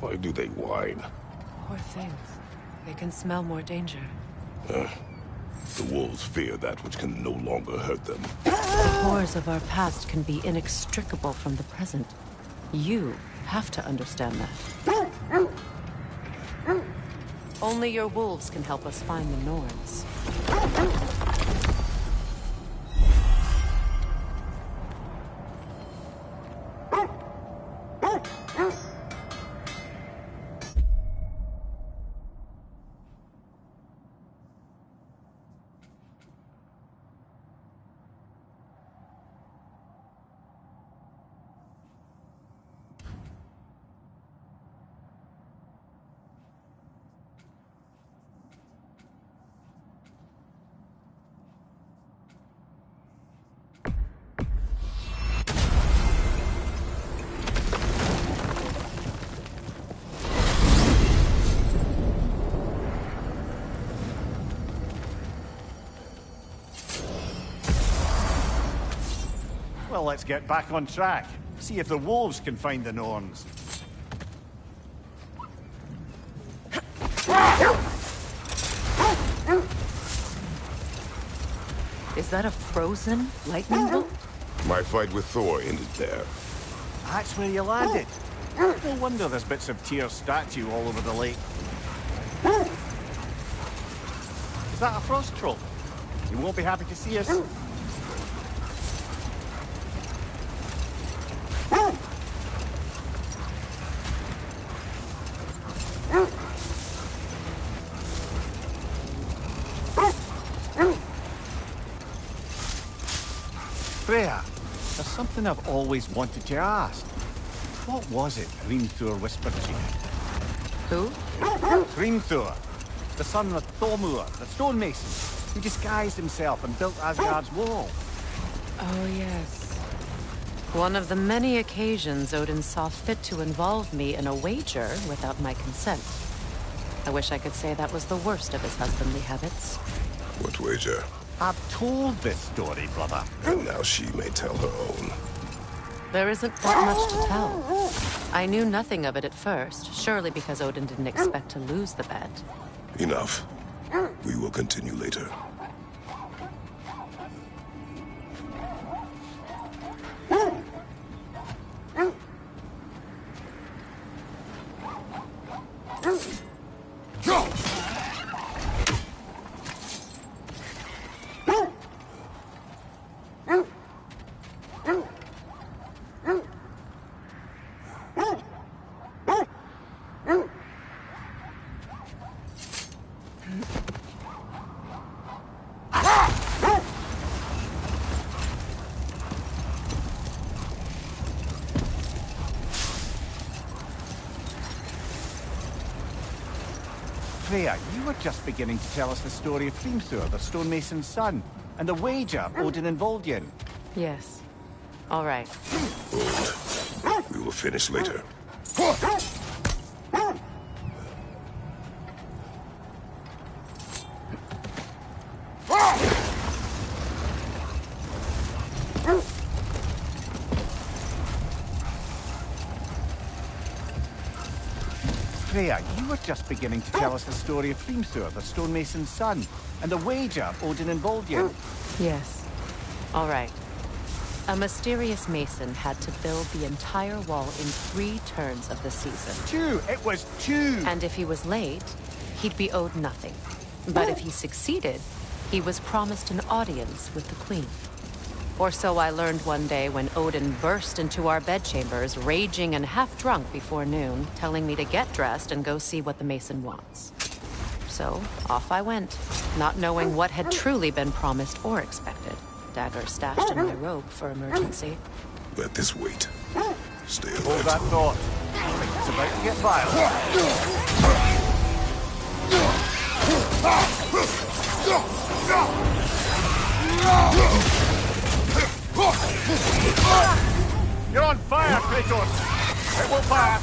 Why do they whine? Poor things. They can smell more danger. The wolves fear that which can no longer hurt them. The horrors of our past can be inextricable from the present. You have to understand that. Only your wolves can help us find the Norns. Well, let's get back on track. See if the wolves can find the Norns. Is that a frozen lightning bolt? My fight with Thor ended there. That's where you landed. No wonder there's bits of Tyr's statue all over the lake. Is that a frost troll? You won't be happy to see us. Freya, there's something I've always wanted to ask. What was it Hrimthur whispered to you? Who? Hrimthur, the son of Thormur, the stonemason, who disguised himself and built Asgard's wall. Oh, yes. One of the many occasions Odin saw fit to involve me in a wager without my consent. I wish I could say that was the worst of his husbandly habits. What wager? I've told this story, brother. And now she may tell her own. There isn't that much to tell. I knew nothing of it at first, surely because Odin didn't expect to lose the bet. Enough. We will continue later. Freya, you were just beginning to tell us the story of Hrimthur, the stonemason's son, and the wager Odin involved you in. Yes. All right. Good. We will finish later. Freya, you were just beginning to tell us the story of Hrimthur, the stonemason's son, and the wager Odin involved you in. Yes. All right. A mysterious mason had to build the entire wall in 3 turns of the season. 2! It was 2! And if he was late, he'd be owed nothing. But if he succeeded, he was promised an audience with the queen. Or so I learned one day when Odin burst into our bedchambers, raging and half-drunk before noon, telling me to get dressed and go see what the mason wants. So, off I went, not knowing what had truly been promised or expected. Dagger stashed in my robe for emergency. Let this wait. Stay alert. Hold that thought. It's about to get violent. You're on fire, Kratos! It will pass!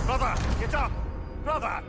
Brother, get up! Brother!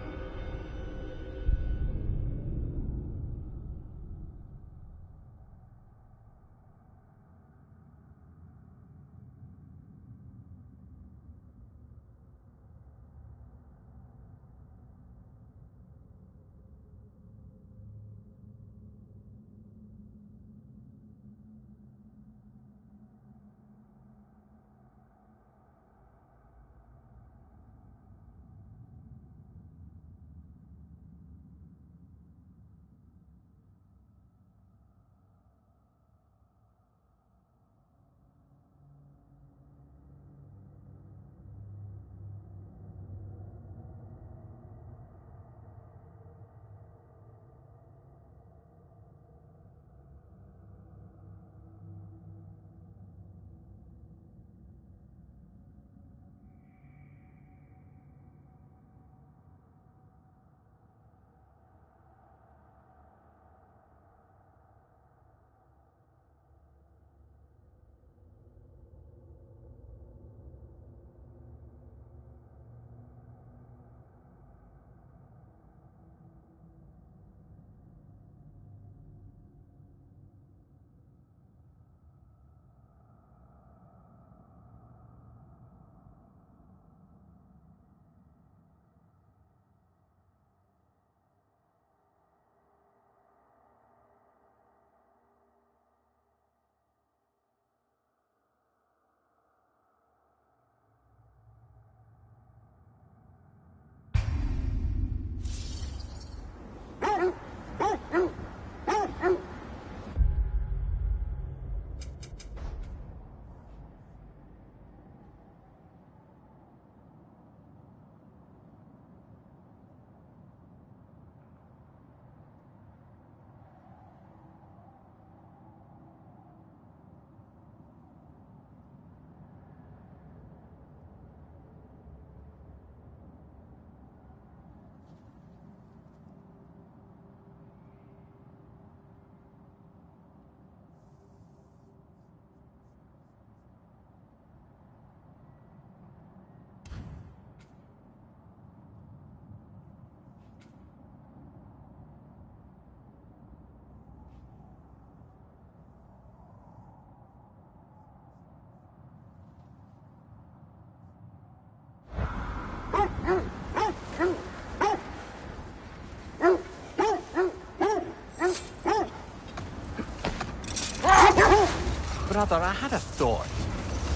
Brother, I had a thought.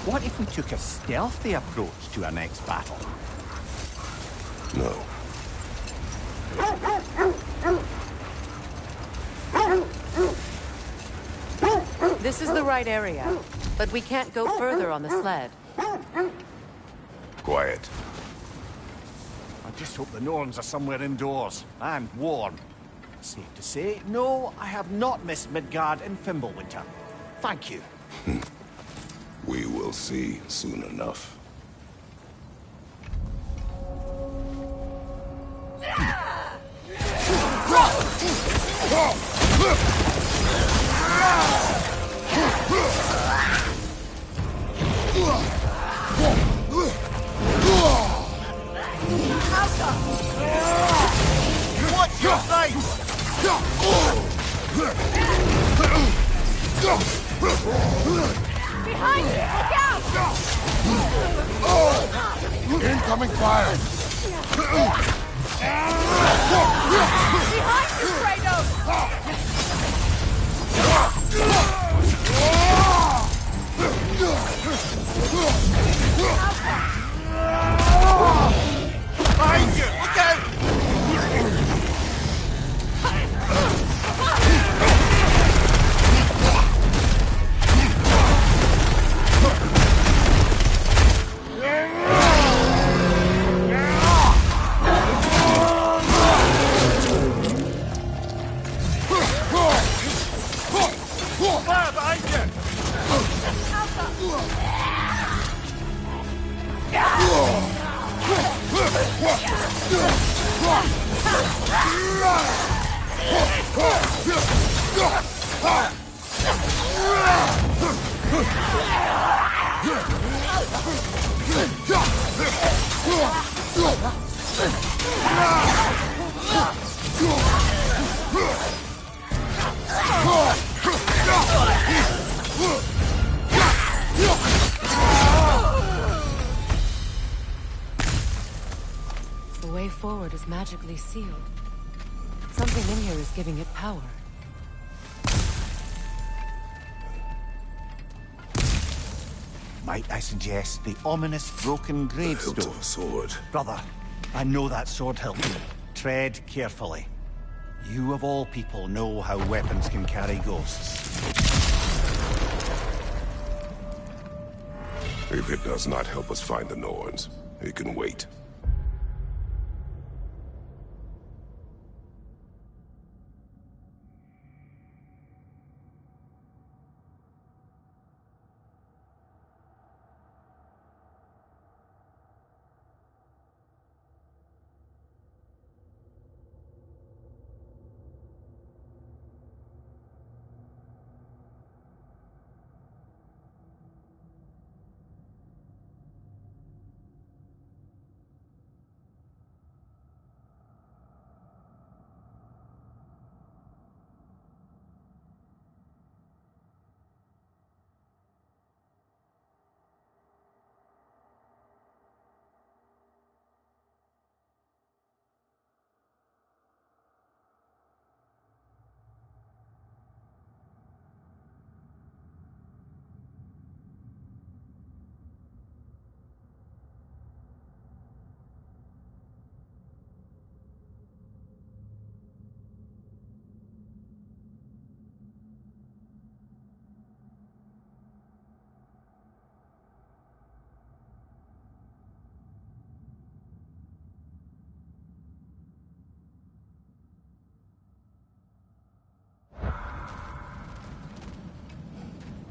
What if we took a stealthy approach to our next battle? No. This is the right area, but we can't go further on the sled. Quiet. I just hope the Norns are somewhere indoors and warm. Safe to say, no, I have not missed Midgard in Fimbulwinter. Thank you. We will see soon enough. Watch your face! Behind you! Look out! Incoming fire! Behind you, Kratos! Behind you! Look out! The way forward is magically sealed. Something in here is giving it power. Might I suggest the ominous broken The hilt gravestone? of a sword. Brother, I know that sword hilt. Tread carefully. You of all people know how weapons can carry ghosts. If it does not help us find the Norns, it can wait.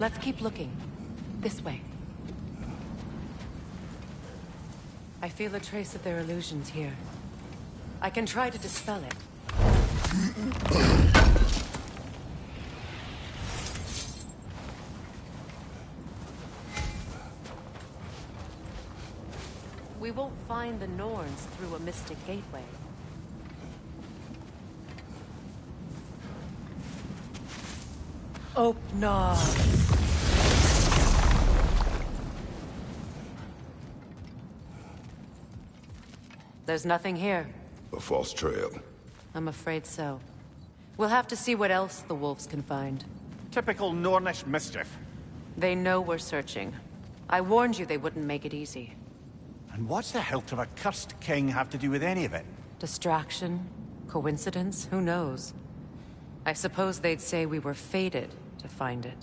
Let's keep looking. This way. I feel a trace of their illusions here. I can try to dispel it. We won't find the Norns through a mystic gateway. Open. There's nothing here. A false trail. I'm afraid so. We'll have to see what else the wolves can find. Typical Nornish mischief. They know we're searching. I warned you they wouldn't make it easy. And what's the hilt of a cursed king have to do with any of it? Distraction? Coincidence? Who knows? I suppose they'd say we were fated to find it.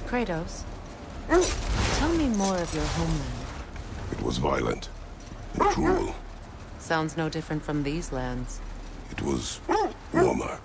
Kratos, tell me more of your homeland. The was violent and cruel. Sounds no different from these lands. It was warmer.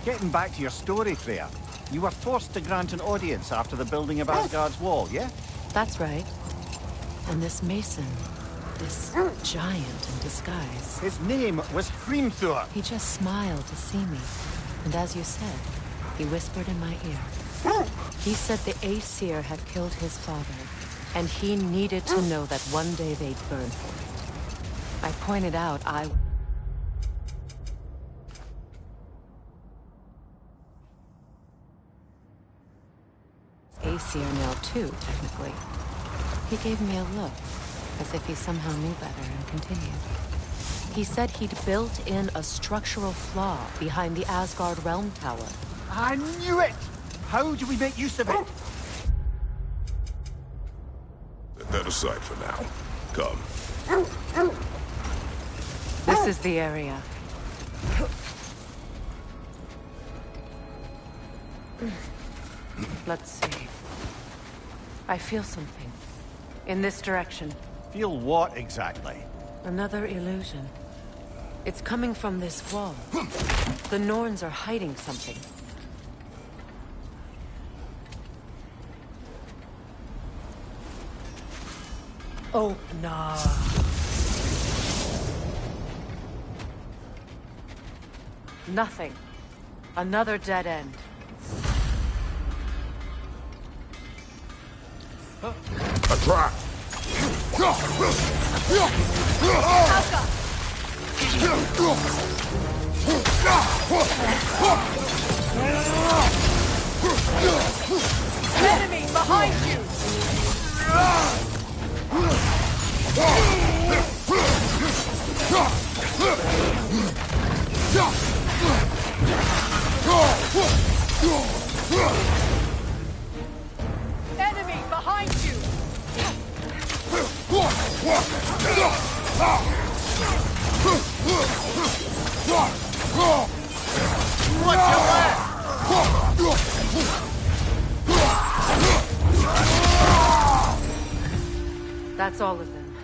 Getting back to your story, Freya. You were forced to grant an audience after the building of Asgard's wall, yeah? That's right. And this mason, this giant in disguise, His name was Hrimthur. he just smiled to see me. And as you said, he whispered in my ear. He said the Aesir had killed his father, and he needed to know that one day they'd burn for it. I pointed out Aesir now too, technically. He gave me a look, as if he somehow knew better, and continued. He said he'd built in a structural flaw behind the Asgard Realm Tower. I knew it! How do we make use of it? Set that aside for now. Come. This is the area. Let's see. I feel something. In this direction. Feel what exactly? Another illusion. It's coming from this wall. The Norns are hiding something. Oh, no. Nothing. Another dead end. A trap! Enemy behind you! Enemy behind you! Watch your left! That's all of them.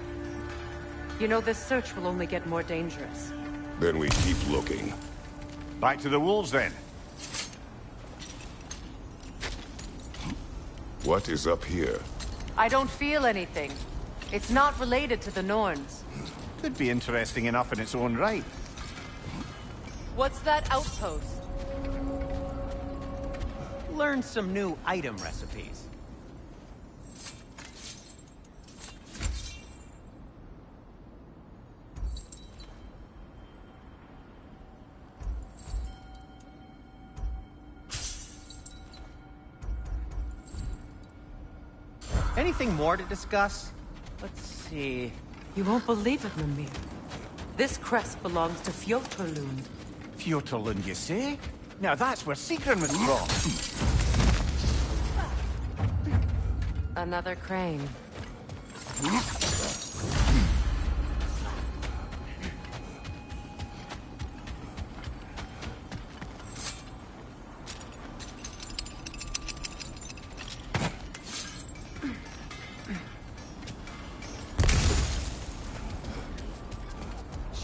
You know, this search will only get more dangerous. Then we keep looking. Back to the wolves, then. What is up here? I don't feel anything. It's not related to the Norns. Could be interesting enough in its own right. What's that outpost? Learn some new item recipes. Anything more to discuss? Let's see. You won't believe it, Mimir. This crest belongs to Fjotorlund. Fjotorlund, you say? Now that's where Sigrun was from. Another crane.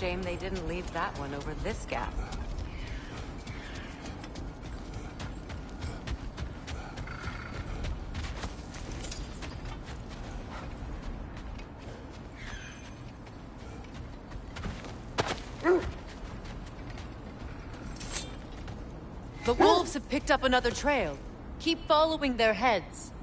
Shame they didn't leave that one over this gap. The wolves have picked up another trail. Keep following their heads.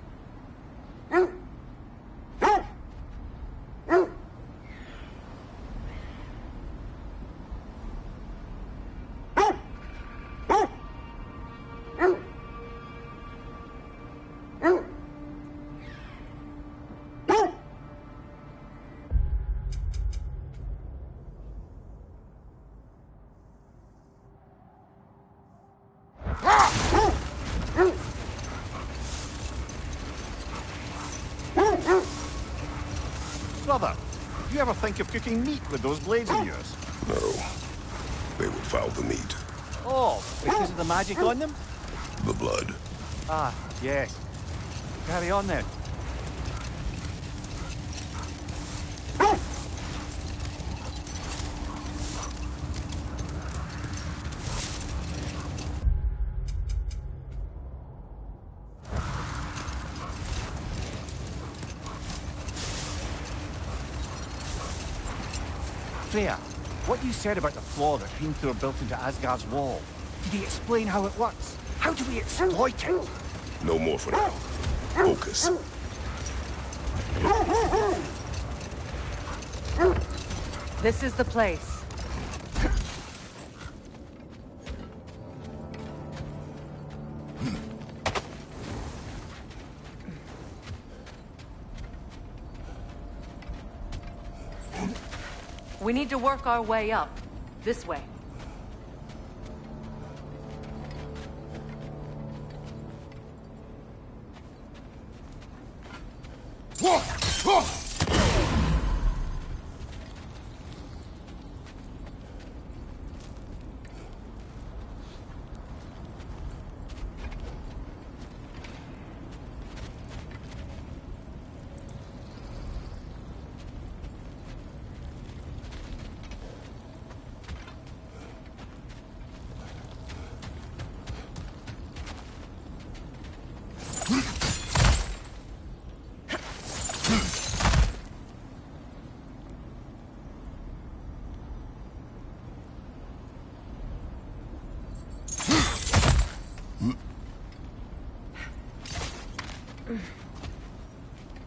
Brother, do you ever think of cooking meat with those blades of yours? No. They would foul the meat. Oh, because of the magic on them? The blood. Ah, yes. Carry on then. Freya, what you said about the flaw that Hrimthur built into Asgard's wall, did he explain how it works? How do we exploit it? No more for now. Focus. This is the place. We need to work our way up. This way.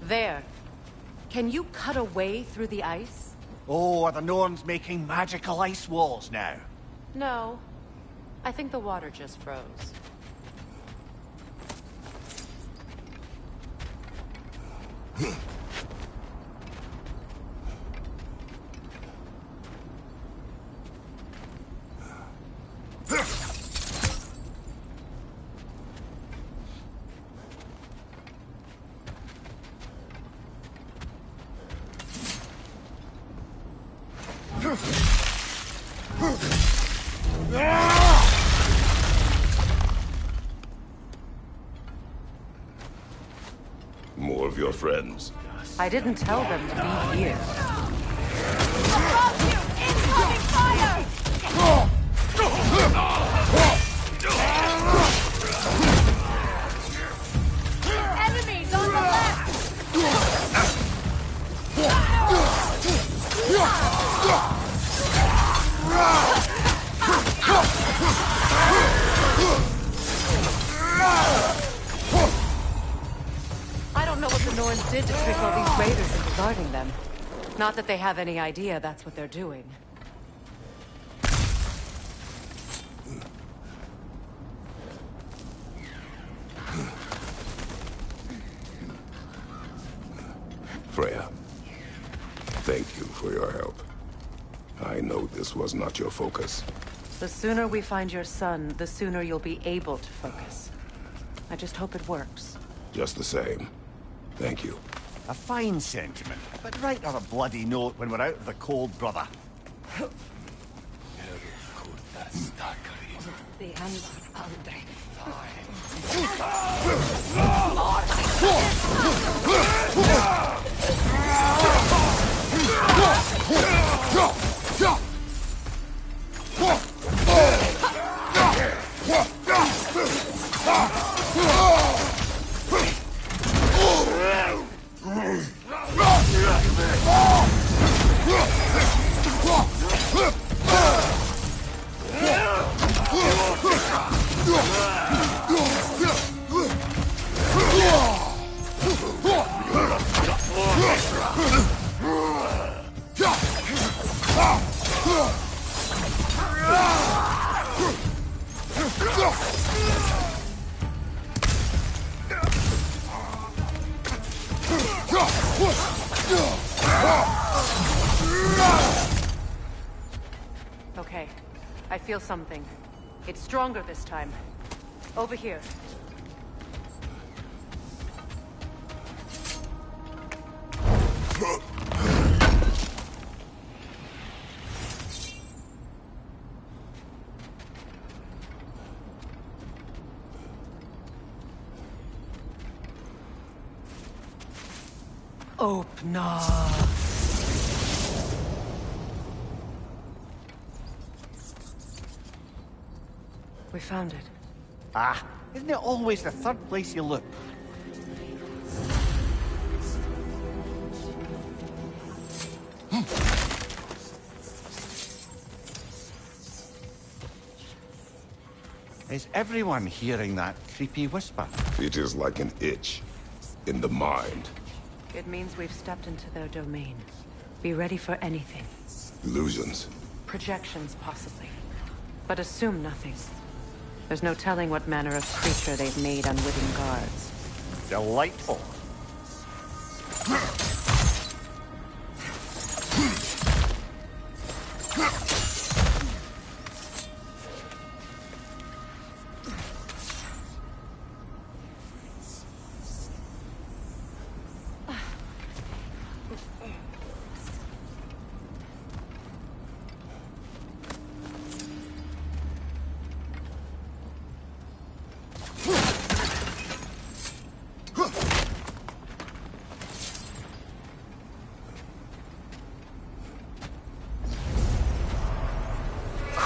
There. Can you cut a way through the ice? Oh, are the Norns making magical ice walls now? No. I think the water just froze. More of your friends. I didn't tell them to be here. Above you! Incoming fire! Enemies on the left! I don't know what the Norns did to trick all these raiders into guarding them. Not that they have any idea that's what they're doing. Freya, thank you for your help. I know this was not your focus. The sooner we find your son, the sooner you'll be able to focus. I just hope it works. Just the same. Thank you. A fine sentiment, but write on a bloody note when we're out of the cold, brother. Okay, I feel something. It's stronger this time. Over here. Hope not. We found it. Ah, isn't it always the third place you look? Is everyone hearing that creepy whisper? It is like an itch in the mind. It means we've stepped into their domain. Be ready for anything. Illusions. Projections, possibly. But assume nothing. There's no telling what manner of creature they've made unwitting guards. Delightful.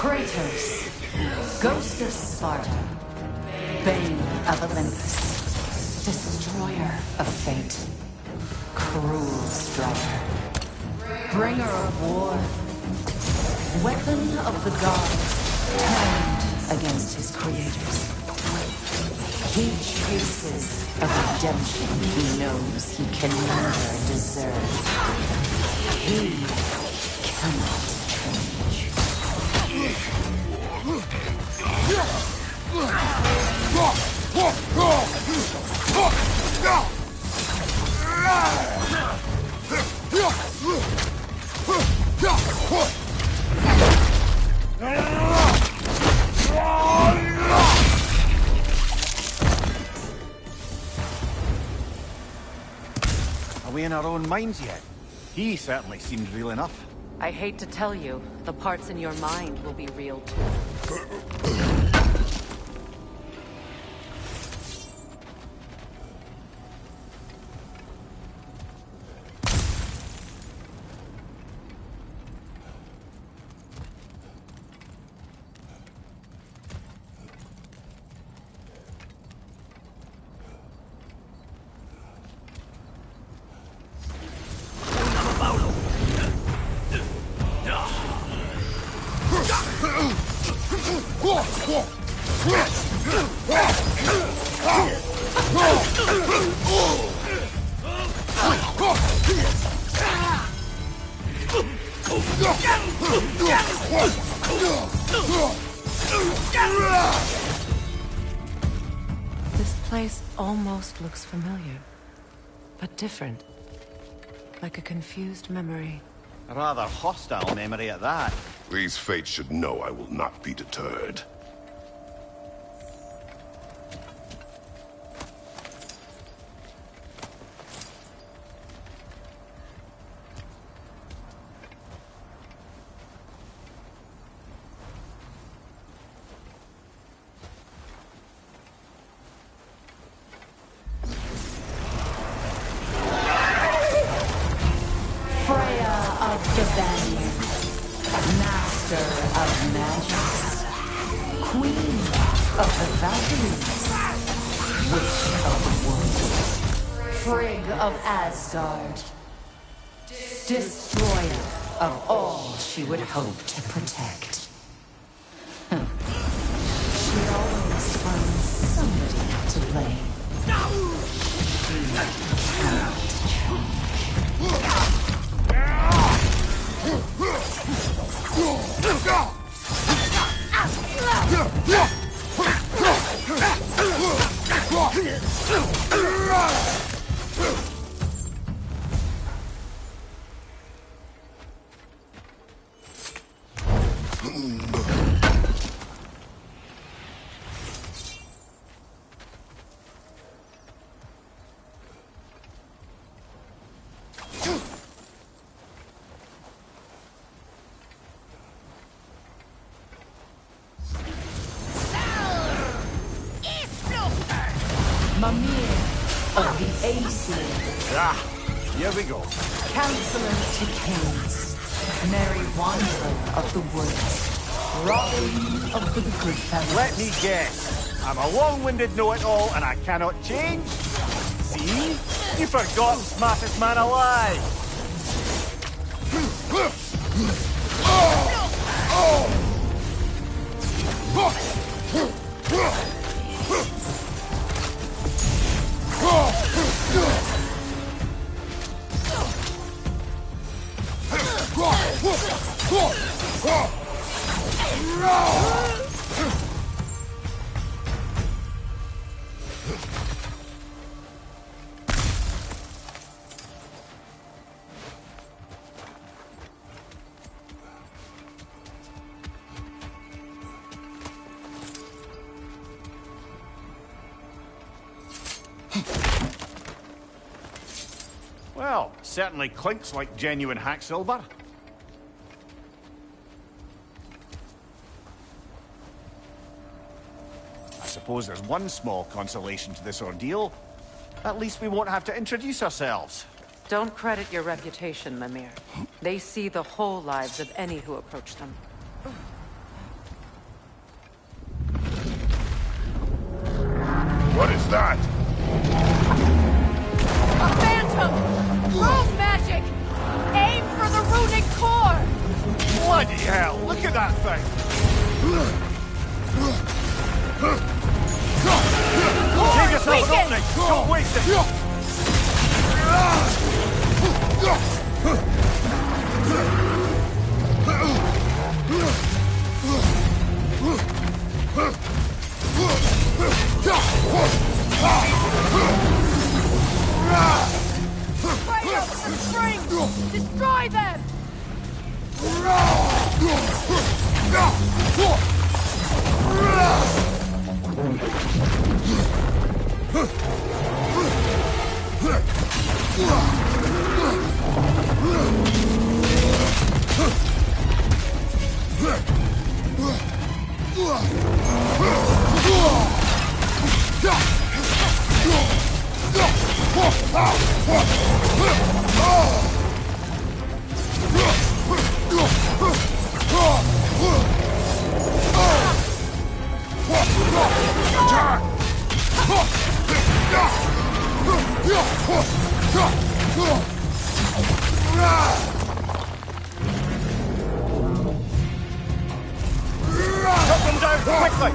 Kratos, Ghost of Sparta, Bane of Olympus, Destroyer of Fate, Cruel Striker, Bringer of War, Weapon of the Gods, hand against his creators. He chases a redemption he knows he can never deserve. He cannot change. Are we in our own minds yet? He certainly seemed real enough. I hate to tell you, the parts in your mind will be real too. This place almost looks familiar, but different. Like a confused memory. A rather hostile memory at that. These fates should know I will not be deterred. Asgard. Destroyer of all she would hope to protect. She always finds somebody to blame. She cannot Mimir of the Aesir. Here we go. Counselor to kings, merry wanderer of the woods, Robin of the Goodfellows. Let me guess. I'm a long-winded know-it-all and I cannot change? See? You forgot smartest man alive! Well, certainly clinks like genuine hack silver. I suppose there's one small consolation to this ordeal. At least we won't have to introduce ourselves. Don't credit your reputation, Mimir. They see the whole lives of any who approach them. What is that? A phantom! Rune magic! Aim for the runic core! Bloody hell, look at that thing! Save yourself an weakened! opening! Don't waste it! Right up the spring! Destroy them! Cut them down quickly!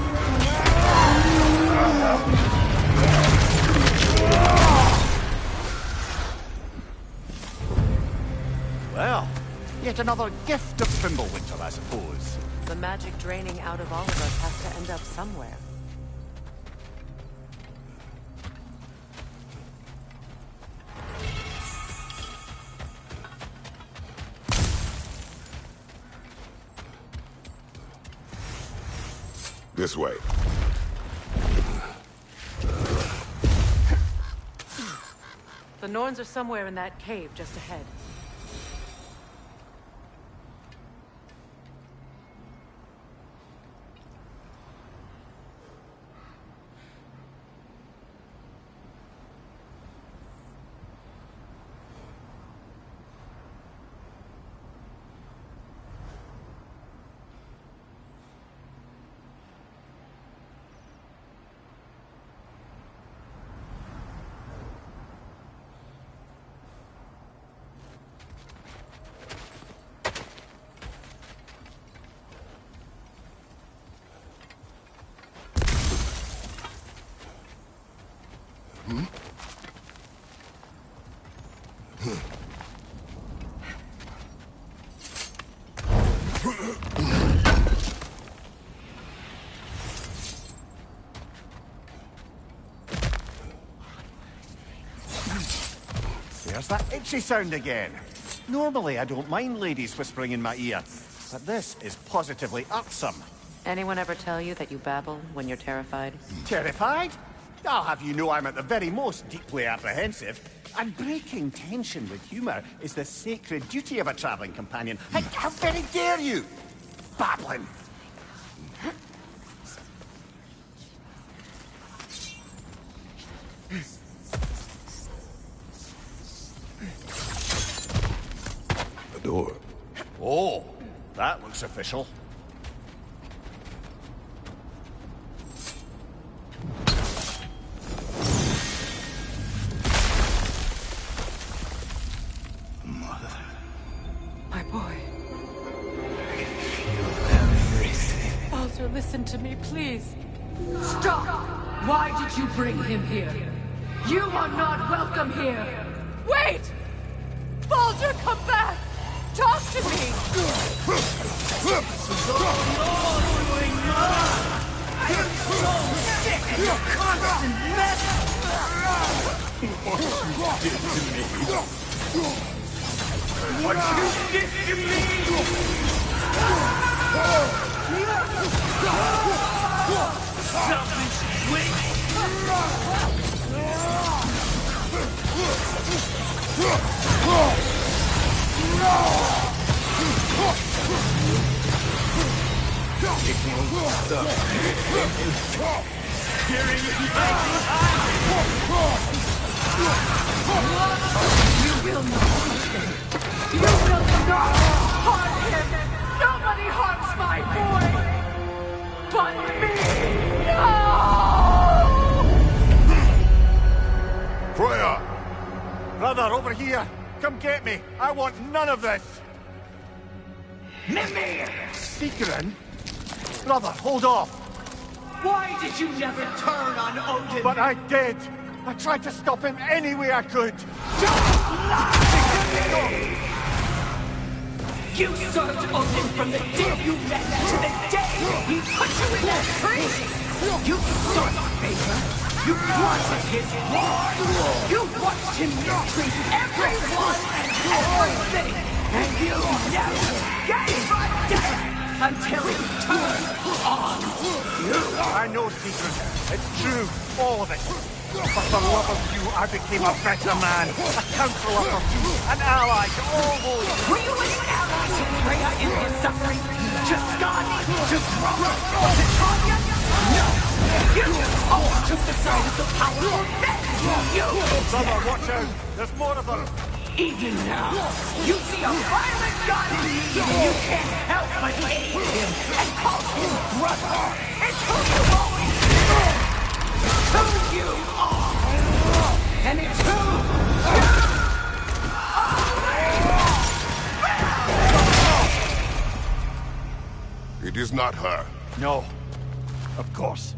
Well, yet another gift of Fimbulwinter, I suppose. The magic draining out of all of us has to end up somewhere. This way. The Norns are somewhere in that cave just ahead. There's that itchy sound again. Normally I don't mind ladies whispering in my ear, but this is positively irksome. Anyone ever tell you that you babble when you're terrified? Terrified? I'll have you know I'm at the very most deeply apprehensive. And breaking tension with humour is the sacred duty of a travelling companion. How very dare you! Babbling! door. Oh, that looks official. My boy. Feel everything. Baldur, listen to me, please. Stop! Why did you bring him here? You are not welcome here! Wait! Baldur, come back! Talk to me! I am so sick of your constant mess! What you did to me! Selfish twig! You will not touch him! You will not harm him! Nobody harms my boy! But me! No! Freya! Brother, over here! Come get me! I want none of this! Mimir! Secret? Brother, hold off! Why did you never turn on Odin? But I did! I tried to stop him any way I could! You served Odin from the day you met to the day he put you in that tree! You sought favor! You wanted his war! You watched him mistreat everyone and everything! And you never gave a damn until he turned on you! I know, Secret. It's true, all of it. But for love of you, I became a better man. A counselor for you, an ally to all those. Were you an ally to Freya in his suffering? To Skadi? To Brother? Or to Tanya? No! You all took the side of the powerful men! You Brother, watch out. There's more of them. Even now, you see a violent god in me, and you can't help but hate him and call him brother. It's who you always been. Who you are. And it's who It is not her. No. Of course.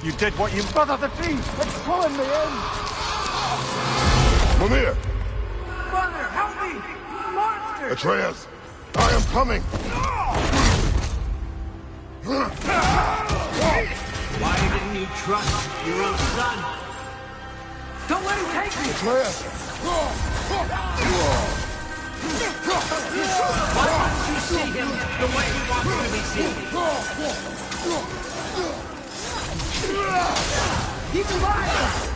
You did what you... Brother, the tree! It's pulling me in! Mimir! Brother, help me! Monster! Atreus! I am coming! Why didn't you trust your own son? Don't let him take me! Atreus! Why don't you see him the way he wants to be seen? He's alive!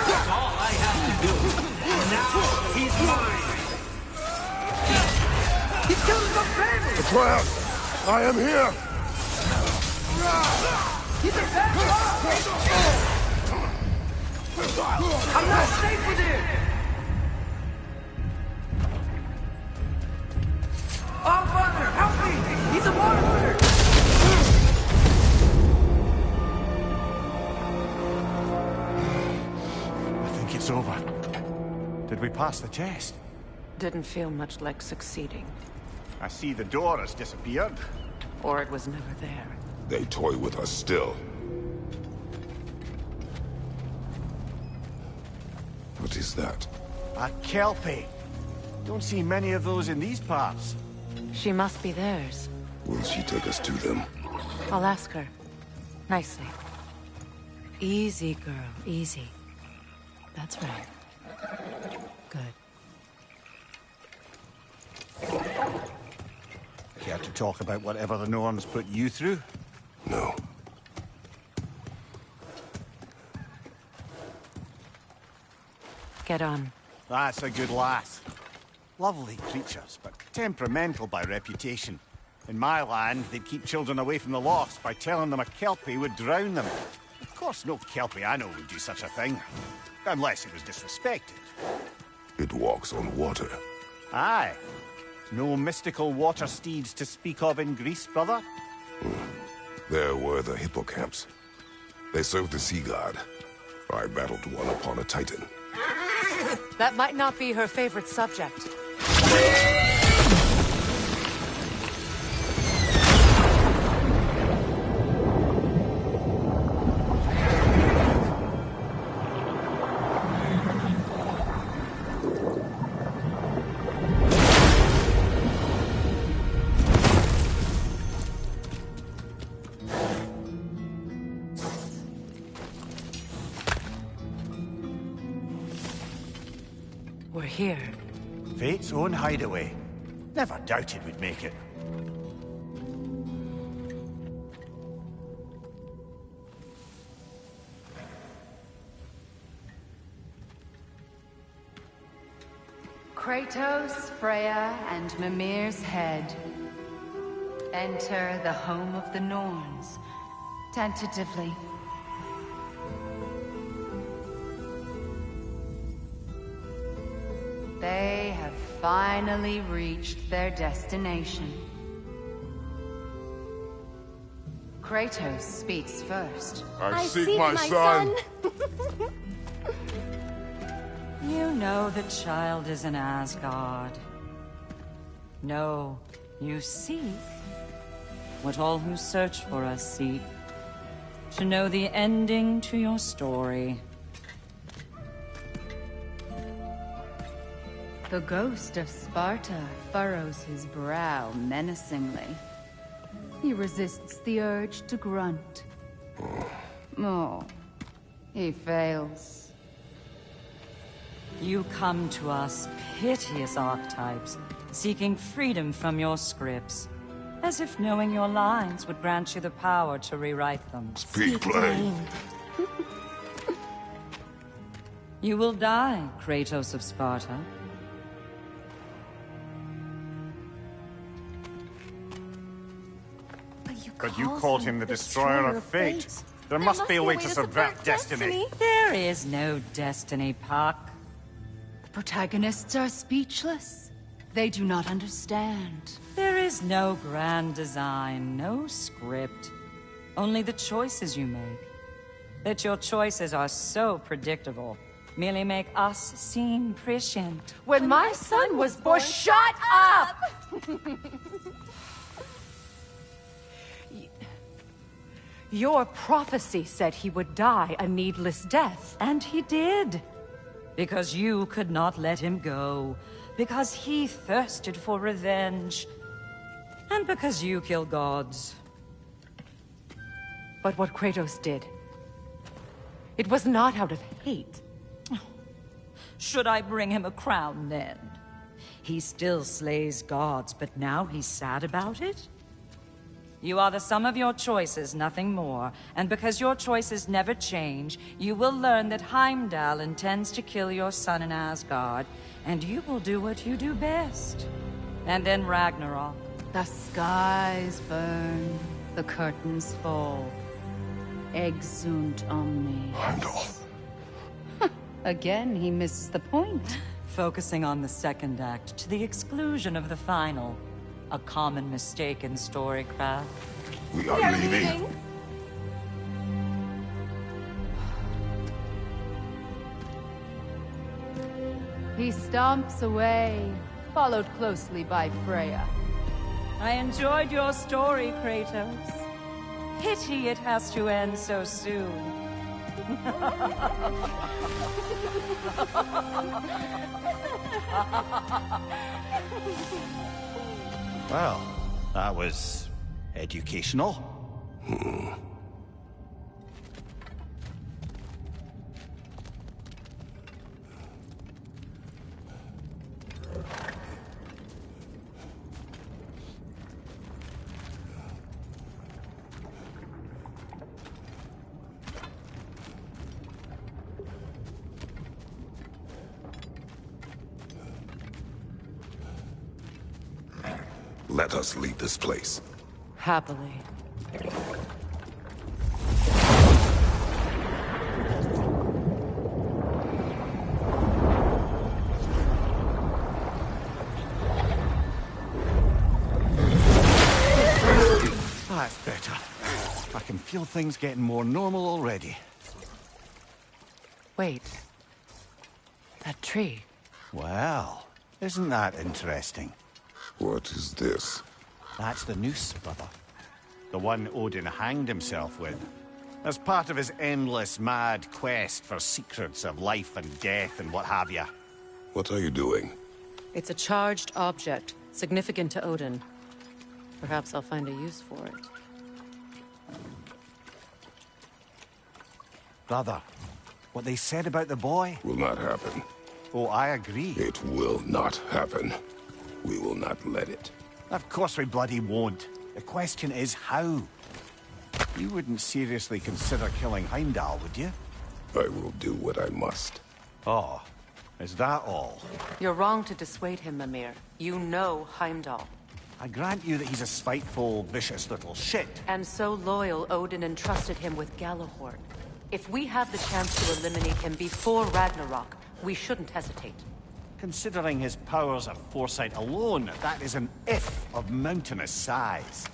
That's all I have to do. And now he's mine. He's killing my family! Atreus! I am here! He's a bad guy! I'm not safe with him! Oh, Father, help me! He's a monster! I think it's over. Did we pass the test? Didn't feel much like succeeding. I see the door has disappeared. Or it was never there. They toy with us still. What is that? A Kelpie. Don't see many of those in these parts. She must be theirs. Will she take us to them? I'll ask her. Nicely. Easy, girl. Easy. That's right. Good. Care to talk about whatever the Norns put you through? No. Get on. That's a good lass. Lovely creatures, but temperamental by reputation. In my land, they'd keep children away from the lost by telling them a Kelpie would drown them. Of course, no Kelpie I know would do such a thing. Unless it was disrespected. It walks on water. Aye. No mystical water steeds to speak of in Greece, brother? There were the hippocamps. They served the sea god. I battled one upon a titan. That might not be her favorite subject. We're here. Fate's own hideaway. Never doubted we'd make it. Kratos, Freya, and Mimir's head. Enter the home of the Norns. Tentatively. They have finally reached their destination. Kratos speaks first. I seek my son. You know the child is in Asgard. No, you seek what all who search for us seek. To know the ending to your story. The ghost of Sparta furrows his brow menacingly. He resists the urge to grunt. Oh, he fails. You come to us, piteous archetypes, seeking freedom from your scripts. As if knowing your lines would grant you the power to rewrite them. Speak plain. You will die, Kratos of Sparta. But you called him the Destroyer of Fate. There must be a way to subvert destiny. There is no destiny, Puck. The protagonists are speechless. They do not understand. There is no grand design, no script. Only the choices you make. That your choices are so predictable merely make us seem prescient. When my son was born, shut up! Your prophecy said he would die a needless death. And he did. Because you could not let him go. Because he thirsted for revenge. And because you kill gods. But what Kratos did, it was not out of hate. Should I bring him a crown then? He still slays gods, but now he's sad about it? You are the sum of your choices, nothing more. And because your choices never change, you will learn that Heimdall intends to kill your son in Asgard, and you will do what you do best. And then Ragnarok. The skies burn, the curtains fall. Exunt omnes. Heimdall. Again, he misses the point. Focusing on the second act to the exclusion of the final. A common mistake in storycraft. We are leaving. He stomps away, followed closely by Freya. I enjoyed your story, Kratos. Pity it has to end so soon. Well, that was educational. Let us leave this place. Happily. That's better. I can feel things getting more normal already. Wait. That tree. Well, isn't that interesting? What is this? That's the noose, brother. The one Odin hanged himself with. As part of his endless, mad quest for secrets of life and death and what have you. What are you doing? It's a charged object, significant to Odin. Perhaps I'll find a use for it. Brother, what they said about the boy? Will not happen. Oh, I agree. It will not happen. We will not let it. Of course we bloody won't. The question is how. You wouldn't seriously consider killing Heimdall, would you? I will do what I must. Oh, is that all? You're wrong to dissuade him, Mimir. You know Heimdall. I grant you that he's a spiteful, vicious little shit. And so loyal, Odin entrusted him with Galahorn. If we have the chance to eliminate him before Ragnarok, we shouldn't hesitate. Considering his powers of foresight alone, that is an if of mountainous size.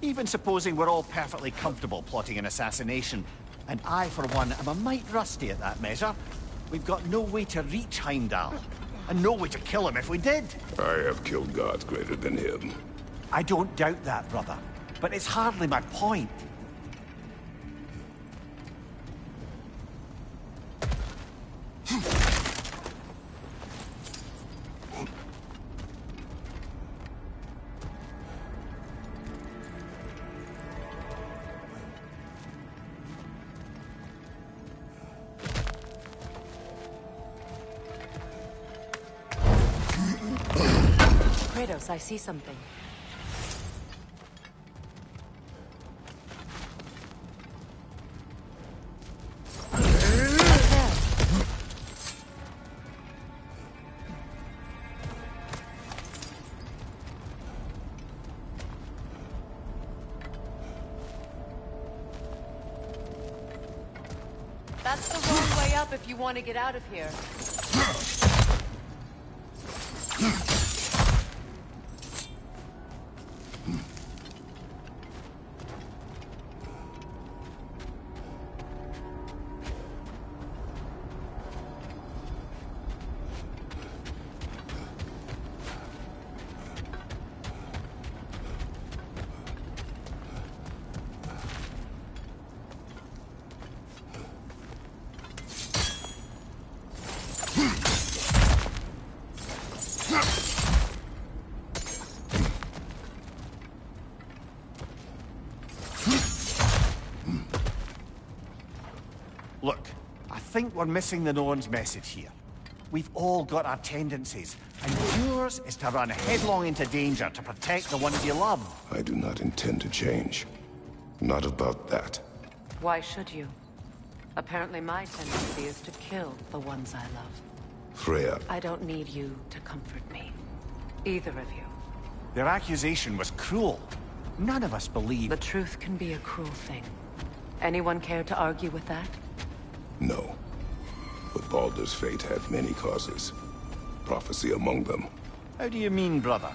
Even supposing we're all perfectly comfortable plotting an assassination, and I, for one, am a mite rusty at that measure, we've got no way to reach Heimdall, and no way to kill him if we did. I have killed gods greater than him. I don't doubt that, brother, but it's hardly my point. Kratos, I see something. That's the wrong way up if you want to get out of here. Look, I think we're missing the Norn's message here. We've all got our tendencies, and yours is to run headlong into danger to protect the ones you love. I do not intend to change. Not about that. Why should you? Apparently my tendency is to kill the ones I love. Freya, I don't need you to comfort me. Either of you. Their accusation was cruel. None of us believe... The truth can be a cruel thing. Anyone care to argue with that? no. But Baldur's fate had many causes. Prophecy among them. How do you mean, brother?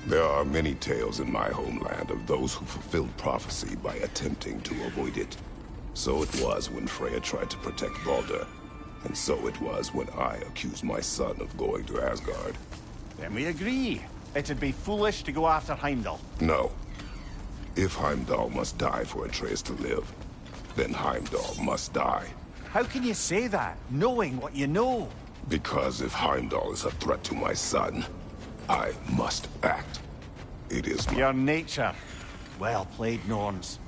There are many tales in my homeland of those who fulfilled prophecy by attempting to avoid it. So it was when Freya tried to protect Baldur. And so it was when I accused my son of going to Asgard. Then we agree. It'd be foolish to go after Heimdall. No. If Heimdall must die for Atreus to live, then Heimdall must die. How can you say that, knowing what you know? Because if Heimdall is a threat to my son, I must act. It is my... Your nature. Well played, Norns.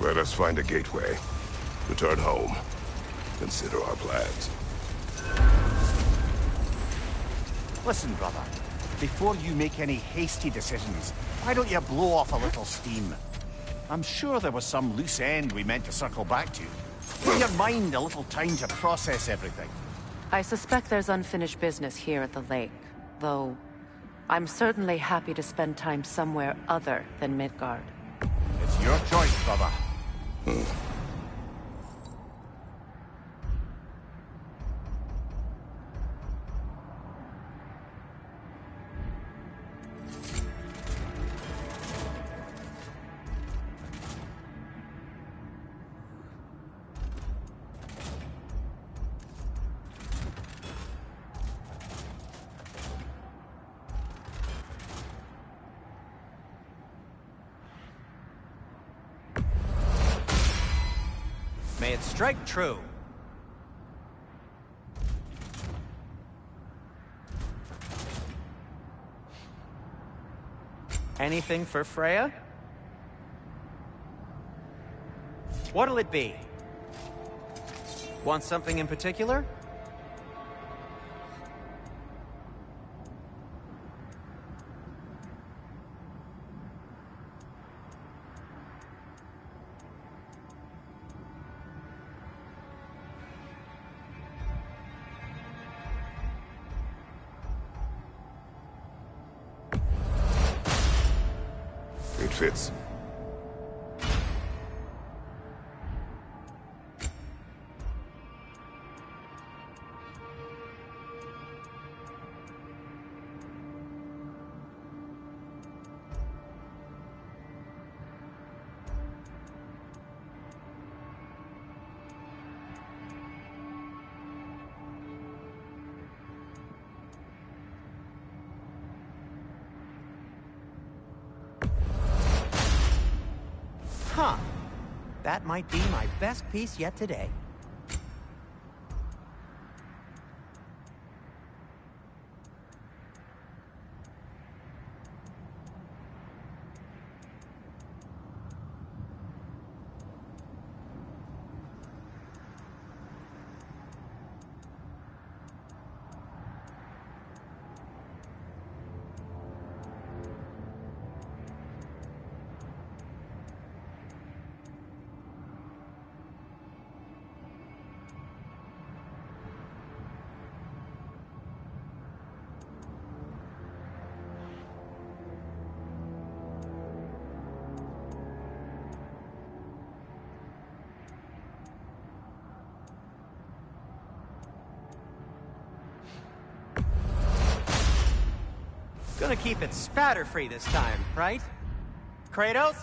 Let us find a gateway. Return home. Consider our plans. Listen, brother. Before you make any hasty decisions, why don't you blow off a little steam? I'm sure there was some loose end we meant to circle back to. Give your mind a little time to process everything. I suspect there's unfinished business here at the lake, though I'm certainly happy to spend time somewhere other than Midgard. It's your choice, brother. May it strike true. Anything for Freya? What'll it be? Want something in particular? It fits. Huh. That might be my best piece yet today. Gonna keep it spatter-free this time, right? Kratos?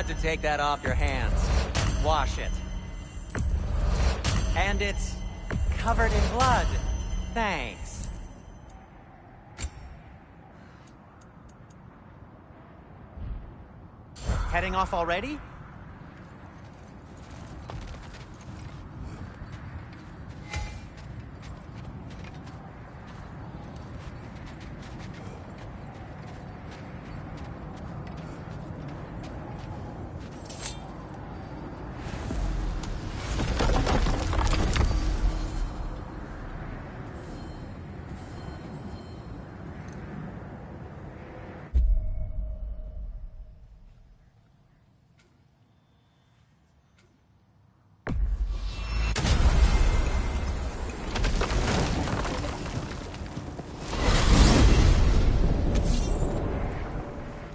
glad to take that off your hands. Wash it. And it's covered in blood. Thanks. Heading off already?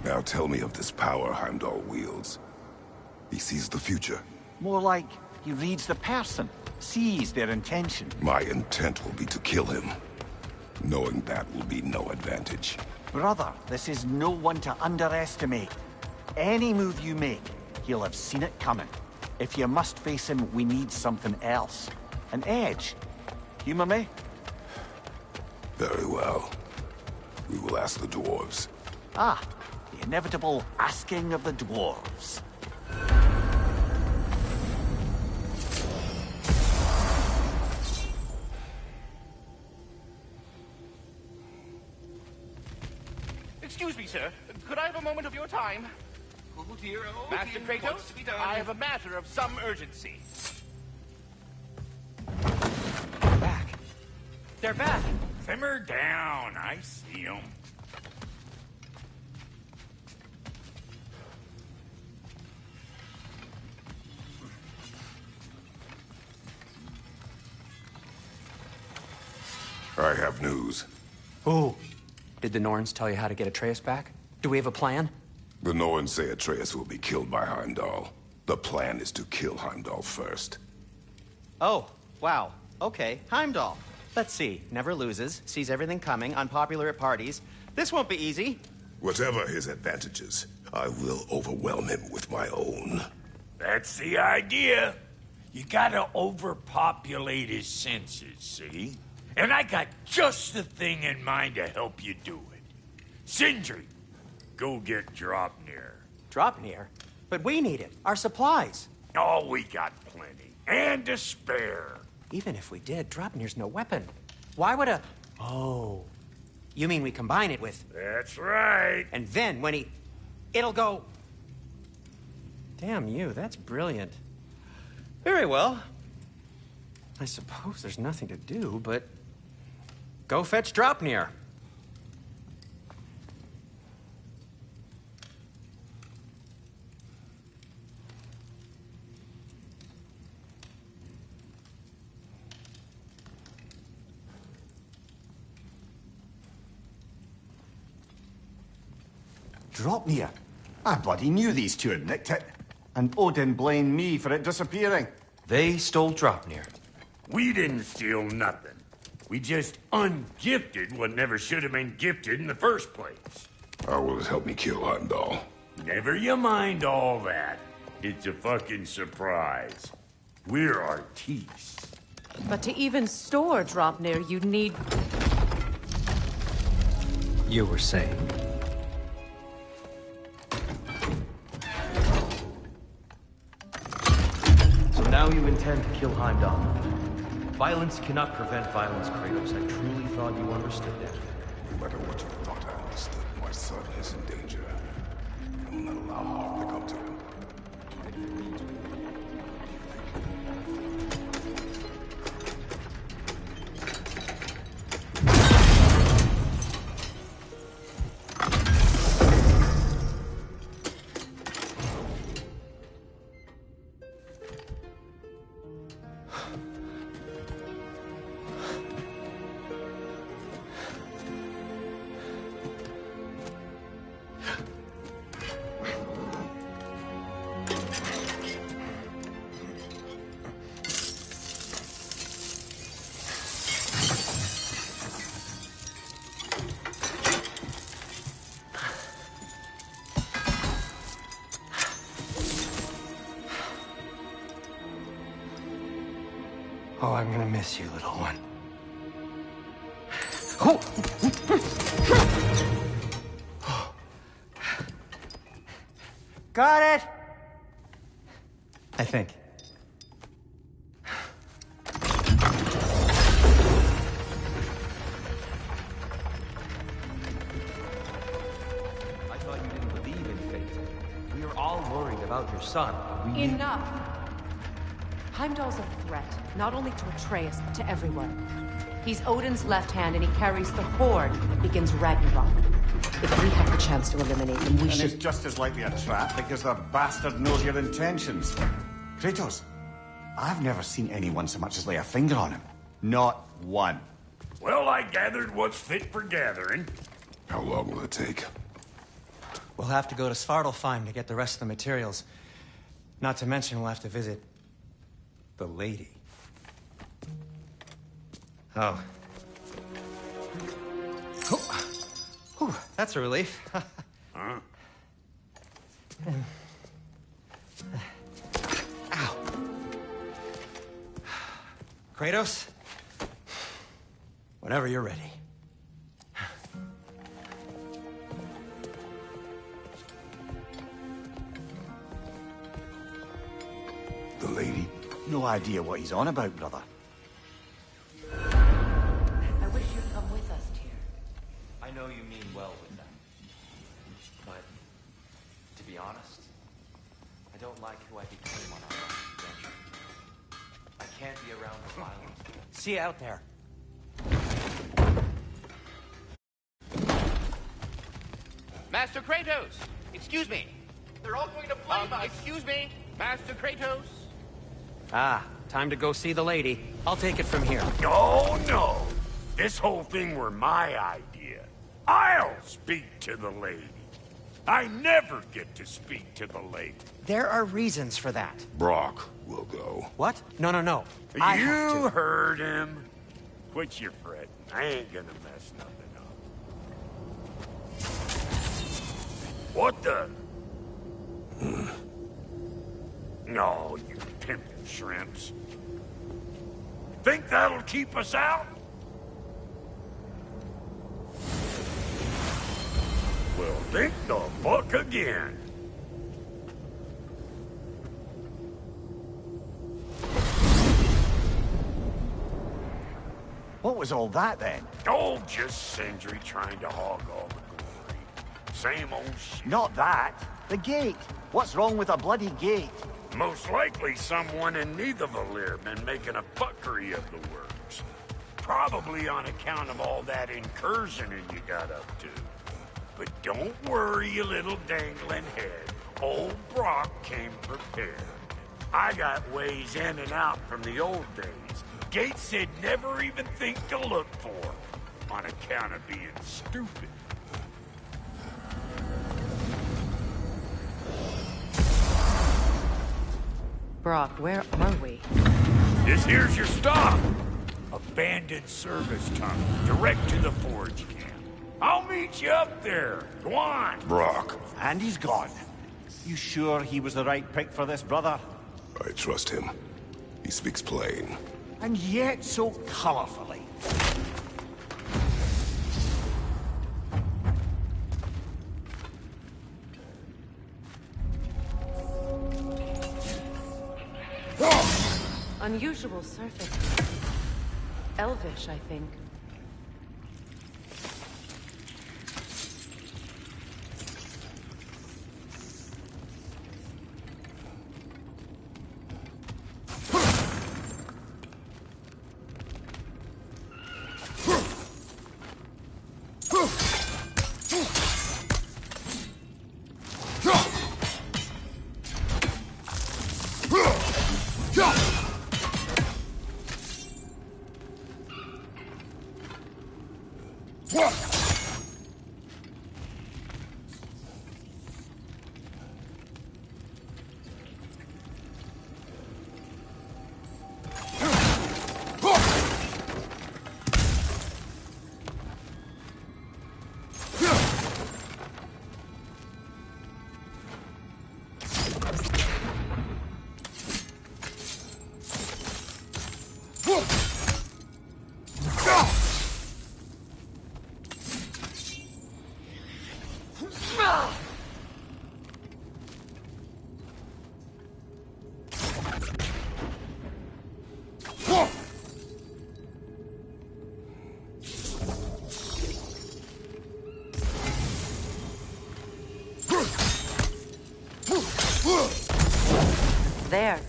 Now tell me of this power Heimdall wields. He sees the future. More like he reads the person, sees their intention. My intent will be to kill him. Knowing that will be no advantage. Brother, this is no one to underestimate. Any move you make, he'll have seen it coming. If you must face him, we need something else. An edge. Humor me? Very well. We will ask the dwarves. Ah, the inevitable asking of the dwarves. Excuse me, sir. Could I have a moment of your time? Oh dear, oh Master dear, Kratos, what's to be done? I have a matter of some urgency. Back. They're back. Simmer down, I see 'em. I have news. Oh. Did the Norns tell you how to get Atreus back? Do we have a plan? The Norns say Atreus will be killed by Heimdall. The plan is to kill Heimdall first. Oh, wow. Okay, Heimdall. Let's see. Never loses, sees everything coming, unpopular at parties. This won't be easy. Whatever his advantages, I will overwhelm him with my own. That's the idea. You gotta overpopulate his senses, see? And I got just the thing in mind to help you do it. Sindri, go get Draupnir. Draupnir? But we need it. Our supplies. Oh, we got plenty. And to spare. Even if we did, Draupnir's no weapon. Why would a... Oh. You mean we combine it with... That's right. And then when he... It'll go... Damn you, that's brilliant. Very well. I suppose there's nothing to do, but... Go fetch Draupnir. Draupnir. I bloody knew these two had nicked it. And Odin blamed me for it disappearing. They stole Draupnir. We didn't steal nothing. We just ungifted what never should have been gifted in the first place. How will it help me kill Heimdall? Never you mind all that. It's a fucking surprise. We're artistes. But to even store Draupnir, you'd need... You were saying? So now you intend to kill Heimdall. Violence cannot prevent violence, Kratos. I truly thought you understood that. No matter what you thought I understood, my son is in danger. I will not allow harm to come to him. Oh, I'm gonna miss you, little one. Oh. Got it! I think. I thought you didn't believe in fate. We are all worried about your son. Enough! Heimdall's a threat, not only to Atreus, but to everyone. He's Odin's left hand, and he carries the horde that begins Ragnarok. If we have the chance to eliminate him, we should... And it's just as likely a trap because the bastard knows your intentions. Kratos, I've never seen anyone so much as lay a finger on him. Not one. Well, I gathered what's fit for gathering. How long will it take? We'll have to go to Svartalfheim to get the rest of the materials. Not to mention we'll have to visit... the lady. Oh. Whew, that's a relief. Huh? Ow. Kratos? Whenever you're ready. The lady? No idea what he's on about, brother. I wish you'd come with us, Tyr. I know you mean well with them. But, to be honest, I don't like who I became on our last adventure. I can't be around the violence. See you out there. Master Kratos! Excuse me! They're all going to blame us! Excuse me! Master Kratos! Ah, time to go see the lady. I'll take it from here. Oh, no. This whole thing were my idea. I'll speak to the lady. I never get to speak to the lady. There are reasons for that. Brock will go. What? No. I have You to. heard him. Quit your fretting. I ain't gonna mess nothing up. What the? No, you pimpin' shrimps. Think that'll keep us out? Well, think the fuck again. What was all that then? Oh, just Sindri trying to hog all the glory. Same old shit. Not that. The gate. What's wrong with a bloody gate? Most likely someone in Nidavellir been making a fuckery of the works. Probably on account of all that incursioning you got up to. But don't worry, you little dangling head. Old Brock came prepared. I got ways in and out from the old days. Gates he'd never even think to look for, on account of being stupid. Brock, where are we? This here's your stop. Abandoned service tunnel, direct to the forge camp. I'll meet you up there. Go on. Brock. And he's gone. You sure he was the right pick for this, brother? I trust him. He speaks plain. And yet so colorfully. Unusual surface. Elvish, I think. There.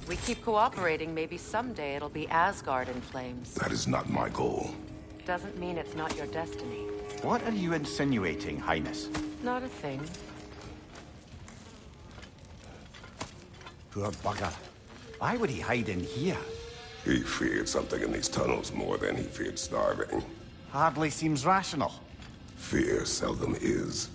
We keep cooperating, maybe someday it'll be Asgard in flames. That is not my goal. Doesn't mean it's not your destiny. What are you insinuating, Highness? Not a thing. Poor bugger. Why would he hide in here? He feared something in these tunnels more than he feared starving. Hardly seems rational. Fear seldom is.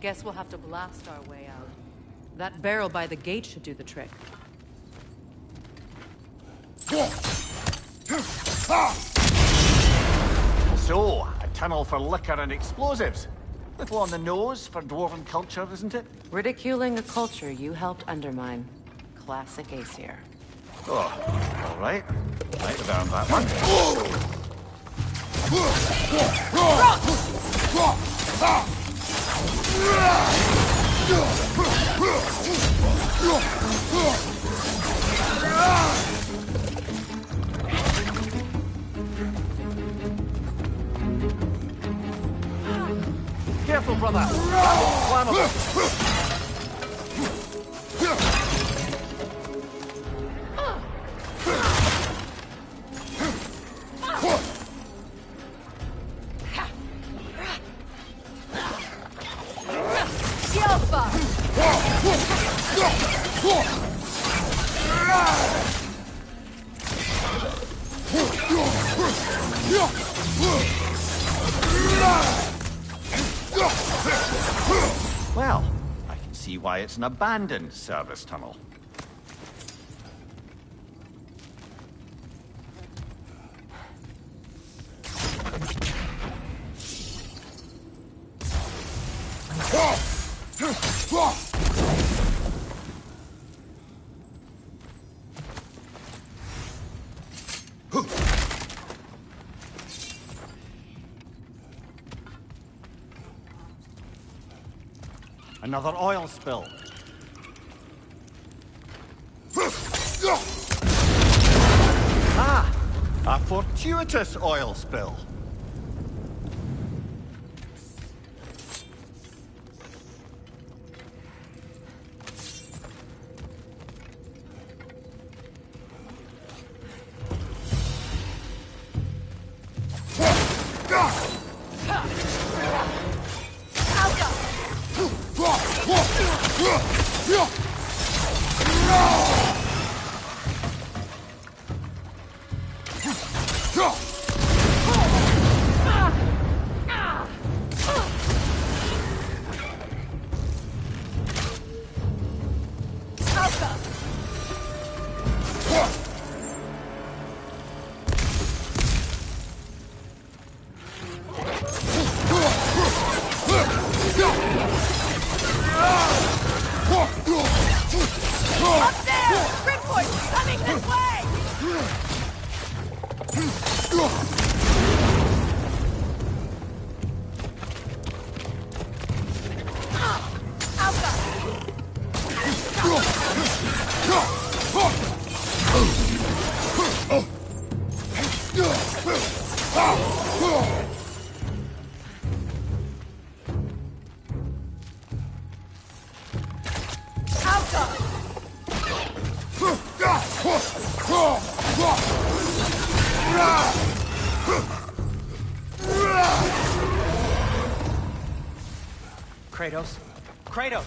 Guess we'll have to blast our way out. That barrel by the gate should do the trick. So, a tunnel for liquor and explosives. Little on the nose for dwarven culture, isn't it? Ridiculing a culture you helped undermine. Classic Aesir. Oh, all right. Might have earned that one. Careful, brother. Flammable. Well, I can see why it's an abandoned service tunnel. Another oil spill. Ah! A fortuitous oil spill. Kratos. Kratos!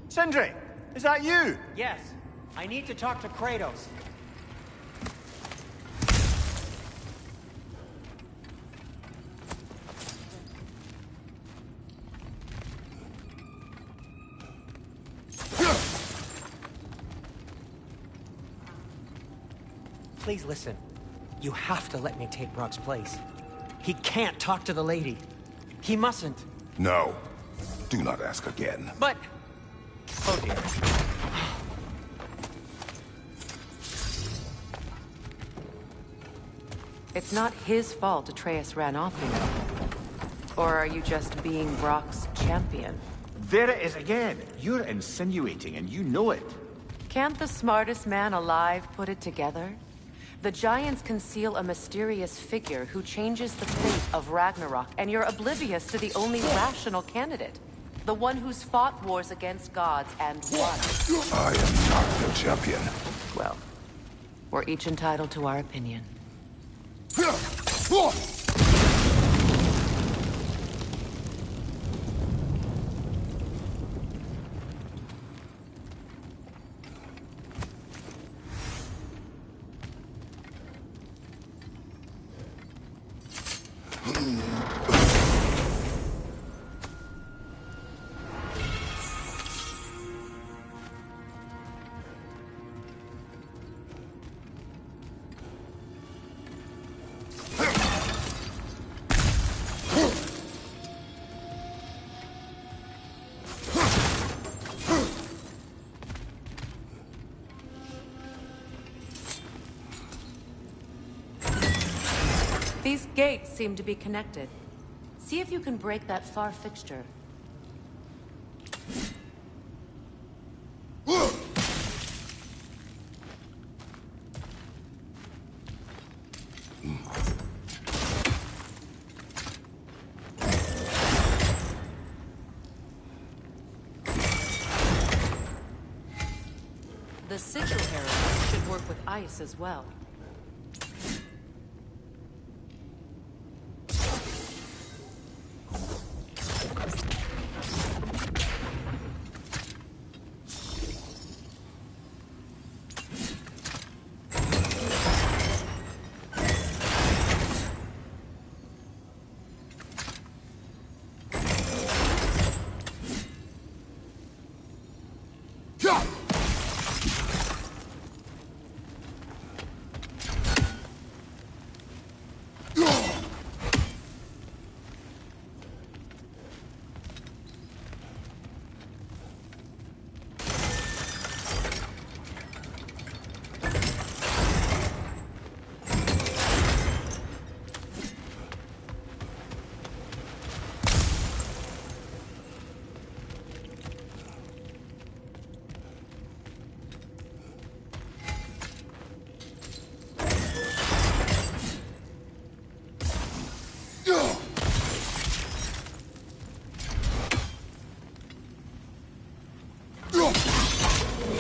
Sindri, is that you? Yes. I need to talk to Kratos. Please listen. You have to let me take Brock's place. He can't talk to the lady. He mustn't. No. Do not ask again. But... Oh dear. It's not his fault Atreus ran off, you know. Or are you just being Brock's champion? There it is again. You're insinuating, and you know it. Can't the smartest man alive put it together? The Giants conceal a mysterious figure who changes the fate of Ragnarok, and you're oblivious to the only rational candidate. The one who's fought wars against gods and won. I am not your champion. Well, we're each entitled to our opinion. These gates seem to be connected. See if you can break that far fixture. The sigil herald should work with ice as well.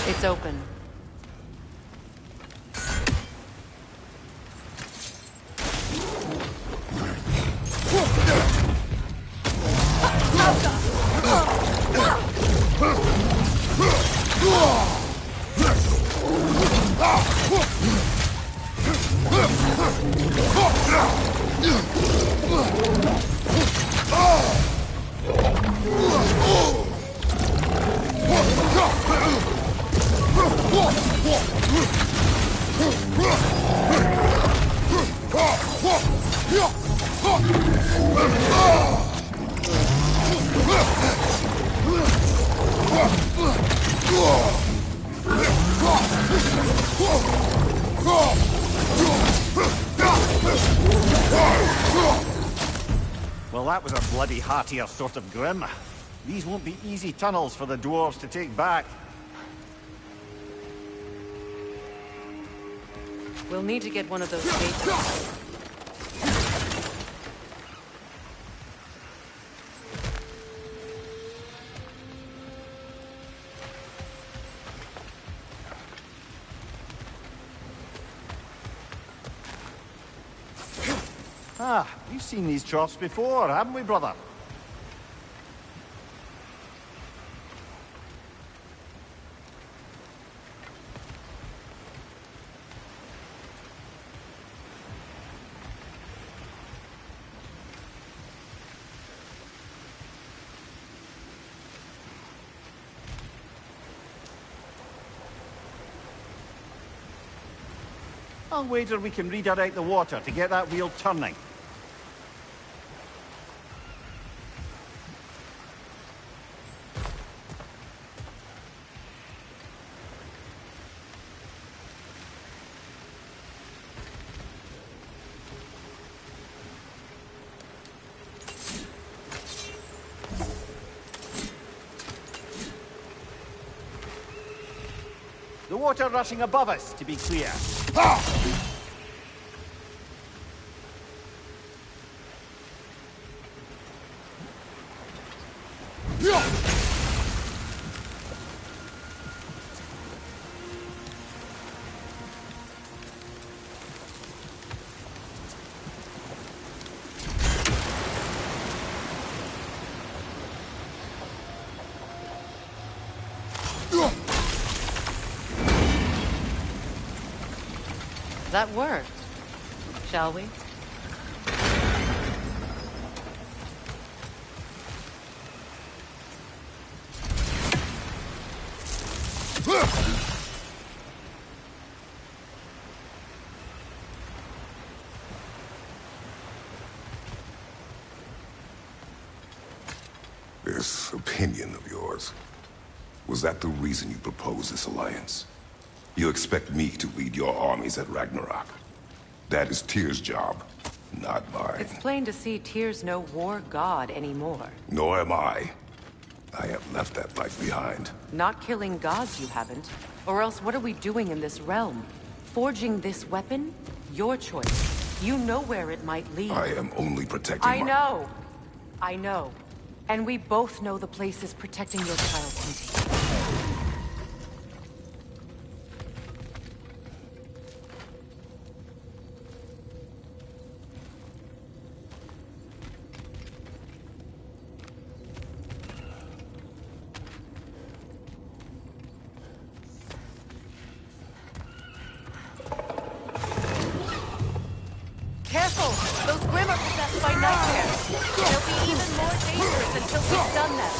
It's open. Well, that was a bloody heartier sort of grim. These won't be easy tunnels for the dwarves to take back. We'll need to get one of those gates. Ah, we've seen these troughs before, haven't we, brother? I'll wager we can redirect the water to get that wheel turning. The water rushing above us, to be clear. That worked. Shall we? This opinion of yours, was that the reason you proposed this alliance? You expect me to lead your armies at Ragnarok. That is Tyr's job, not mine. It's plain to see Tyr's no war god anymore. Nor am I. I have left that life behind. Not killing gods, you haven't. Or else what are we doing in this realm? Forging this weapon? Your choice. You know where it might lead. I am only protecting I know. I know. And we both know the places protecting your child can take. Careful! Those Grim are possessed by nightmares. They'll be even more dangerous until we've done them.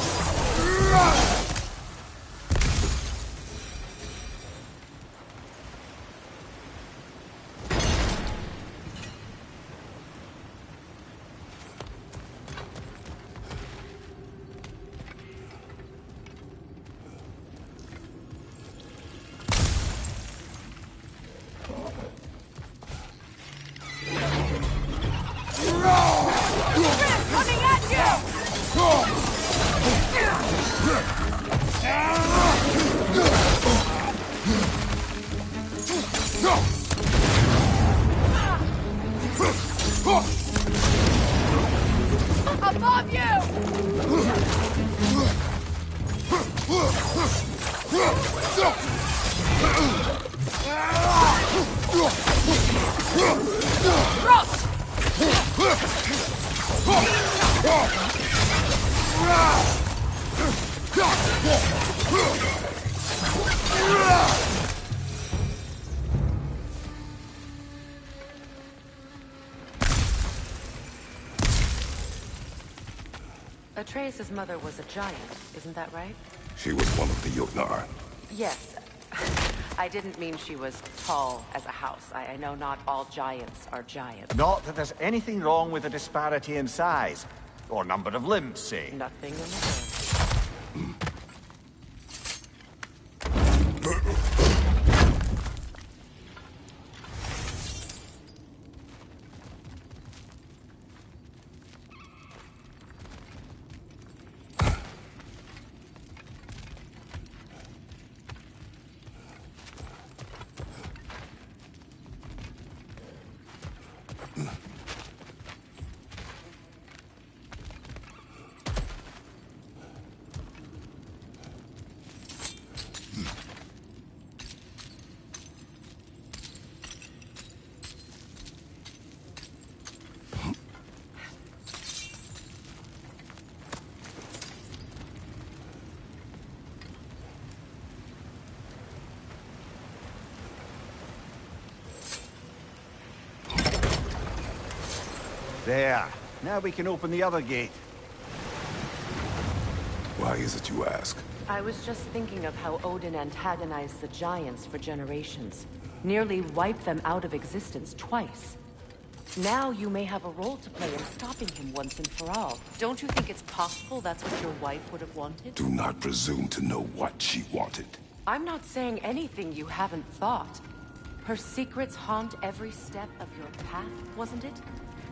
Coming at you! Above Atreus' mother was a giant, isn't that right? She was one of the Jotnar. Yes. I didn't mean she was tall as a house. I know not all giants are giants. Not that there's anything wrong with the disparity in size. Or number of limbs, say. Nothing in the world. There. Now we can open the other gate. Why is it you ask? I was just thinking of how Odin antagonized the Giants for generations. Nearly wiped them out of existence twice. Now you may have a role to play in stopping him once and for all. Don't you think it's possible that's what your wife would have wanted? Do not presume to know what she wanted. I'm not saying anything you haven't thought. Her secrets haunt every step of your path, wasn't it?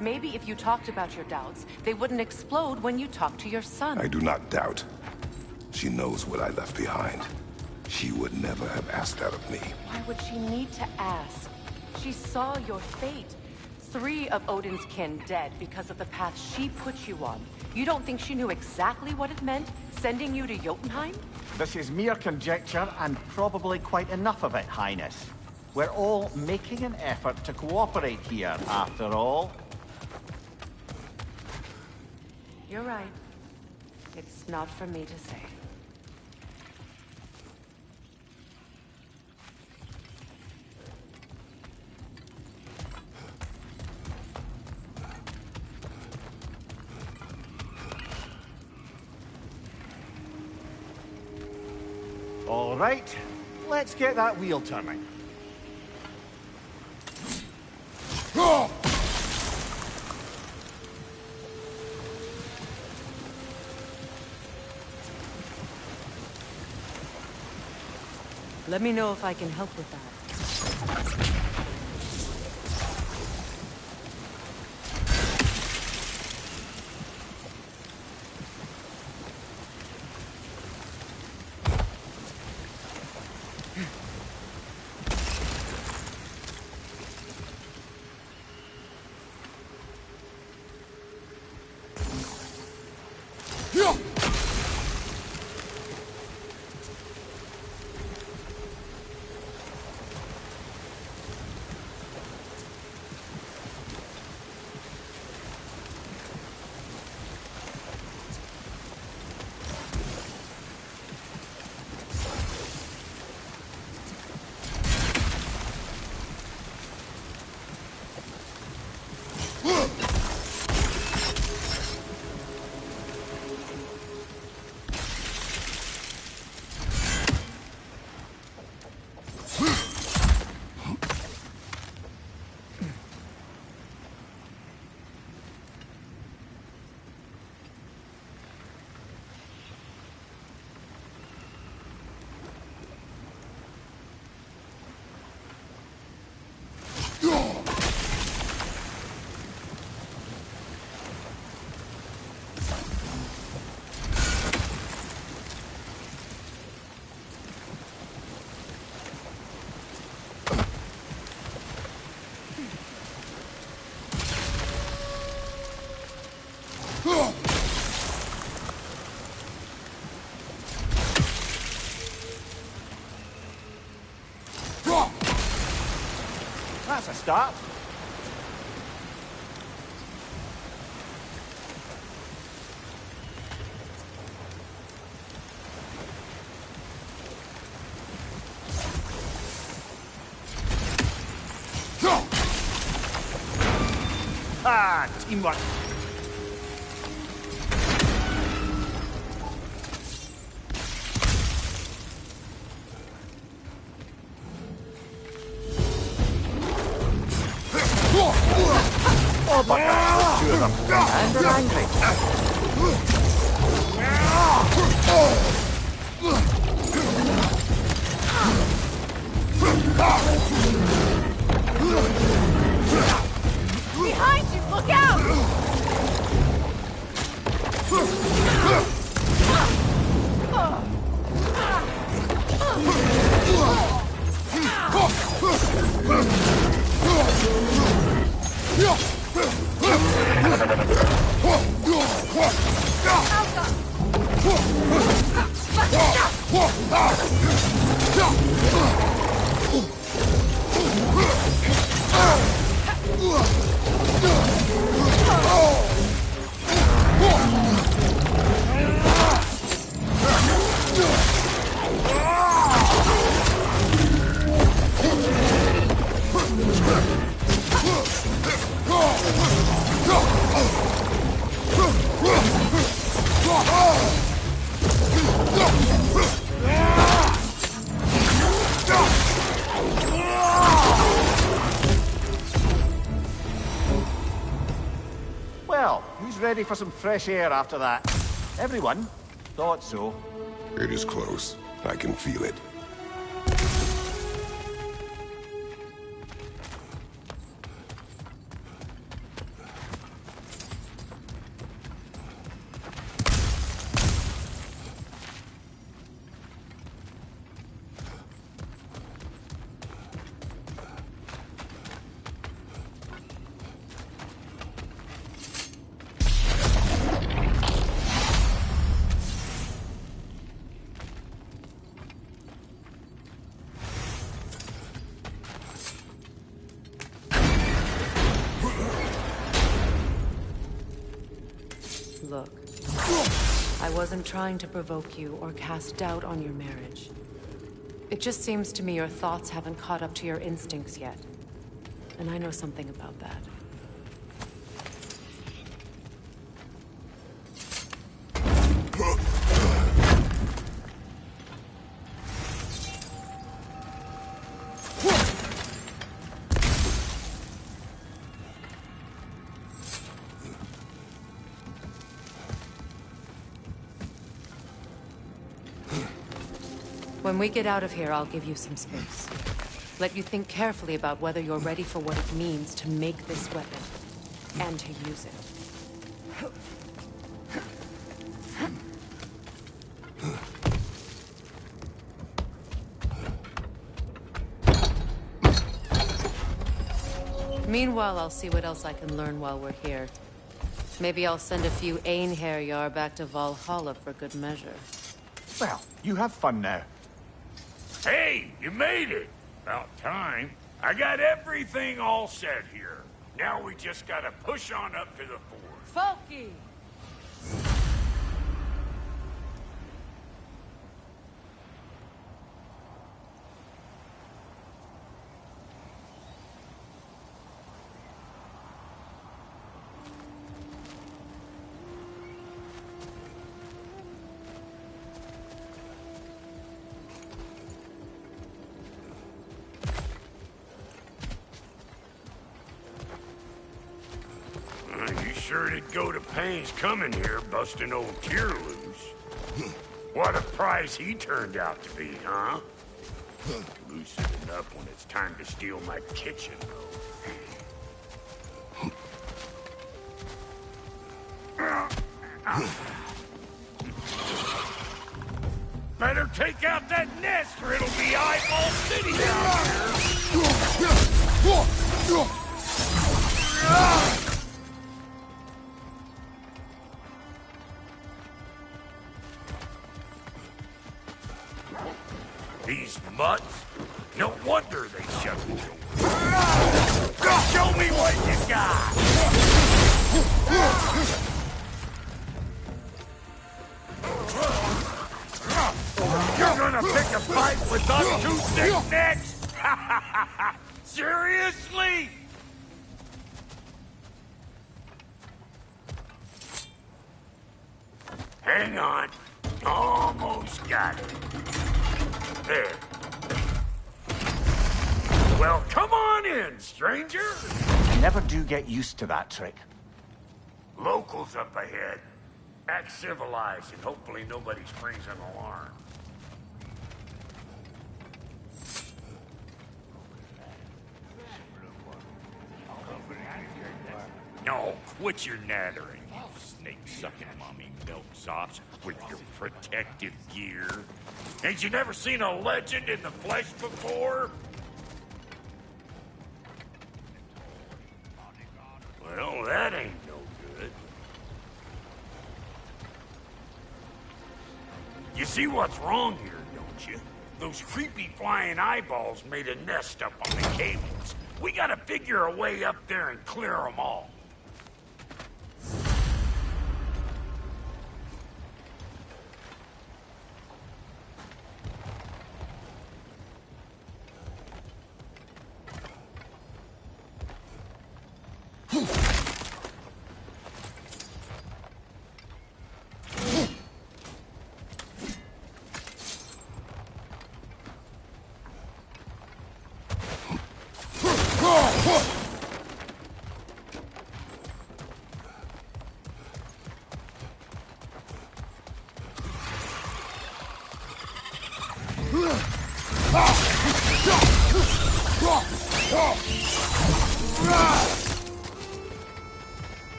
Maybe if you talked about your doubts, they wouldn't explode when you talked to your son. I do not doubt. She knows what I left behind. She would never have asked that of me. Why would she need to ask? She saw your fate. 3 of Odin's kin dead because of the path she put you on. You don't think she knew exactly what it meant, sending you to Jotunheim? This is mere conjecture, and probably quite enough of it, Highness. We're all making an effort to cooperate here, after all. You're right. It's not for me to say. All right, let's get that wheel turning. Let me know if I can help with that. That's a start. Ah, teamwork. And they're angry. Behind you! Look out! ready for some fresh air after that. Everyone thought so. It is close. I can feel it. Look, I wasn't trying to provoke you or cast doubt on your marriage. It just seems to me your thoughts haven't caught up to your instincts yet. And I know something about that. When we get out of here, I'll give you some space. Let you think carefully about whether you're ready for what it means to make this weapon, and to use it. Meanwhile, I'll see what else I can learn while we're here. Maybe I'll send a few Einherjar back to Valhalla for good measure. Well, you have fun now. Hey, you made it! About time. I got everything all set here. Now we just gotta push on up to the fort. Folky! Sure did go to pains coming here, busting old Tyr loose. What a prize he turned out to be, huh? Lucid enough when it's time to steal my kitchen, though. Better take out that nest or it'll be Eyeball City down here! These mutts? No wonder they shut the door. Show me what you got! You're gonna pick a fight with us two thick necks? Seriously? Hang on. Almost got it. There. Well, come on in, stranger. Never do get used to that trick. Locals up ahead. Act civilized and hopefully nobody springs an alarm. No, quit your nattering, you snake-sucking mommy milksops with your protective gear. Ain't you never seen a legend in the flesh before? Well, that ain't no good. You see what's wrong here, don't you? Those creepy flying eyeballs made a nest up on the cables. We gotta figure a way up there and clear them all.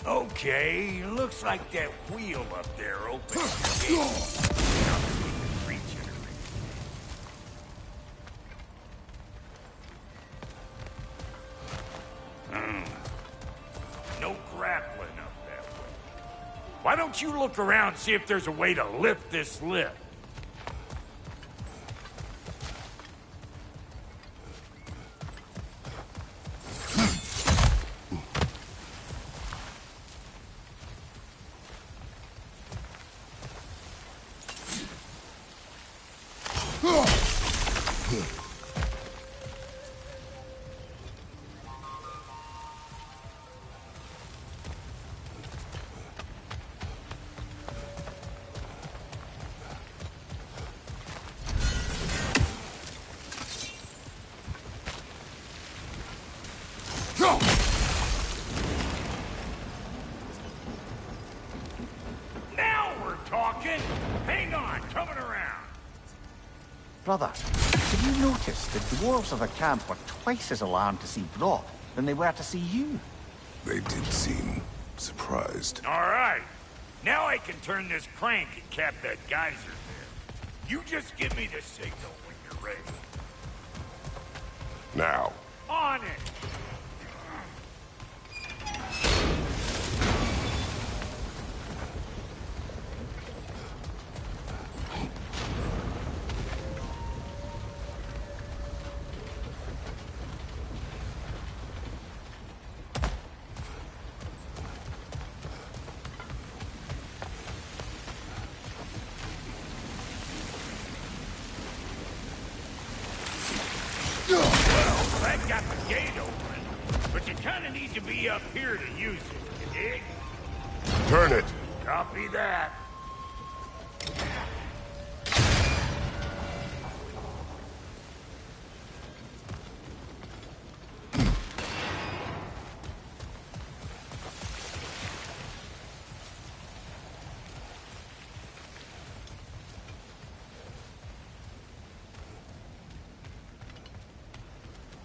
Okay, looks like that wheel up there opens the gate. No grappling up that way. Why don't you look around, see if there's a way to lift this lift? Now we're talking! Hang on, coming around. Brother, have you noticed the dwarves of the camp were twice as alarmed to see Brock than they were to see you? They did seem surprised. All right. Now I can turn this crank and cap that geyser there. You just give me the signal when you're ready. Now. On it! That got the gate open, but you kind of need to be up here to use it, you dig? Turn it. Copy that.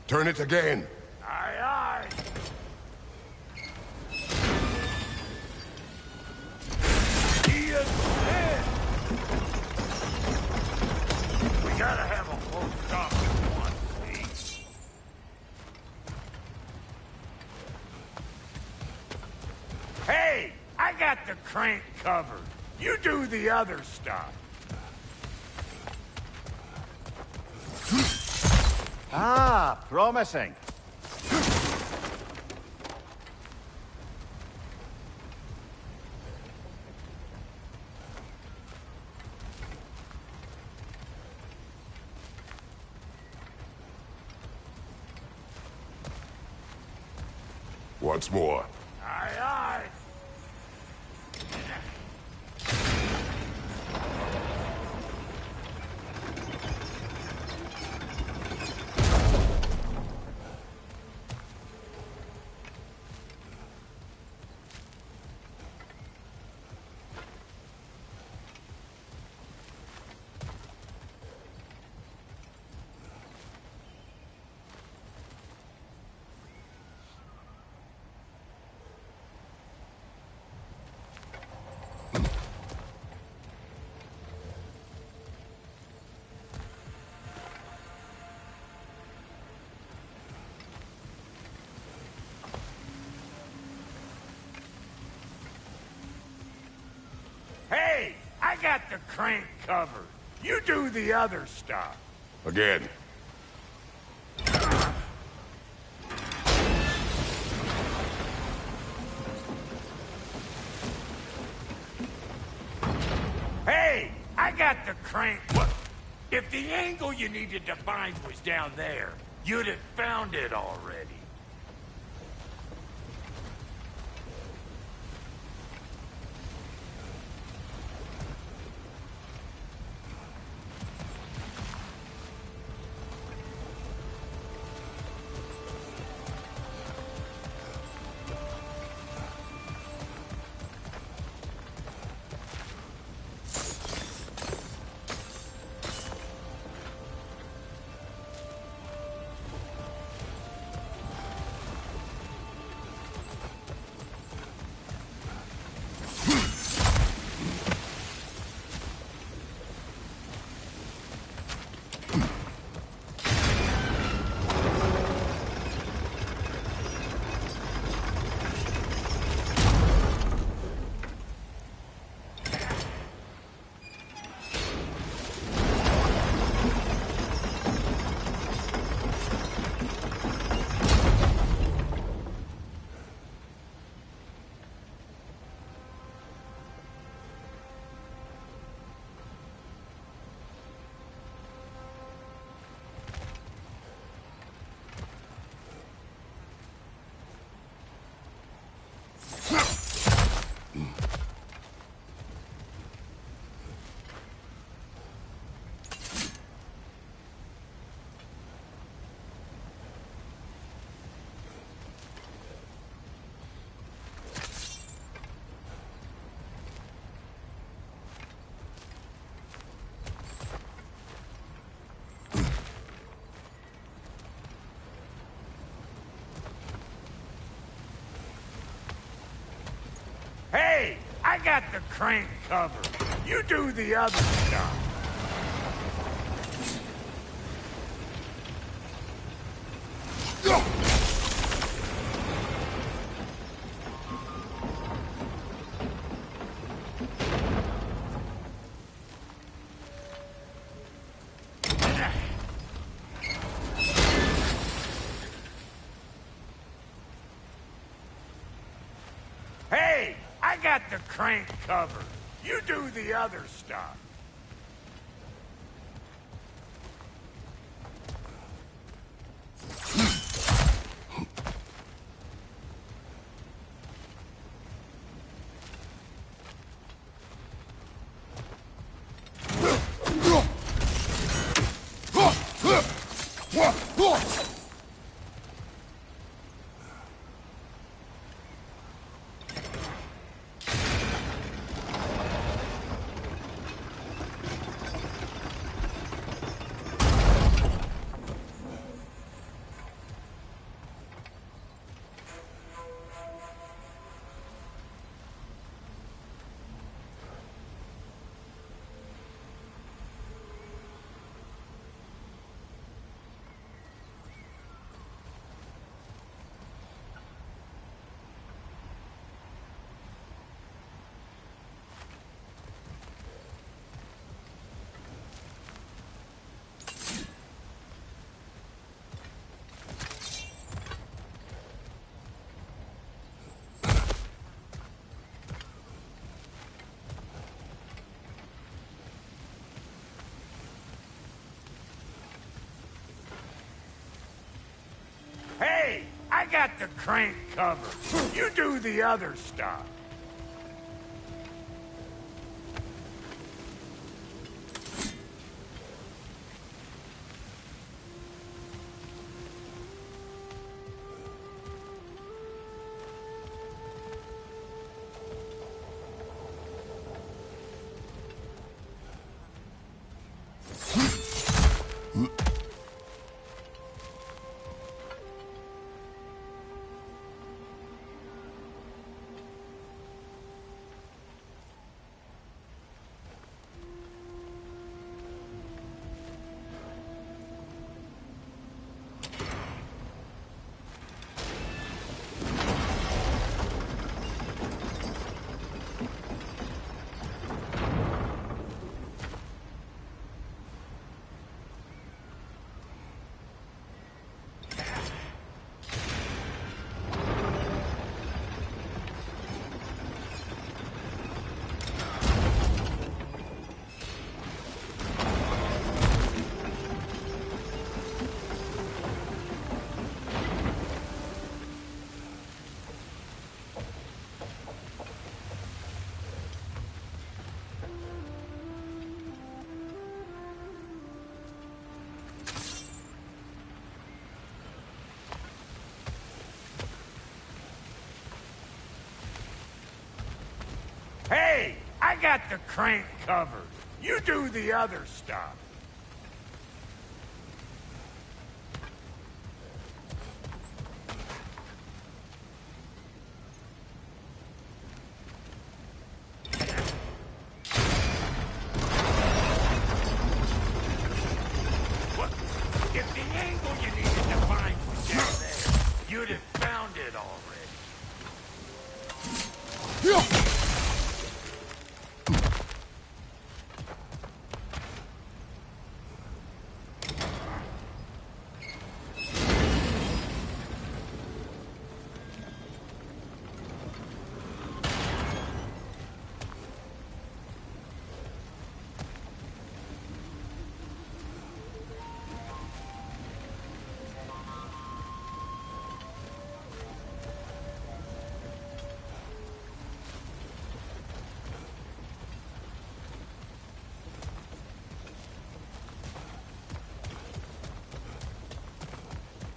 Turn it again. Aye, aye. He is dead. We gotta have a full stop at once, see? Hey, I got the crank covered. You do the other stuff. Ah, promising. Once more. Aye, aye. Hey, I got the crank covered. You do the other stuff. Again. Hey, I got the crank. What? If the angle you needed to find was down there, you'd have found it already. got the crank covered. You do the other stuff. Hey, I got the crank covered. You do the other stuff. Hey, I got the crank covered. You do the other stuff. Hey, I got the crank covered. You do the other stuff. What? If the angle you needed to find was down there, you'd have found it already.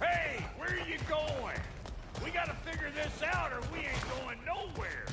Hey, where are you going? We gotta figure this out or we ain't going nowhere.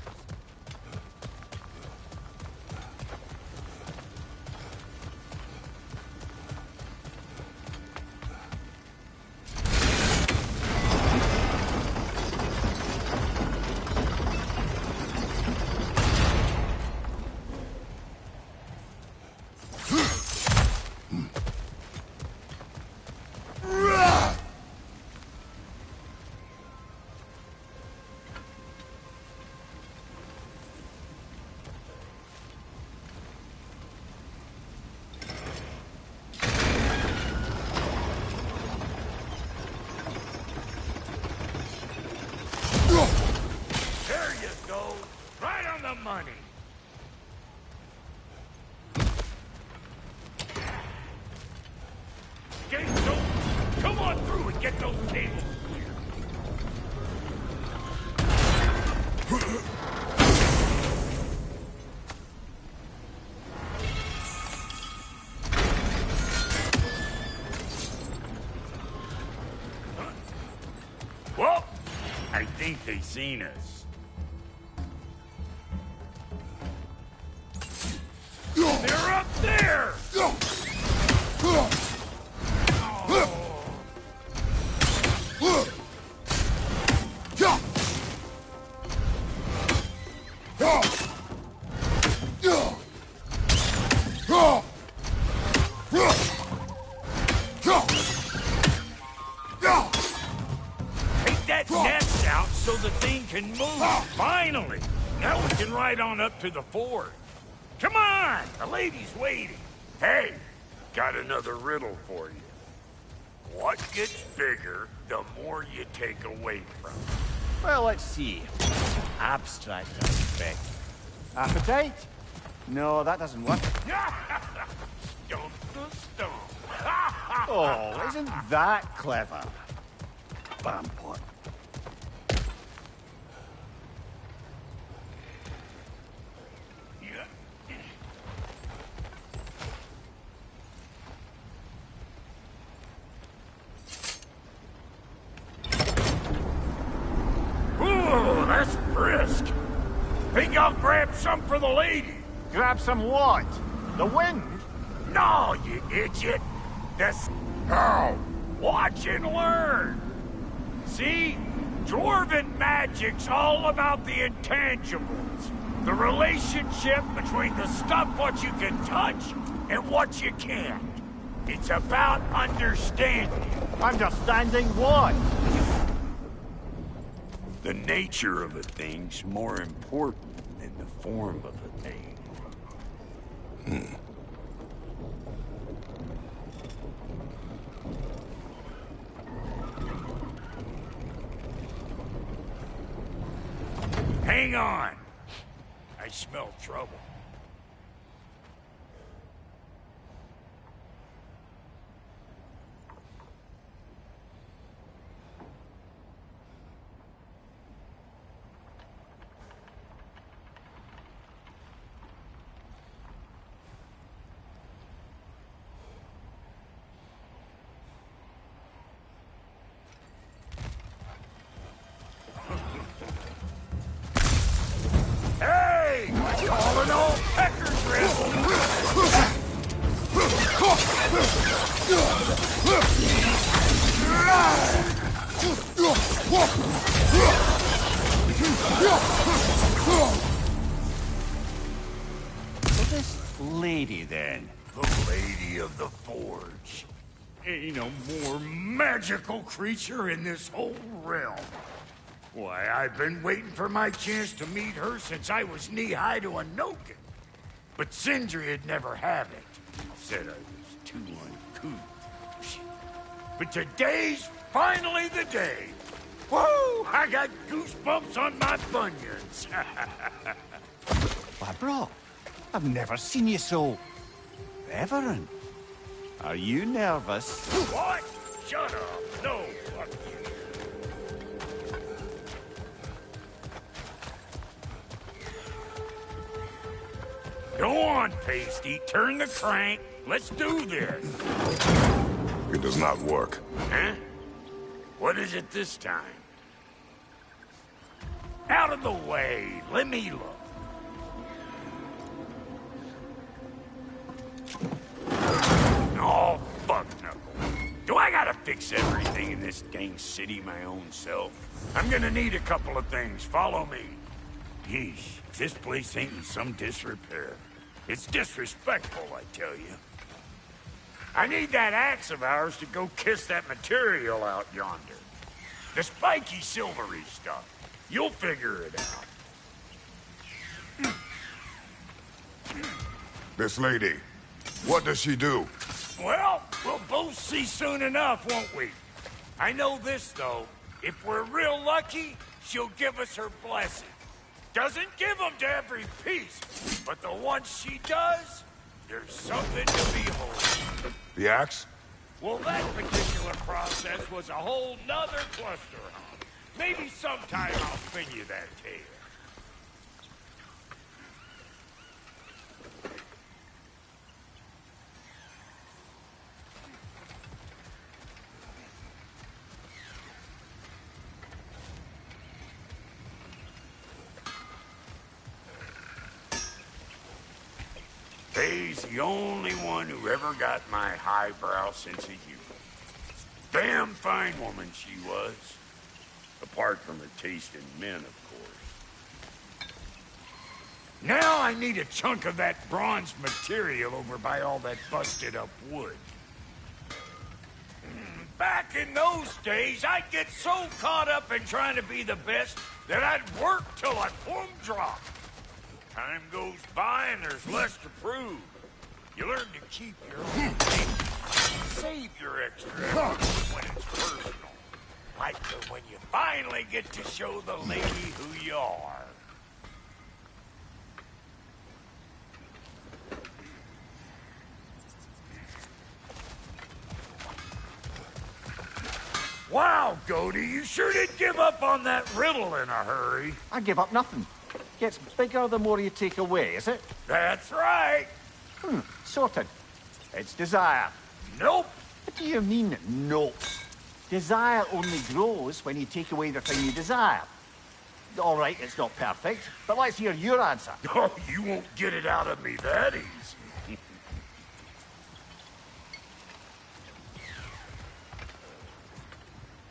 gate's open. Come on through and get those tables clear. Well, I think they seen us. They're up there! Take that nest out so the thing can move. Finally! Now we can ride on up to the fort. Come on! The lady's waiting. Hey, got another riddle for you. What gets bigger the more you take away from it? Well, let's see. Abstract, I expect. Appetite? No, that doesn't work. Stomp the stomp. Oh, isn't that clever? Vampire. Ooh, that's brisk. Think I'll grab some for the lady. Grab some what? The wind? No, you idiot. This... How? Watch and learn. See? Dwarven magic's all about the intangibles. The relationship between the stuff what you can touch and what you can't. It's about understanding. Understanding what? The nature of a thing's more important than the form of a thing. Hang on. I smell trouble. Hey! Calling all peckers, Rebel! So this lady, then? The Lady of the Forge. Ain't no more magical creature in this whole realm. Why, I've been waiting for my chance to meet her since I was knee-high to a Noken. But Sindri would never have it. Said I was too uncouth. But today's finally the day. Woo! I got goosebumps on my bunions. Why, bro, I've never seen you so... reverent. Are you nervous? What? Shut up. No, fuck you. Go on, Pasty. Turn the crank. Let's do this. It does not work. Huh? What is it this time? Out of the way. Let me look. Oh, fuck no. Do I gotta fix everything in this dang city my own self? I'm gonna need a couple of things. Follow me. Yeesh, if this place ain't in some disrepair. It's disrespectful, I tell you. I need that axe of ours to go kiss that material out yonder. The spiky silvery stuff. You'll figure it out. This lady, what does she do? Well, we'll both see soon enough, won't we? I know this, though. If we're real lucky, she'll give us her blessing. Doesn't give them to every piece, but the ones she does, there's something to behold. The axe? Well, that particular process was a whole nother cluster hump. Maybe sometime I'll spin you that tale. Faye's the only one who ever got my highbrow sense of humor. Damn fine woman she was. Apart from her taste in men, of course. Now I need a chunk of that bronze material over by all that busted up wood. Back in those days, I'd get so caught up in trying to be the best that I'd work till I plumb dropped. Time goes by and there's less to prove. You learn to keep your own thing. Save your extra effort when it's personal. Like when you finally get to show the lady who you are. Wow, Goody, you sure did give up on that riddle in a hurry. I give up nothing. Gets bigger the more you take away, is it? That's right. Sorted. It's desire. Nope. What do you mean, nope? Desire only grows when you take away the thing you desire. All right, it's not perfect, but let's hear your answer. Oh, you won't get it out of me that easy.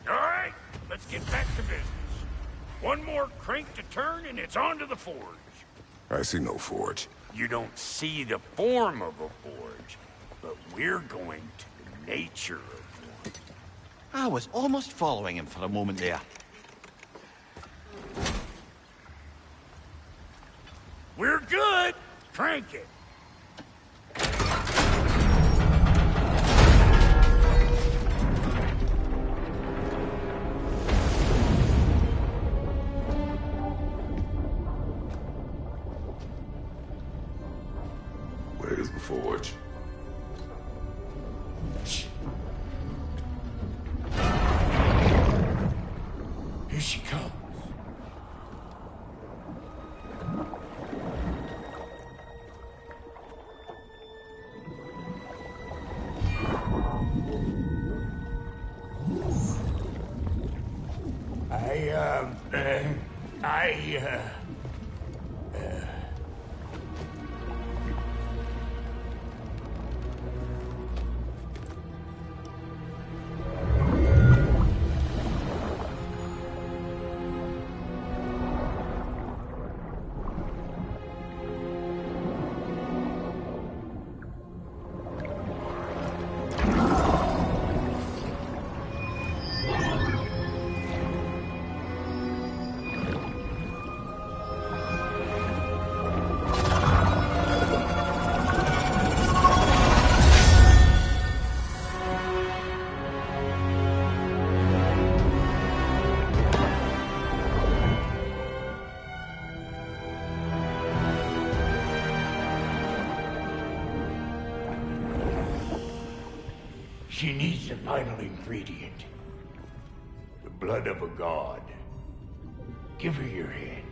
All right, let's get back to business. One more crank to turn and it's on to the forge. I see no forge. You don't see the form of a forge, but we're going to the nature of one. I was almost following him for a moment there. We're good. Crank it. Where's the forge? Here she comes. She needs the final ingredient. The blood of a god. Give her your hand.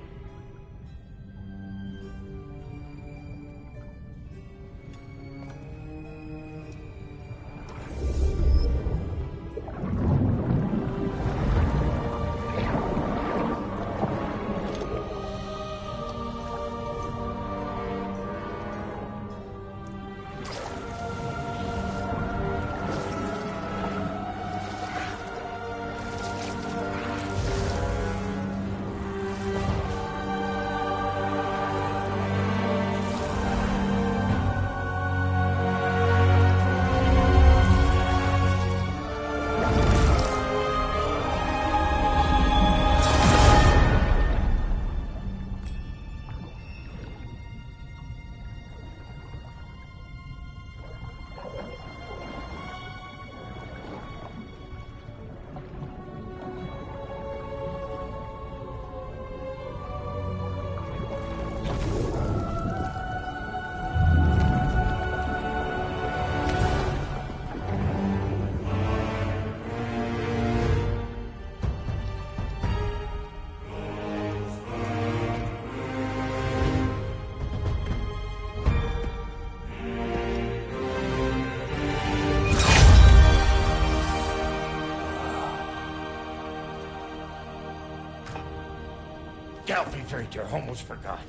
Traitor, almost forgot.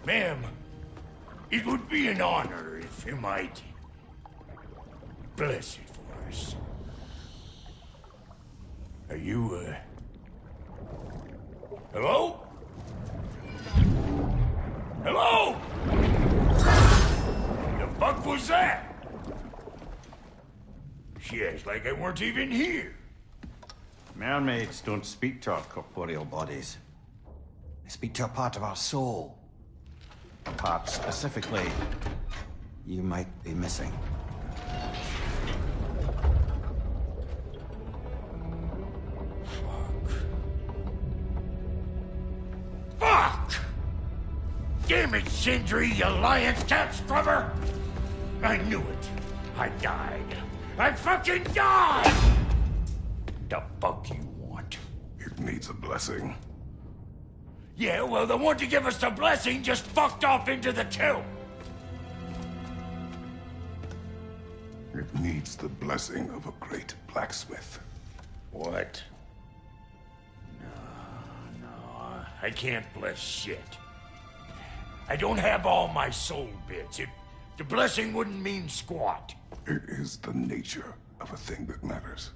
Ma'am, it would be an honor if you might bless it for us. Are you, hello? Hello? The fuck was that? She acts like I weren't even here. Mermaids don't speak to our corporeal bodies. They speak to a part of our soul. A part specifically you might be missing. Fuck! Damn it, Sindri, you lying cat scrubber! I knew it. I died. I fucking died! The fuck you want? It needs a blessing. Yeah, well, the one to give us the blessing just fucked off into the tomb. It needs the blessing of a great blacksmith. What? No, I can't bless shit. I don't have all my soul bits. The blessing wouldn't mean squat. It is the nature of a thing that matters,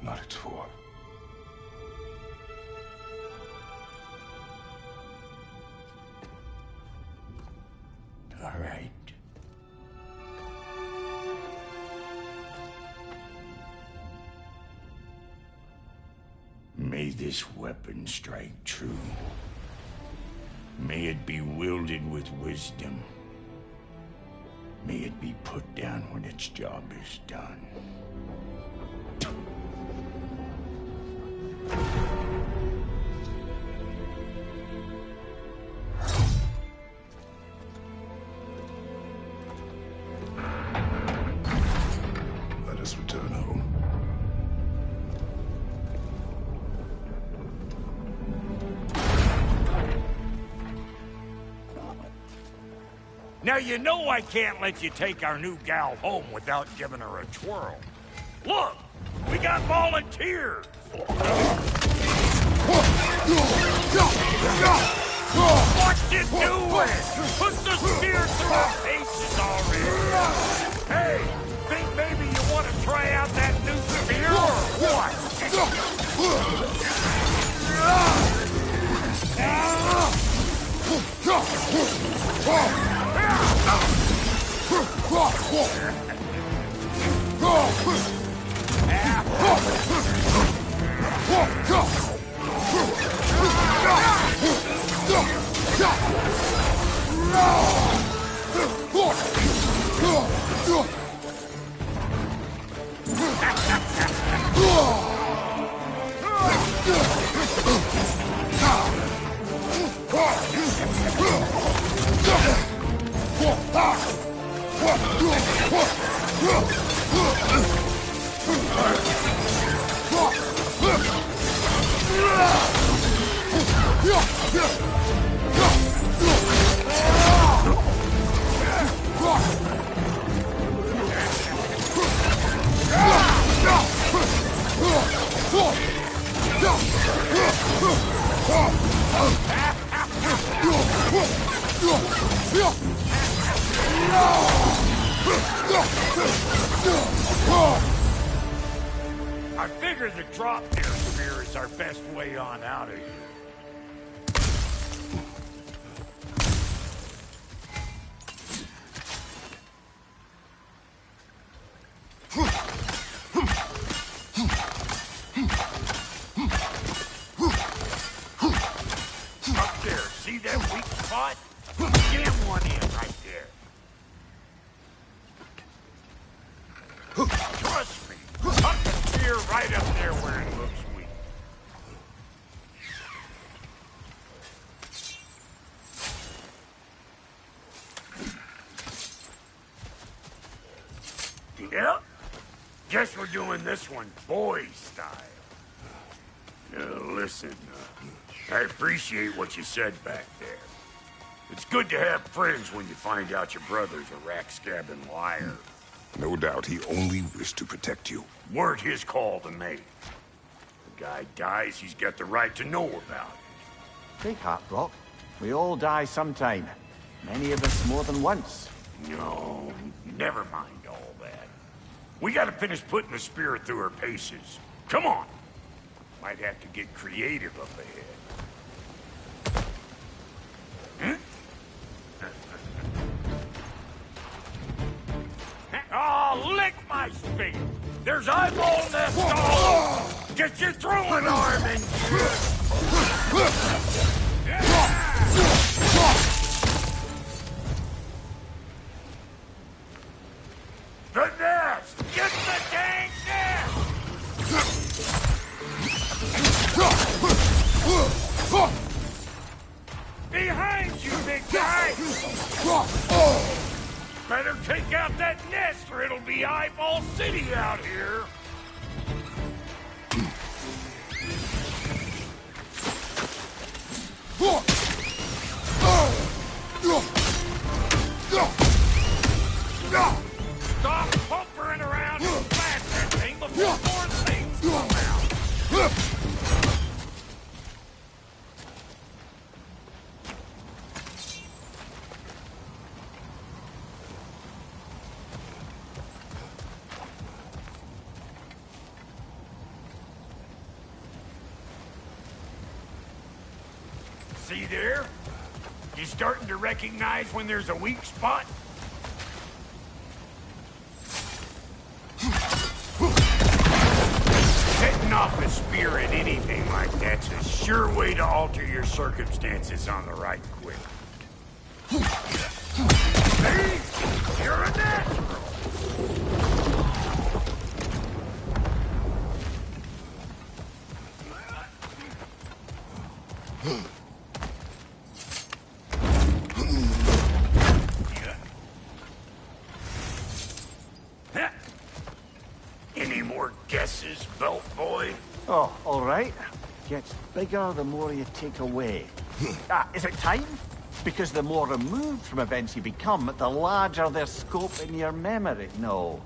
not its form. All right. May this weapon strike true. May it be wielded with wisdom. May it be put down when its job is done. Let us return home. Now you know I can't let you take our new gal home without giving her a twirl. Look, we got volunteers. What you doing? Put the spear through our faces already. Hey, think maybe you want to try out that new spear or I figure the drop near spear is our best way on out of here. Up there, see that weak spot? Jam one in right there. Trust me, tuck the spear right up there where it looks weak. Yep. Guess we're doing this one boy style. Listen, I appreciate what you said back there. It's good to have friends when you find out your brother's a rack-scabbing liar. No doubt he only wished to protect you. Weren't his call to make. The guy dies, he's got the right to know about it. Take heart, Brock. We all die sometime. Many of us more than once. No, never mind all that. We gotta finish putting the spirit through her paces. Come on! Might have to get creative up ahead. Oh, lick my spade! There's eyeball nest all over! Get your throwing arm in here! The nest! Get the dang nest! Behind you, big guy! Better take out that nest or it'll be Eyeball City out here! Stop pumpering around and smash that thing before more things come out! See there? You starting to recognize when there's a weak spot? Setting off a spear at anything like that's a sure way to alter your circumstances on the right quick. See? You're a natural! Any more guesses, belt boy? Oh, all right. Gets bigger the more you take away. Is it time? Because the more removed from events you become, the larger their scope in your memory. No,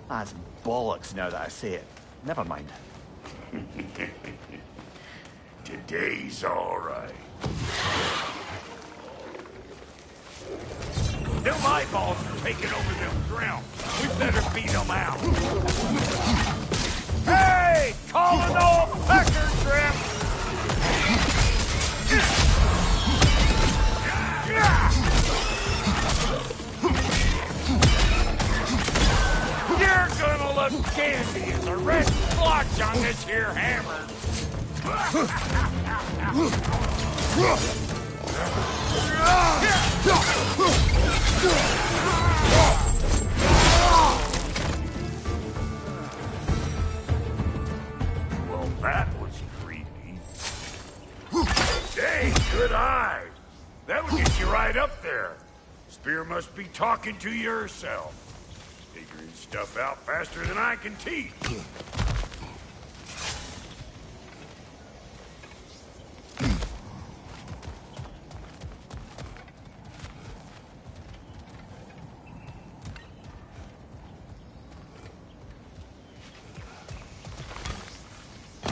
that's bollocks now that I say it. Never mind. Today's all right. Them eyeballs are taking over them grounds. We better beat them out. Hey! Calling all pecker trip! You're gonna look dandy as a red splotch on this here hammer. Well, that was creepy. Dang, good eye. That would get you right up there. Spear must be talking to you herself. Figuring stuff out faster than I can teach.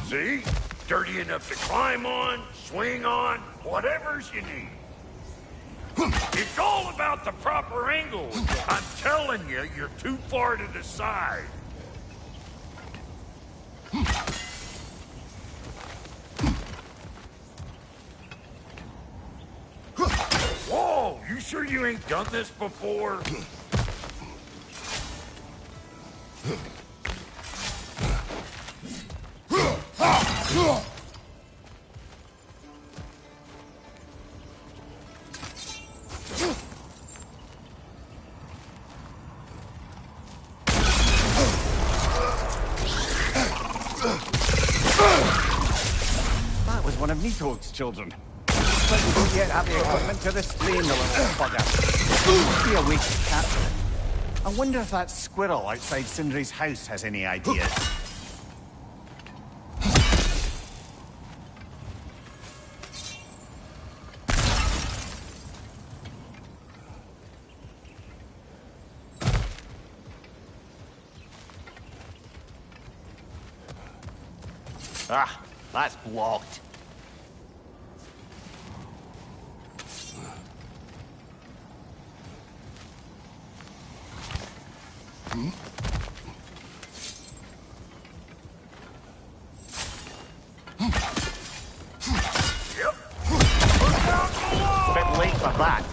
See? Dirty enough to climb on, swing on, whatever's you need. It's all about the proper angle. I'm telling you, you're too far to the side. Whoa, you sure you ain't done this before? That was one of Nito's children. But we don't yet have the equipment to restrain the little bugger. Must be a way to capture it. I wonder if that squirrel outside Sindri's house has any ideas. Ah, that's blocked. Bit late for that.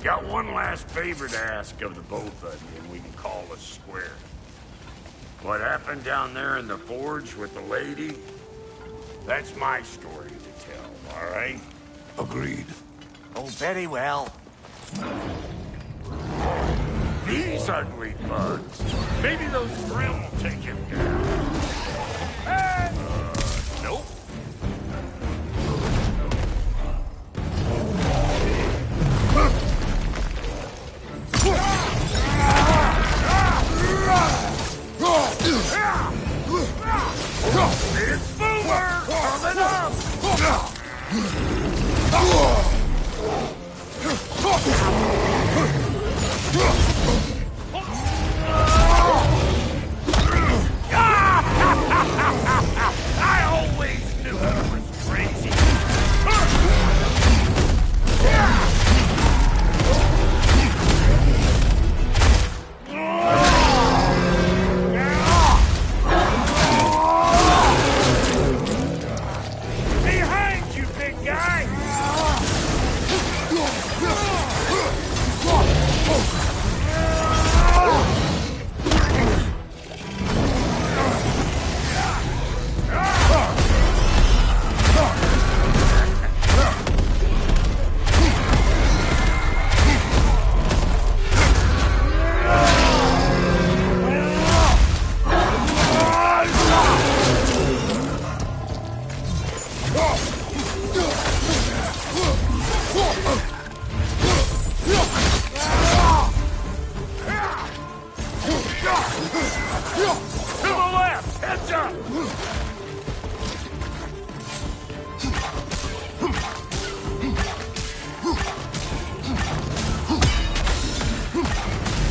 Got one last favor to ask of the both of you, and we can call us square. What happened down there in the forge with the lady? That's my story to tell, all right? Agreed. Oh, very well. These ugly bugs. Maybe those Grimm will take him down. Nope. It's Boomer coming up! I always knew it was crazy. Behind you, big guy! To the left! Heads up!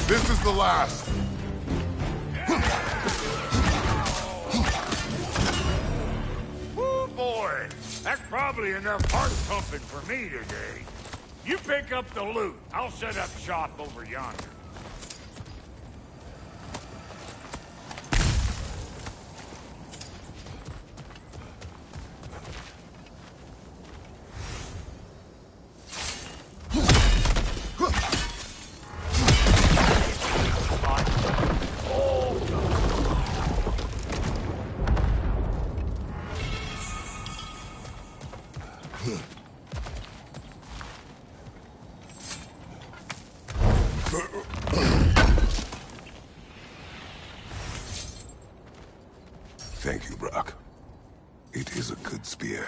This is the last. Woo, boy! That's probably enough heart pumping for me today. You pick up the loot. I'll set up shop over yonder. Thank you, Brock. It is a good spear.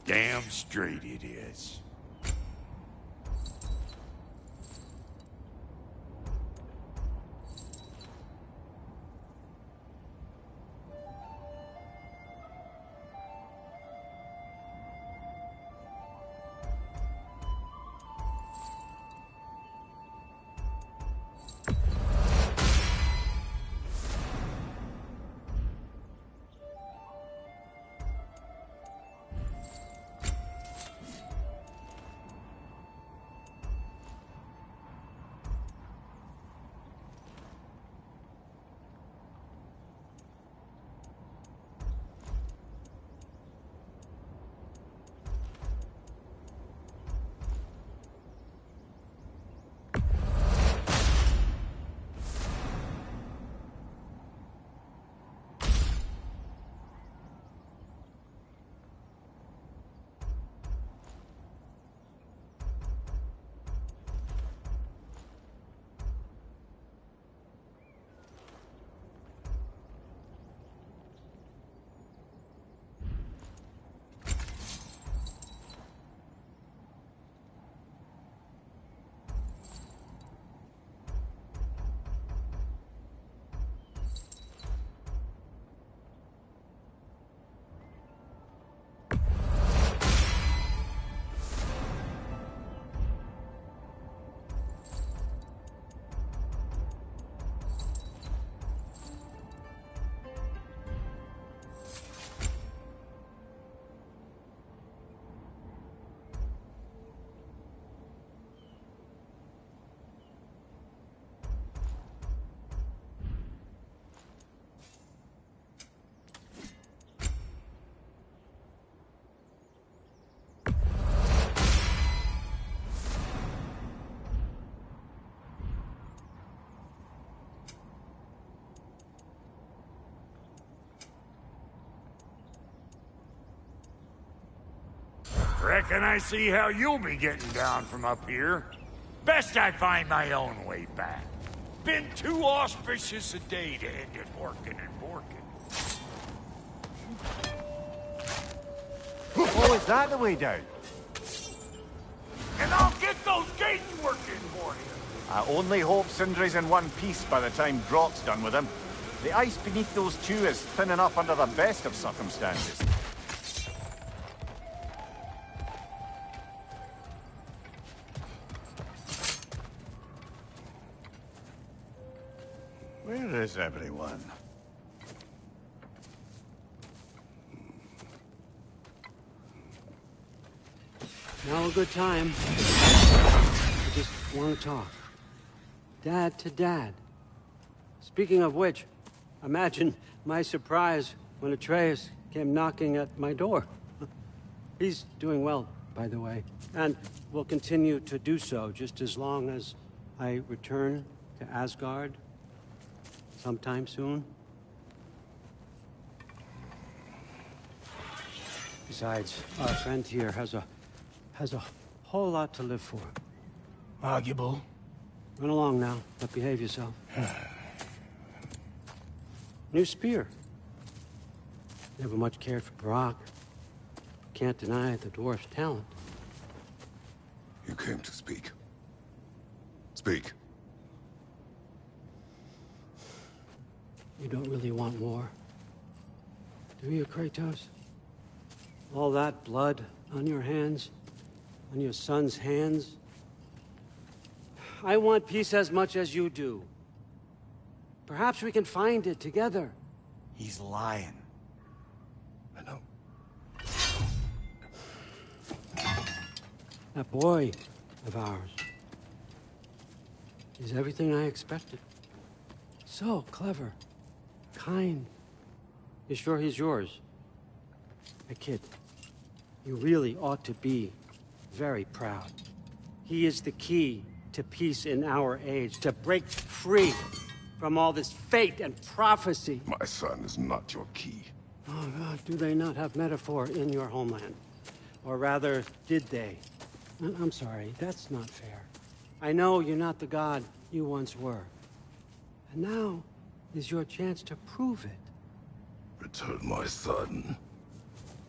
Damn straight it is. Reckon I see how you'll be getting down from up here. Best I find my own way back. Been too auspicious a day to end it working and working. Oh, is that the way down? And I'll get those gates working for you. I only hope Sindri's in one piece by the time Brock's done with him. The ice beneath those two is thin enough under the best of circumstances. Where is everyone? Now a good time. I just want to talk. Dad to Dad. Speaking of which, imagine my surprise when Atreus came knocking at my door. He's doing well, by the way, and will continue to do so just as long as I return to Asgard sometime soon. Besides, our friend here has a whole lot to live for. Arguable. Run along now, but behave yourself. New spear. Never much cared for Brock. Can't deny the dwarf's talent. You came to speak. Speak. You don't really want war, do you, Kratos? All that blood on your hands, on your son's hands. I want peace as much as you do. Perhaps we can find it together. He's lying. I know. That boy of ours. He's everything I expected. So clever. Kind. You sure he's yours? A kid. You really ought to be very proud. He is the key to peace in our age, to break free from all this fate and prophecy. My son is not your key. Oh, God, do they not have metaphor in your homeland? Or rather, did they? I'm sorry, that's not fair. I know you're not the god you once were. And now is your chance to prove it. Return my son,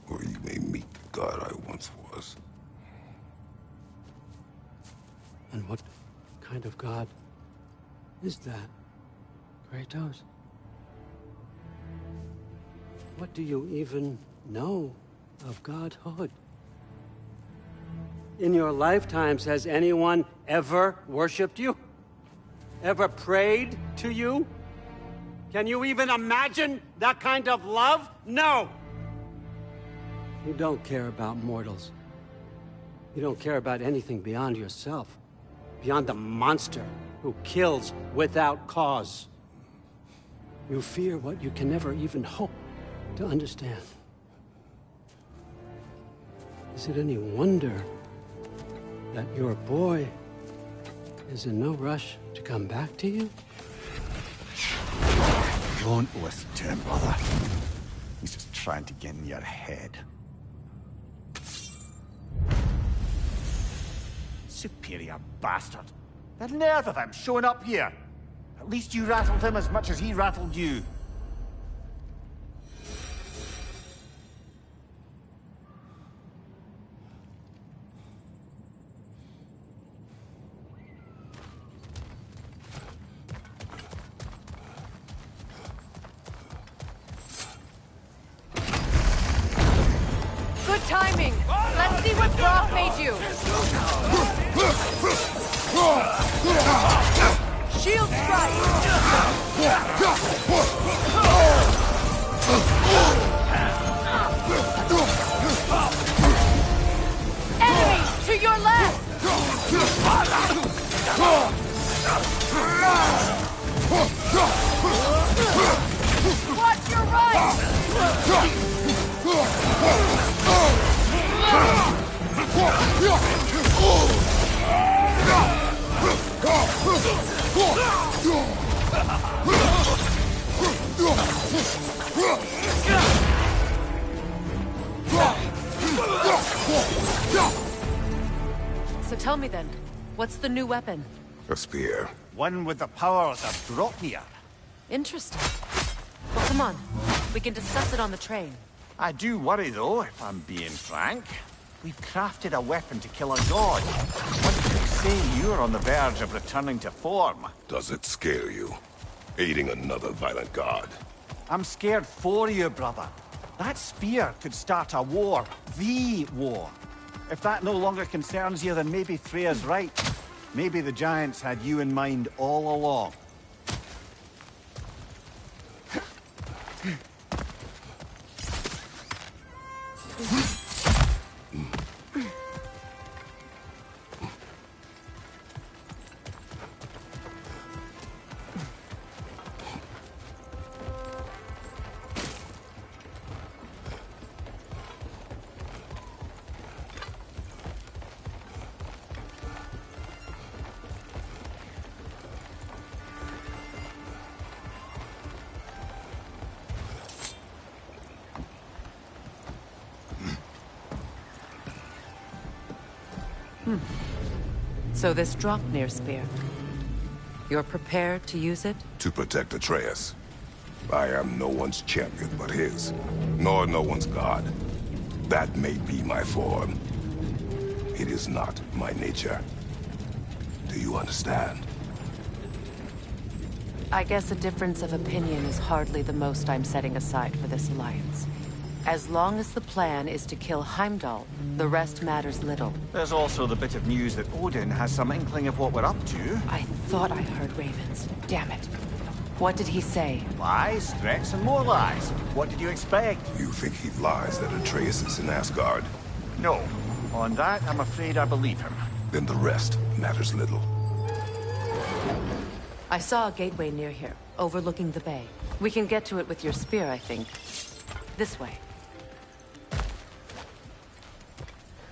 or you may meet the god I once was. And what kind of god is that, Kratos? What do you even know of godhood? In your lifetimes, has anyone ever worshipped you? Ever prayed to you? Can you even imagine that kind of love? No! You don't care about mortals. You don't care about anything beyond yourself. Beyond the monster who kills without cause. You fear what you can never even hope to understand. Is it any wonder that your boy is in no rush to come back to you? Don't listen to him, brother. He's just trying to get in your head. Superior bastard. The nerve of him showing up here. At least you rattled him as much as he rattled you. Good timing. Let's see what Brock made you. Shield strike. Enemies to your left. Watch your right. Tell me then, what's the new weapon? A spear. One with the powers of Dropnir. Interesting. Well, come on. We can discuss it on the train. I do worry, though, if I'm being frank. We've crafted a weapon to kill a god. What do you say you're on the verge of returning to form? Does it scare you? Aiding another violent god? I'm scared for you, brother. That spear could start a war. The war. If that no longer concerns you, then maybe Freya's right. Maybe the Giants had you in mind all along. So this Dropnir spear, you're prepared to use it? To protect Atreus. I am no one's champion but his, nor no one's god. That may be my form. It is not my nature. Do you understand? I guess a difference of opinion is hardly the most I'm setting aside for this alliance. As long as the plan is to kill Heimdall, the rest matters little. There's also the bit of news that Odin has some inkling of what we're up to. I thought I heard ravens. Damn it. What did he say? Lies, threats, and more lies. What did you expect? You think he lies that Atreus is in Asgard? No. On that, I'm afraid I believe him. Then the rest matters little. I saw a gateway near here, overlooking the bay. We can get to it with your spear, I think. This way.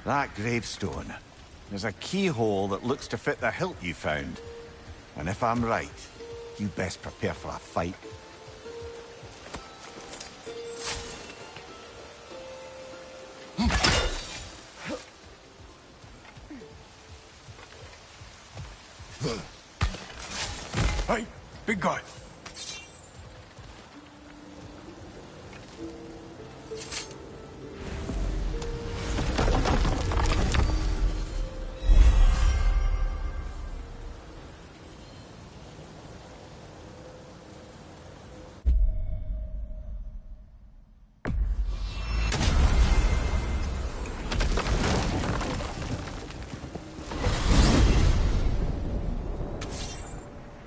That gravestone. There's a keyhole that looks to fit the hilt you found. And if I'm right, you best prepare for a fight. Hey, big guy.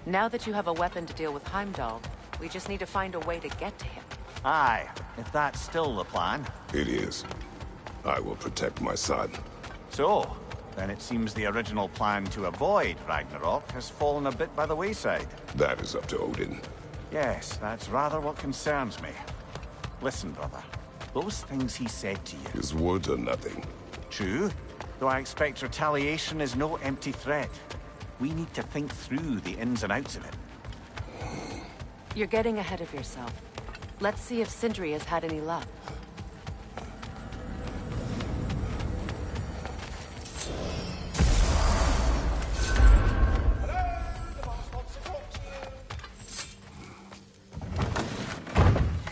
Now that you have a weapon to deal with Heimdall, we just need to find a way to get to him. Aye, if that's still the plan. It is. I will protect my son. So, then it seems the original plan to avoid Ragnarok has fallen a bit by the wayside. That is up to Odin. Yes, that's rather what concerns me. Listen, brother. Those things he said to you... His words are nothing. True, though I expect retaliation is no empty threat. We need to think through the ins and outs of it. You're getting ahead of yourself. Let's see if Sindri has had any luck.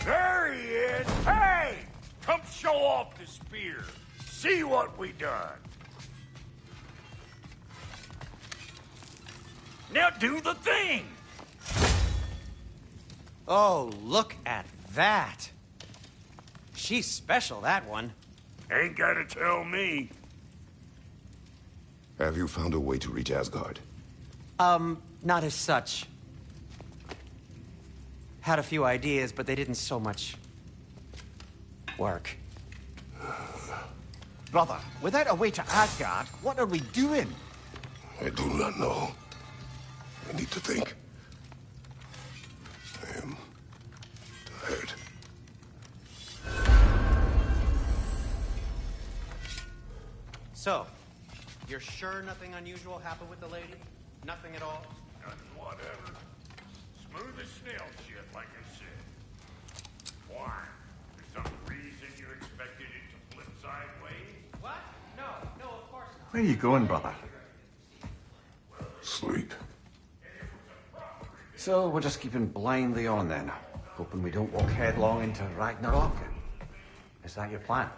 There he is! Hey! Come show off the spear. See what we done. Now do the thing! Oh, look at that. She's special, that one. Ain't gotta tell me. Have you found a way to reach Asgard? Not as such. Had a few ideas, but they didn't so much work. Brother, without a way to Asgard, what are we doing? I do not know. I need to think. I am tired. So, you're sure nothing unusual happened with the lady? Nothing at all? Whatever. Smooth as snail shit, like I said. Why? For some reason you expected it to flip sideways? What? No, of course not. Where are you going, brother? Sleep. So we're just keeping blindly on then, hoping we don't walk headlong into Ragnarok. Is that your plan?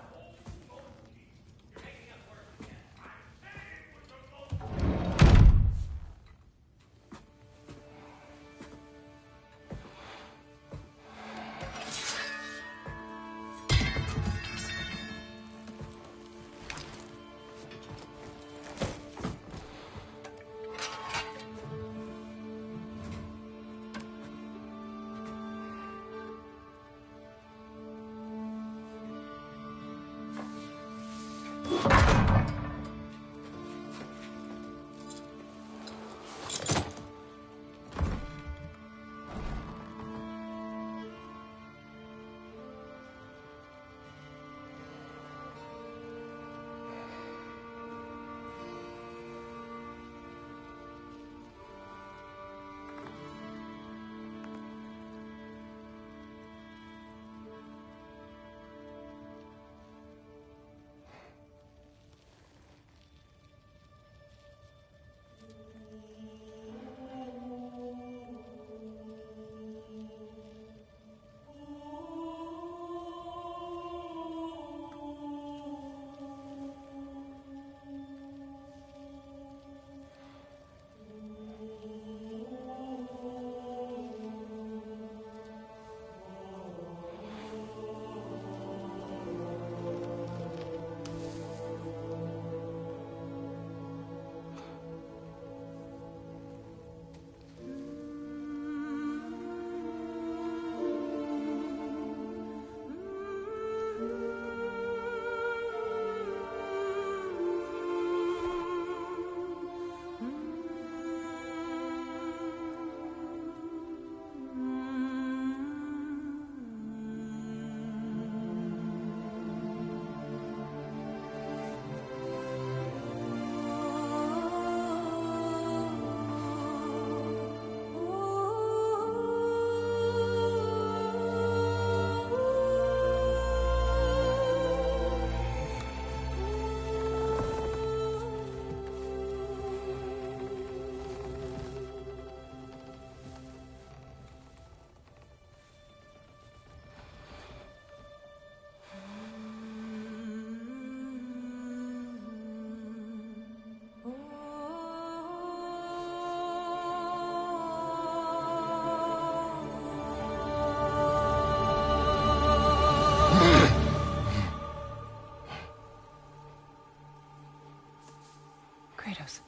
Kratos.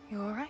You all right?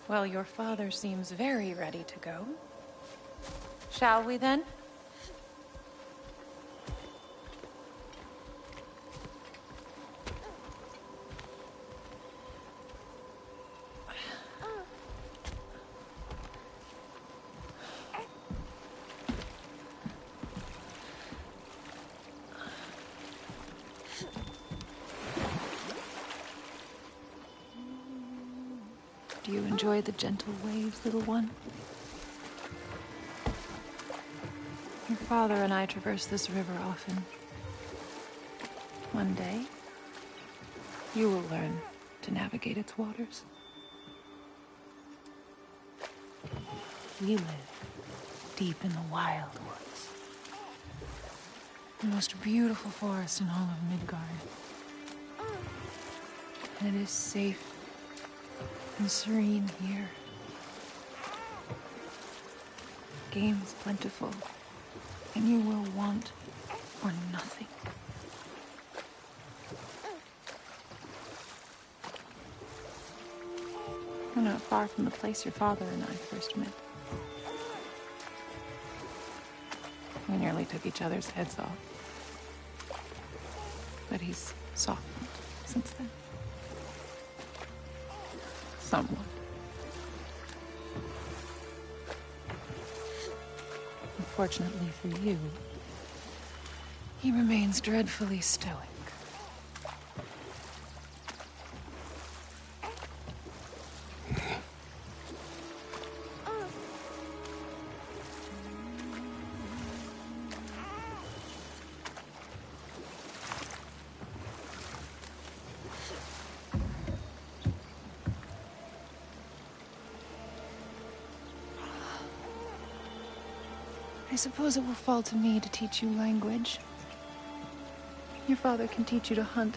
Well, your father seems very ready to go. Shall we then? Do you enjoy the gentle waves, little one? Your father and I traverse this river often. One day, you will learn to navigate its waters. We live deep in the wild woods. The most beautiful forest in all of Midgard. And it is safe and serene here. Game is plentiful, and you will want for nothing. We're not far from the place your father and I first met. We nearly took each other's heads off. But he's softened since then. Somewhat. Unfortunately for you, he remains dreadfully stoic. I suppose it will fall to me to teach you language. Your father can teach you to hunt.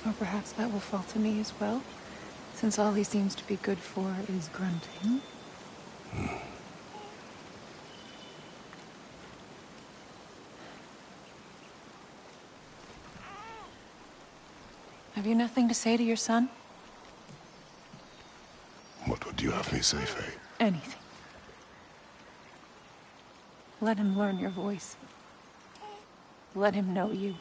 Or perhaps that will fall to me as well, since all he seems to be good for is grunting. Have you nothing to say to your son? What would you have me say, Faye? Anything. Let him learn your voice. Let him know you.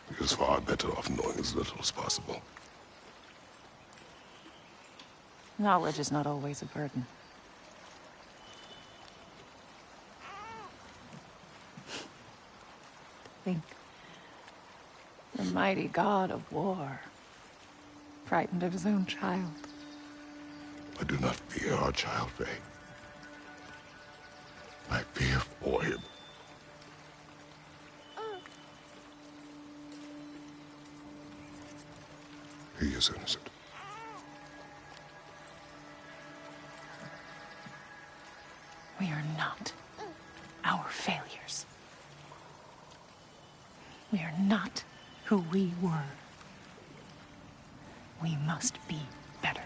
He was far better off knowing as little as possible. Knowledge is not always a burden. Think. The mighty god of war, frightened of his own child. I do not fear our child, Faye. I fear for him. He is innocent. We are not our failures. We are not who we were. We must be better.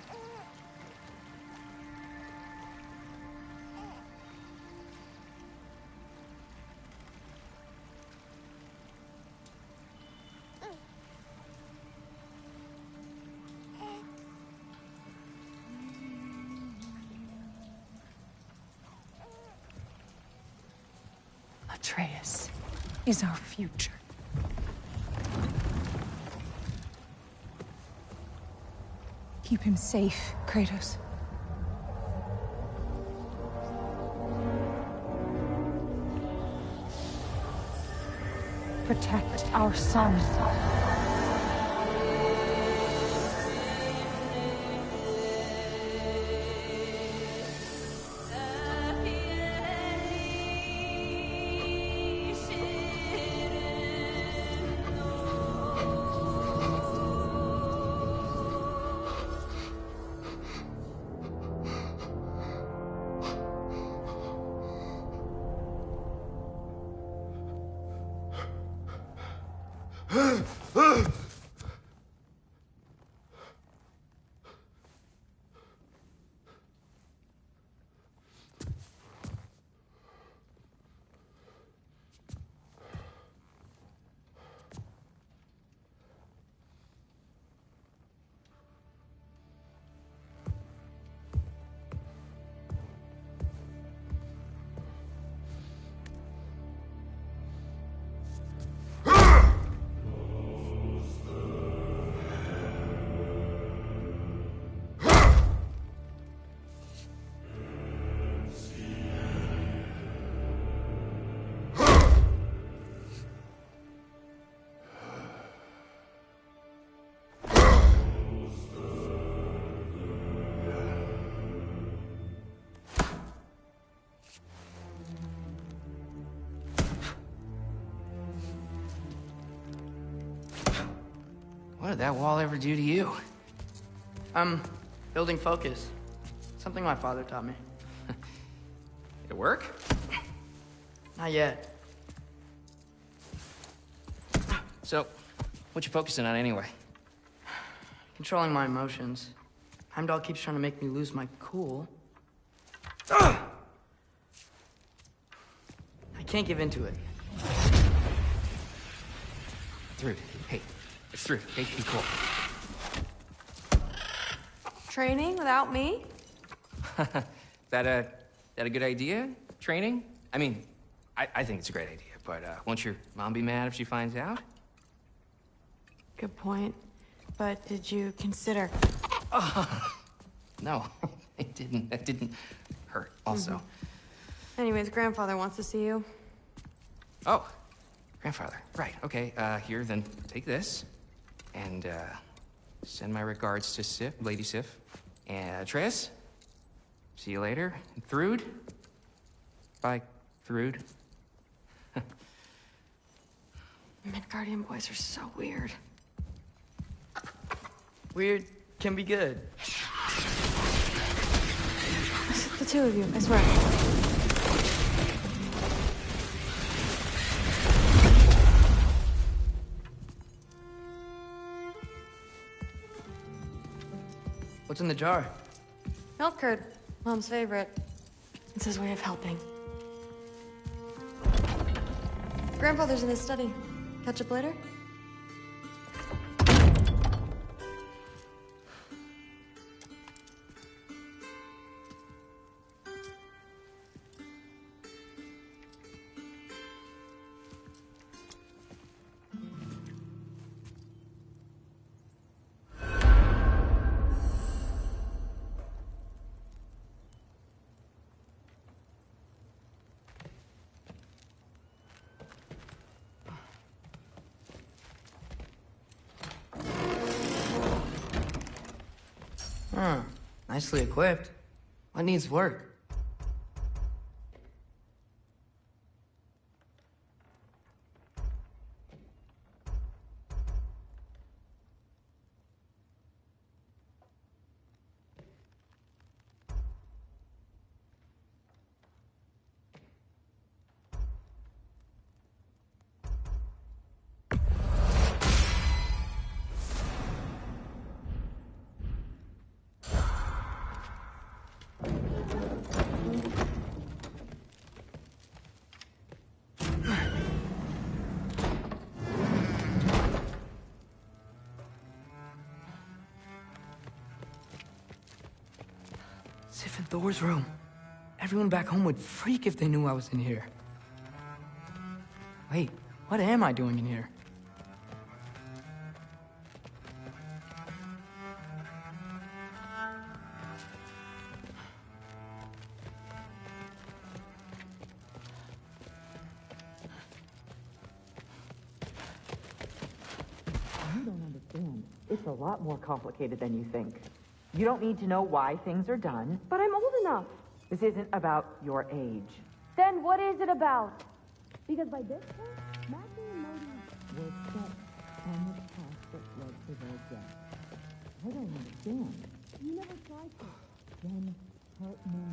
Atreus is our future. Keep him safe, Kratos. Protect our son. What did that wall ever do to you? Building focus. Something my father taught me. It work? Not yet. So, what you focusing on anyway? Controlling my emotions. Heimdall keeps trying to make me lose my cool. I can't give into it. Through. Hey, it's through. Hey, be cool. Training without me? That a good idea? Training? I mean, I think it's a great idea, but won't your mom be mad if she finds out? Good point. But did you consider... No, it didn't. That didn't hurt, also. Anyways, grandfather wants to see you. Oh, grandfather. Right, okay. Here, then take this. And, send my regards to Sif, Lady Sif. And, Tris? See you later. And Thrud? Bye, Thrud. Midgardian boys are so weird. Weird can be good. It's the two of you, I swear. What's in the jar? Milk curd. Mom's favorite. It's his way of helping. Grandfather's in his study. Catch up later? Huh. Nicely equipped. What needs work? Sif and Thor's room. Everyone back home would freak if they knew I was in here. Wait, what am I doing in here? You don't understand. It's a lot more complicated than you think. You don't need to know why things are done. But I'm old enough. This isn't about your age. Then what is it about? Because by this point, Matthew and Modi were set on the path that led to their death. I don't understand. You never tried to. Then, partner.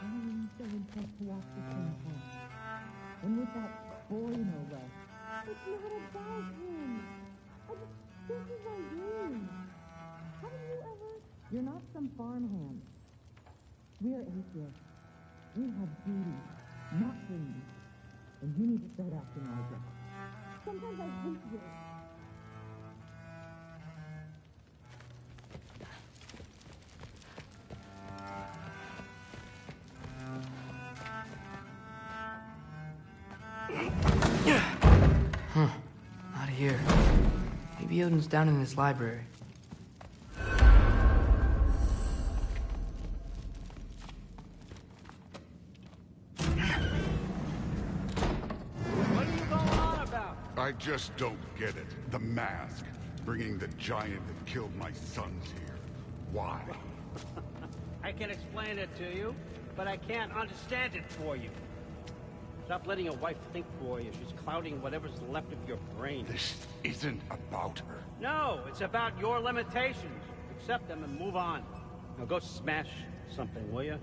Why were you so impressed to walk the same path? And with that boy, no less. It's not about him. This is my dream. Haven't you ever? You're not some farmhand. We're atheists. We have duties, not dreams. And you need to start acting like it. Sometimes I hate you. Huh. Not here. Maybe Odin's down in this library. I just don't get it. The mask. Bringing the giant that killed my sons here. Why? I can explain it to you, but I can't understand it for you. Stop letting your wife think for you. She's clouding whatever's left of your brain. This isn't about her. No, it's about your limitations. Accept them and move on. Now go smash something, will you?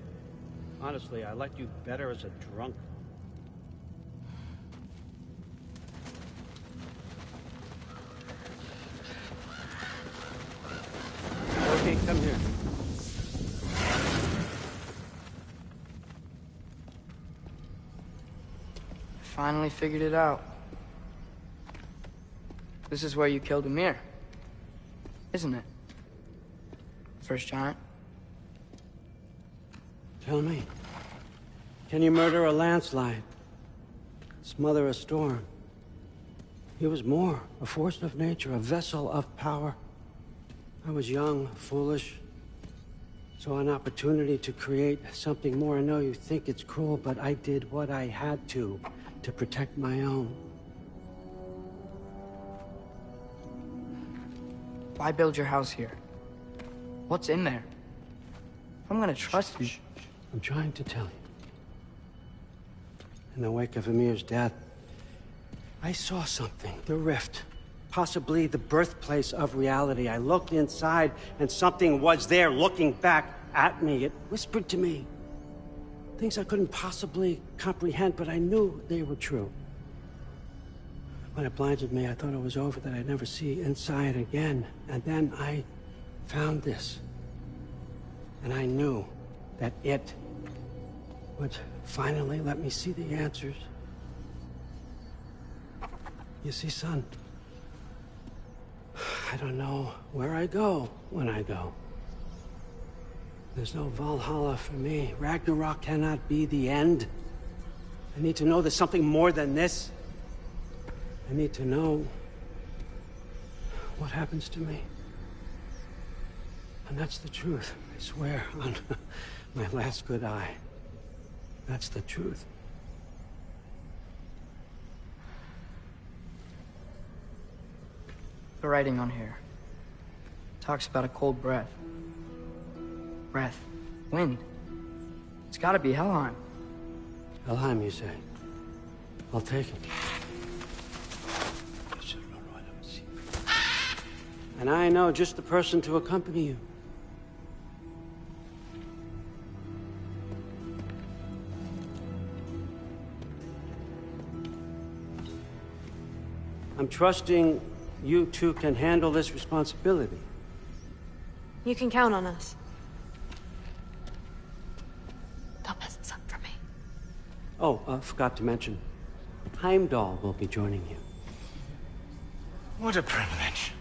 Honestly, I liked you better as a drunk. Okay, come here. Finally figured it out. This is where you killed Amir. Isn't it? First giant. Tell me, can you murder a landslide smother a storm. He was more, a force of nature, a vessel of power. I was young, foolish, saw an opportunity to create something more. I know you think it's cruel, but I did what I had to protect my own. Why build your house here? What's in there? I'm gonna trust you. I'm trying to tell you. In the wake of Amir's death, I saw something. The rift. Possibly the birthplace of reality. I looked inside, and something was there looking back at me. It whispered to me things I couldn't possibly comprehend, but I knew they were true. When it blinded me, I thought it was over, that I'd never see inside again. And then I found this. And I knew that it would finally let me see the answers. You see, son, I don't know where I go when I go. There's no Valhalla for me. Ragnarok cannot be the end. I need to know there's something more than this. I need to know what happens to me. And that's the truth, I swear, on my last good eye. That's the truth. The writing on here talks about a cold breath. Breath. Wind. It's gotta be Helheim. Helheim, you say? I'll take it. And I know just the person to accompany you. I'm trusting you two can handle this responsibility. You can count on us. Don't mess this up for me. Oh, forgot to mention, Heimdall will be joining you. What a privilege.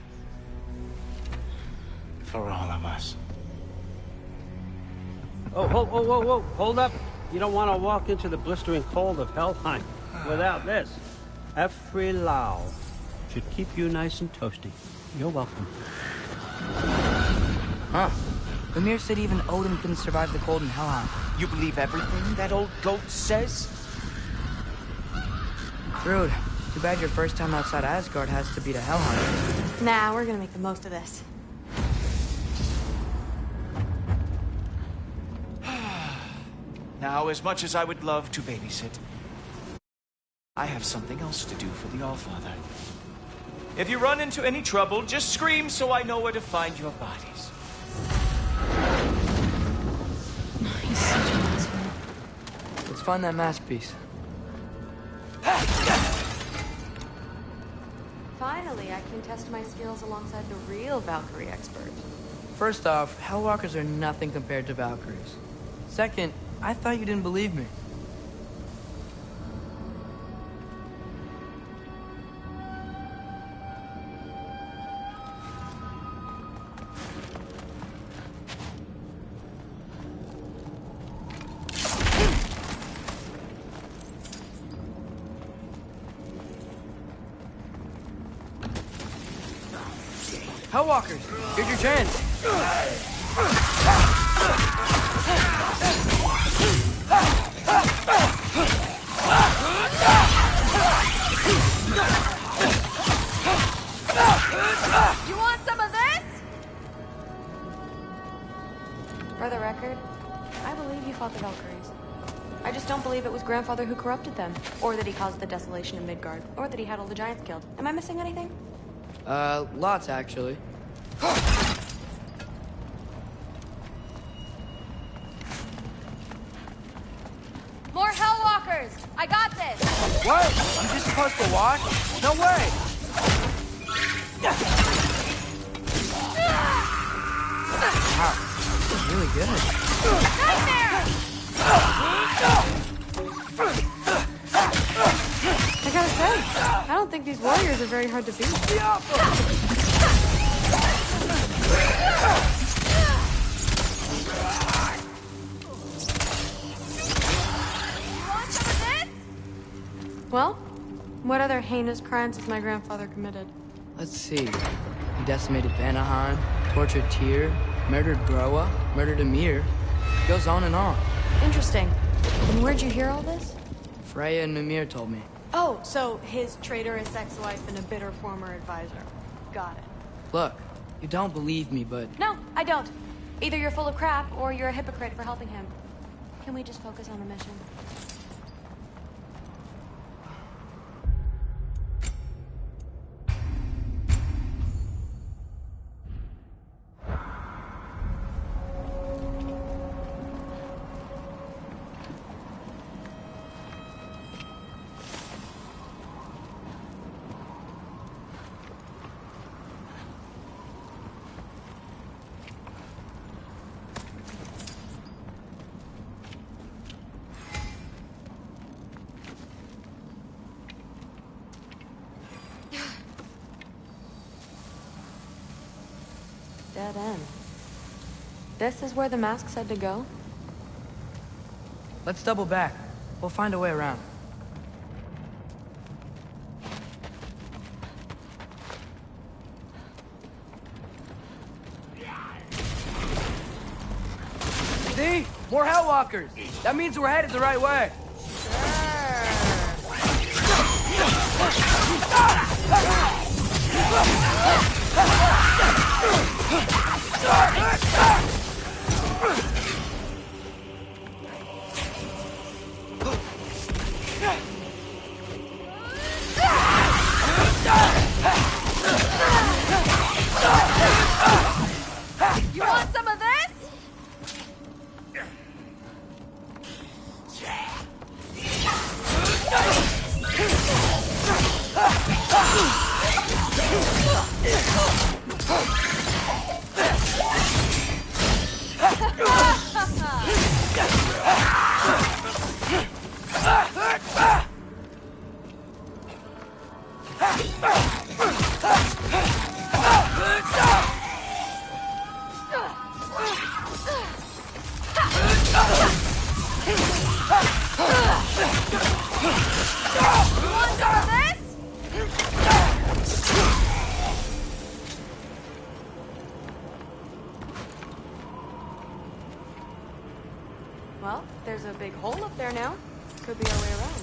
For all of us. Oh, whoa, hold up. You don't want to walk into the blistering cold of Helheim without this. Every Lau should keep you nice and toasty. You're welcome. Huh. Ymir said even Odin couldn't survive the cold in Helheim. You believe everything that old goat says? Rude. Too bad your first time outside Asgard has to be to Helheim. Nah, we're gonna make the most of this. Now, as much as I would love to babysit, I have something else to do for the Allfather. If you run into any trouble, just scream so I know where to find your bodies. He's such an asshole. Let's find that masterpiece. Finally, I can test my skills alongside the real Valkyrie expert. First off, Hellwalkers are nothing compared to Valkyries. Second, I thought you didn't believe me. Hellwalkers, here's your chance. You want some of this? For the record, I believe you fought the Valkyries. I just don't believe it was Grandfather who corrupted them, or that he caused the desolation in Midgard, or that he had all the giants killed. Am I missing anything? Lots actually. More Hellwalkers! I got this! What? You just supposed to watch? No way! Wow, this is really good. Nightmare! I gotta say, I don't think these warriors are very hard to beat. Well, what other heinous crimes has my grandfather committed? Let's see. He decimated Vanaheim, tortured Tyr, murdered Groa, murdered Ymir. Goes on and on. Interesting. And where'd you hear all this? Freya and Mimir told me. Oh, so his traitorous ex-wife and a bitter former advisor. Got it. Look, you don't believe me, but... No, I don't. Either you're full of crap, or you're a hypocrite for helping him. Can we just focus on the mission? Dead end. This is where the mask said to go? Let's double back. We'll find a way around. See? More Hellwalkers! That means we're headed the right way! You want some of this? Well, there's a big hole up there now. Could be our way around.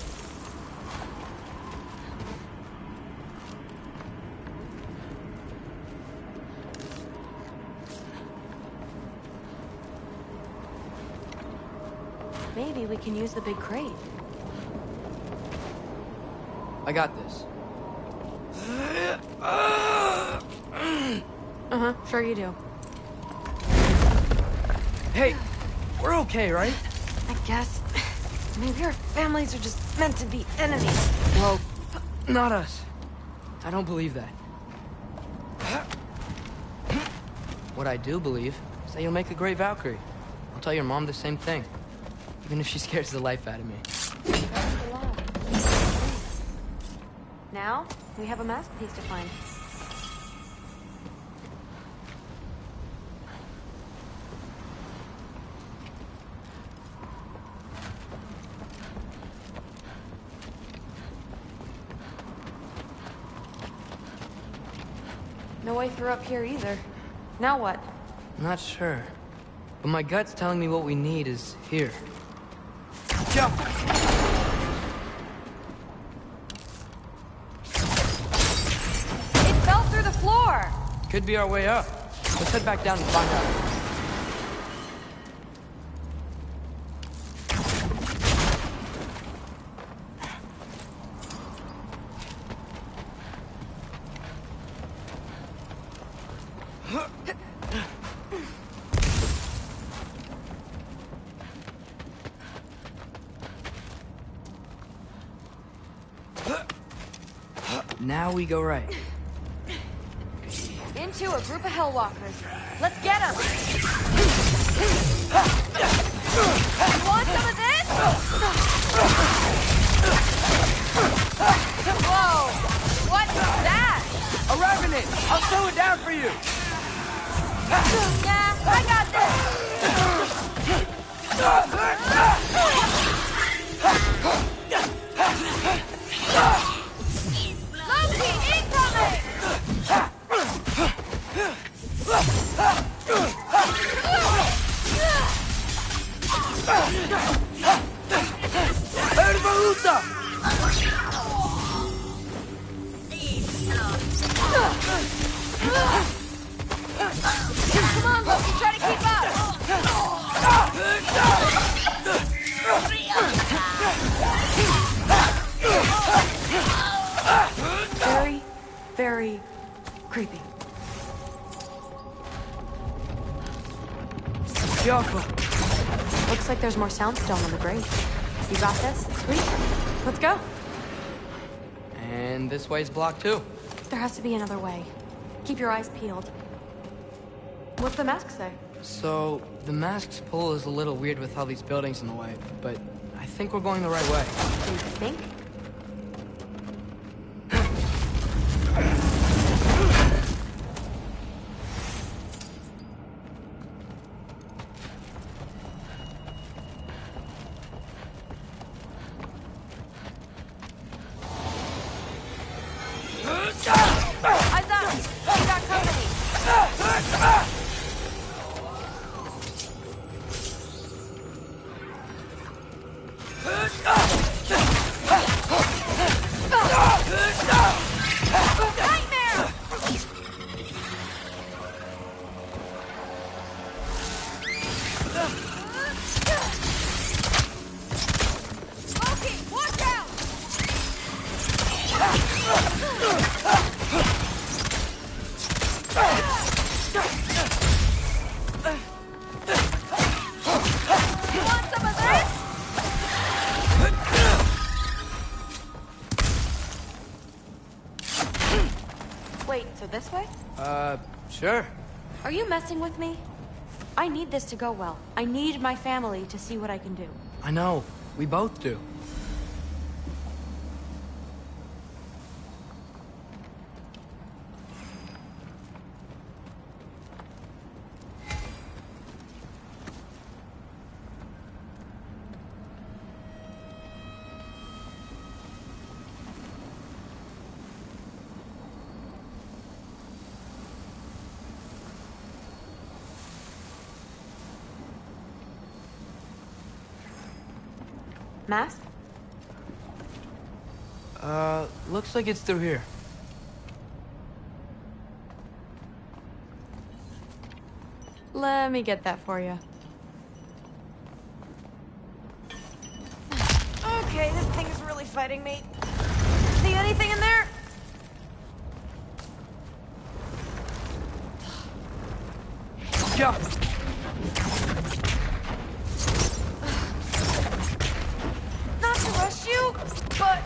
Maybe we can use the big crate. I got this. Uh-huh, sure you do. Hey, we're okay, right? I guess. Maybe our families are just meant to be enemies. Well, not us. I don't believe that. What I do believe is that you'll make a great Valkyrie. I'll tell your mom the same thing. Even if she scares the life out of me. That's a lot. Now, we have a masterpiece to find. No way through up here either. Now what? Not sure. But my gut's telling me what we need is here. Jump! It fell through the floor! Could be our way up. Let's head back down and find out. Now we go right. Into a group of Hellwalkers. Let's get them! You want some of this? Whoa! What's that? A revenant! I'll slow it down for you! Yeah, I got this! Medusa! Come on, Loki, try to keep up! Very, very creepy. Looks like there's more soundstone on the grate. You got this? Sweet. Let's go. And this way's blocked too. There has to be another way. Keep your eyes peeled. What's the mask say? So, the mask's pull is a little weird with all these buildings in the way, but I think we're going the right way. You think? Eyes up! We got company! Nightmare! Loki, watch out! You want some of this? Wait, so this way? Sure. Are you messing with me? I need this to go well. I need my family to see what I can do. I know. We both do. Mask? Looks like it's through here. Let me get that for you. Okay, this thing is really fighting me. See anything in there? Yeah. Not to rush you, but...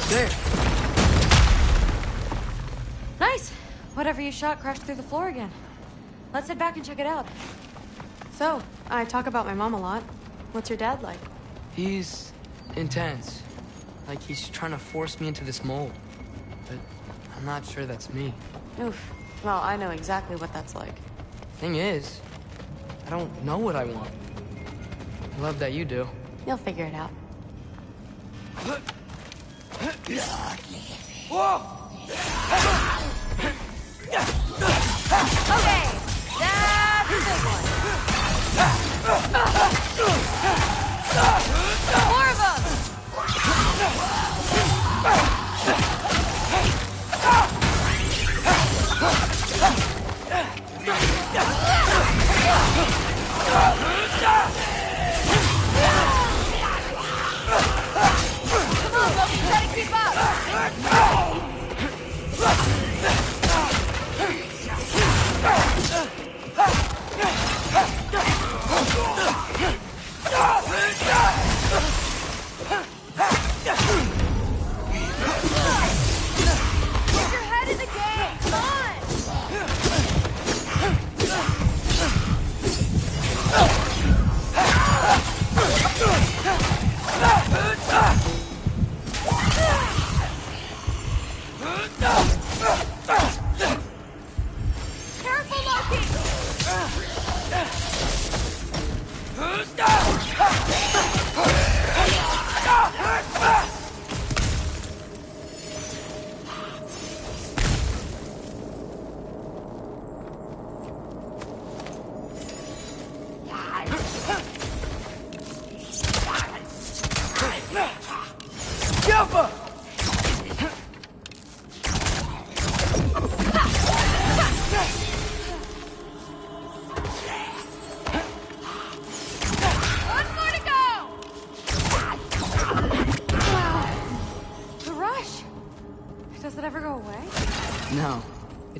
There. Nice! Whatever you shot crashed through the floor again. Let's head back and check it out. So, I talk about my mom a lot. What's your dad like? He's intense. Like he's trying to force me into this mold. But I'm not sure that's me. Oof. Well, I know exactly what that's like. Thing is, I don't know what I want. I love that you do. You'll figure it out. Whoa! Okay, that's a big one. More of them! Come on, Loki, try to keep up! Get your head in the game! Come on!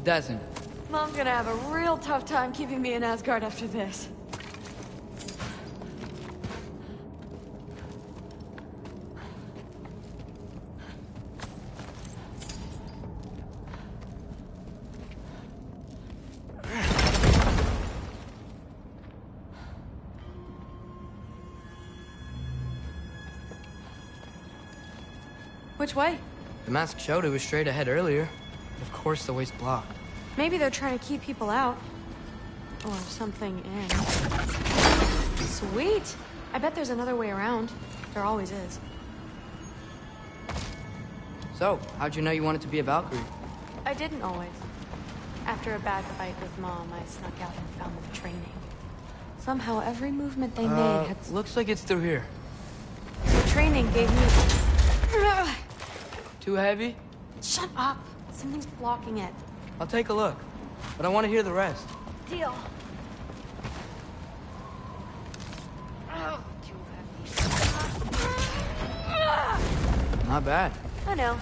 It doesn't. Mom's gonna have a real tough time keeping me in Asgard after this. Which way? The mask showed it was straight ahead earlier. Of course the way's blocked. Maybe they're trying to keep people out. Or something in. Sweet! I bet there's another way around. There always is. So, how'd you know you wanted to be a Valkyrie? I didn't always. After a bad fight with Mom, I snuck out and found them training. Somehow every movement they made had... Looks like it's through here. So training gave me... Too heavy? Shut up! Something's blocking it. I'll take a look. But I want to hear the rest. Deal. Not bad. I know.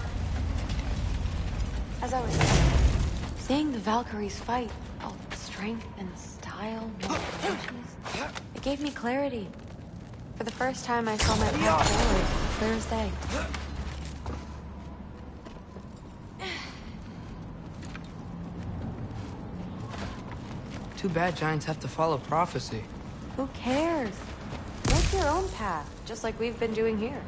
As I was saying, seeing the Valkyries fight, all strength and style, no emotions, it gave me clarity. For the first time, I saw my path forward, clear as day. Too bad giants have to follow prophecy. Who cares? Make your own path, just like we've been doing here.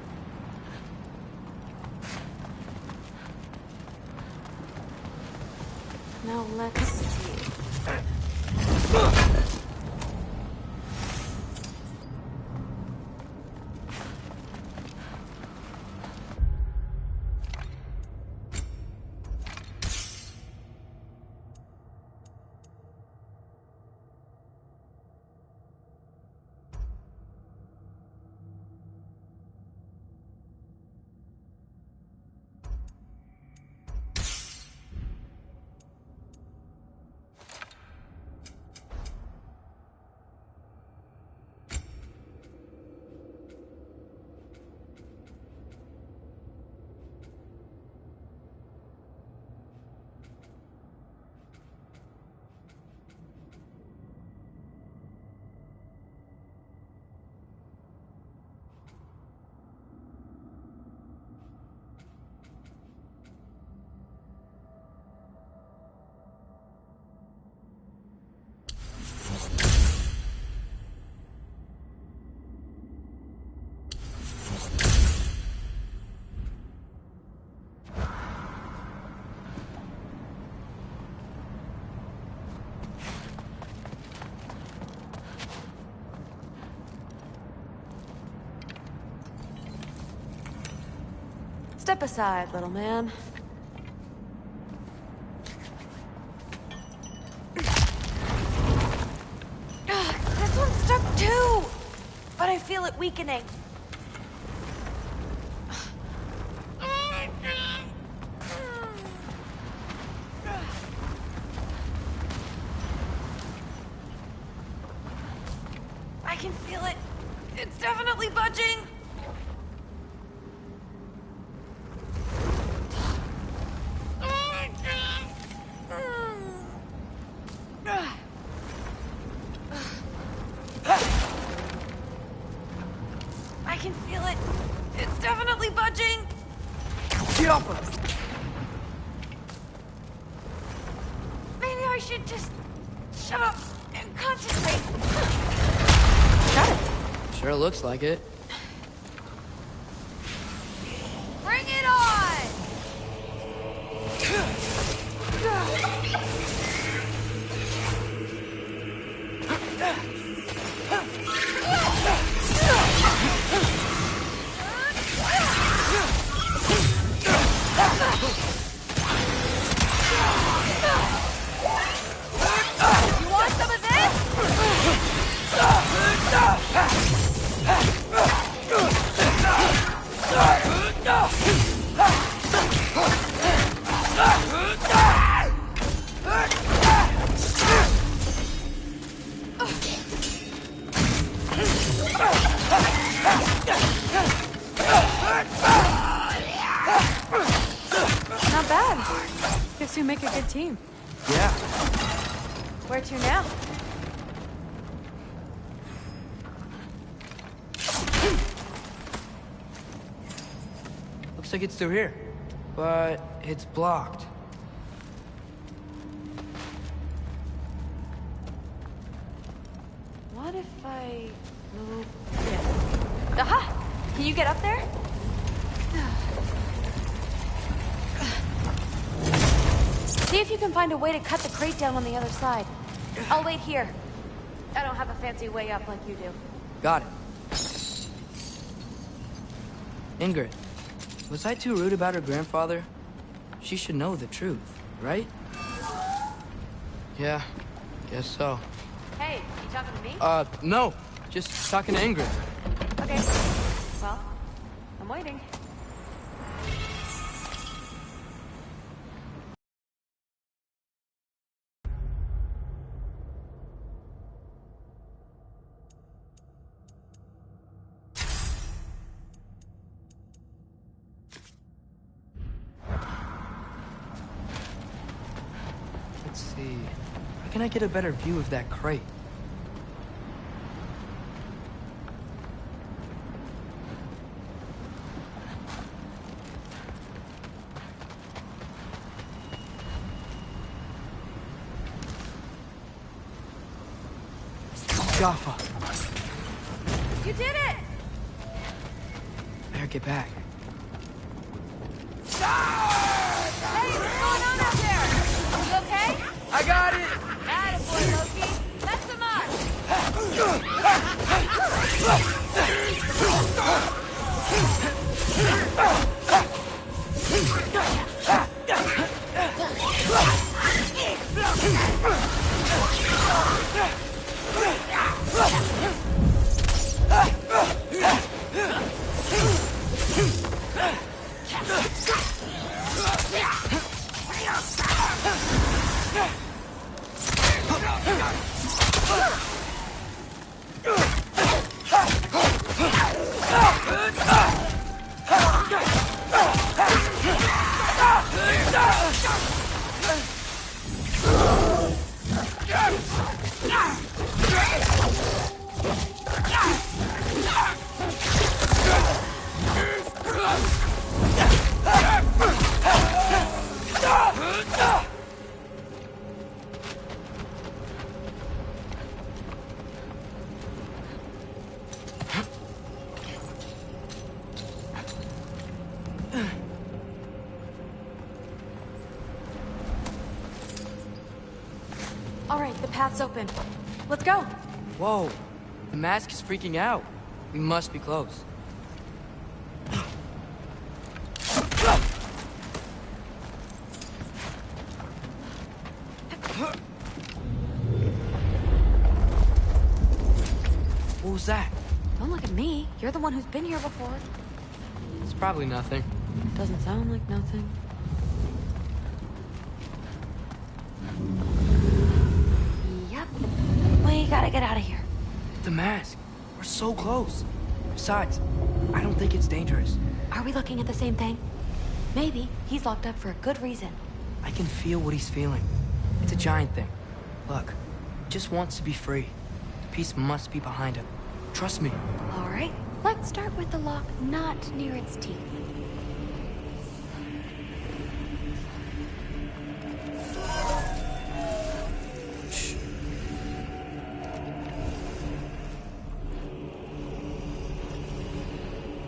Now let's see. Step aside, little man. This one's stuck too! But I feel it weakening. I can feel it. It's definitely budging. I can feel it. It's definitely budging. Maybe I should just shut up and concentrate. Got it. Sure looks like it. Bring it on! You want some of this? Not bad. Guess you make a good team. Yeah. Where to now? Looks like it's through here. But it's blocked. What if I move this? Aha! Can you get up there? See if you can find a way to cut the crate down on the other side. I'll wait here. I don't have a fancy way up like you do. Got it. Ingrid, was I too rude about her grandfather? She should know the truth, right? Yeah, guess so. Hey, you talking to me? No. Just talking to Ingrid. Okay. Well, I'm waiting. Let's see. How can I get a better view of that crate? Jaffa. You did it! Better get back. Hey, what's going on out there? You okay? I got it! Attaboy, Loki. That's the mark. All right, the path's open. Let's go. Whoa. The mask is freaking out. We must be close. What was that? Don't look at me. You're the one who's been here before. It's probably nothing. Doesn't sound like nothing. Yep. We gotta get out of here. The mask. We're so close. Besides, I don't think it's dangerous. Are we looking at the same thing? Maybe. He's locked up for a good reason. I can feel what he's feeling. It's a giant thing. Look, he just wants to be free. The peace must be behind him. Trust me. All right. Let's start with the lock not near its teeth. Shh.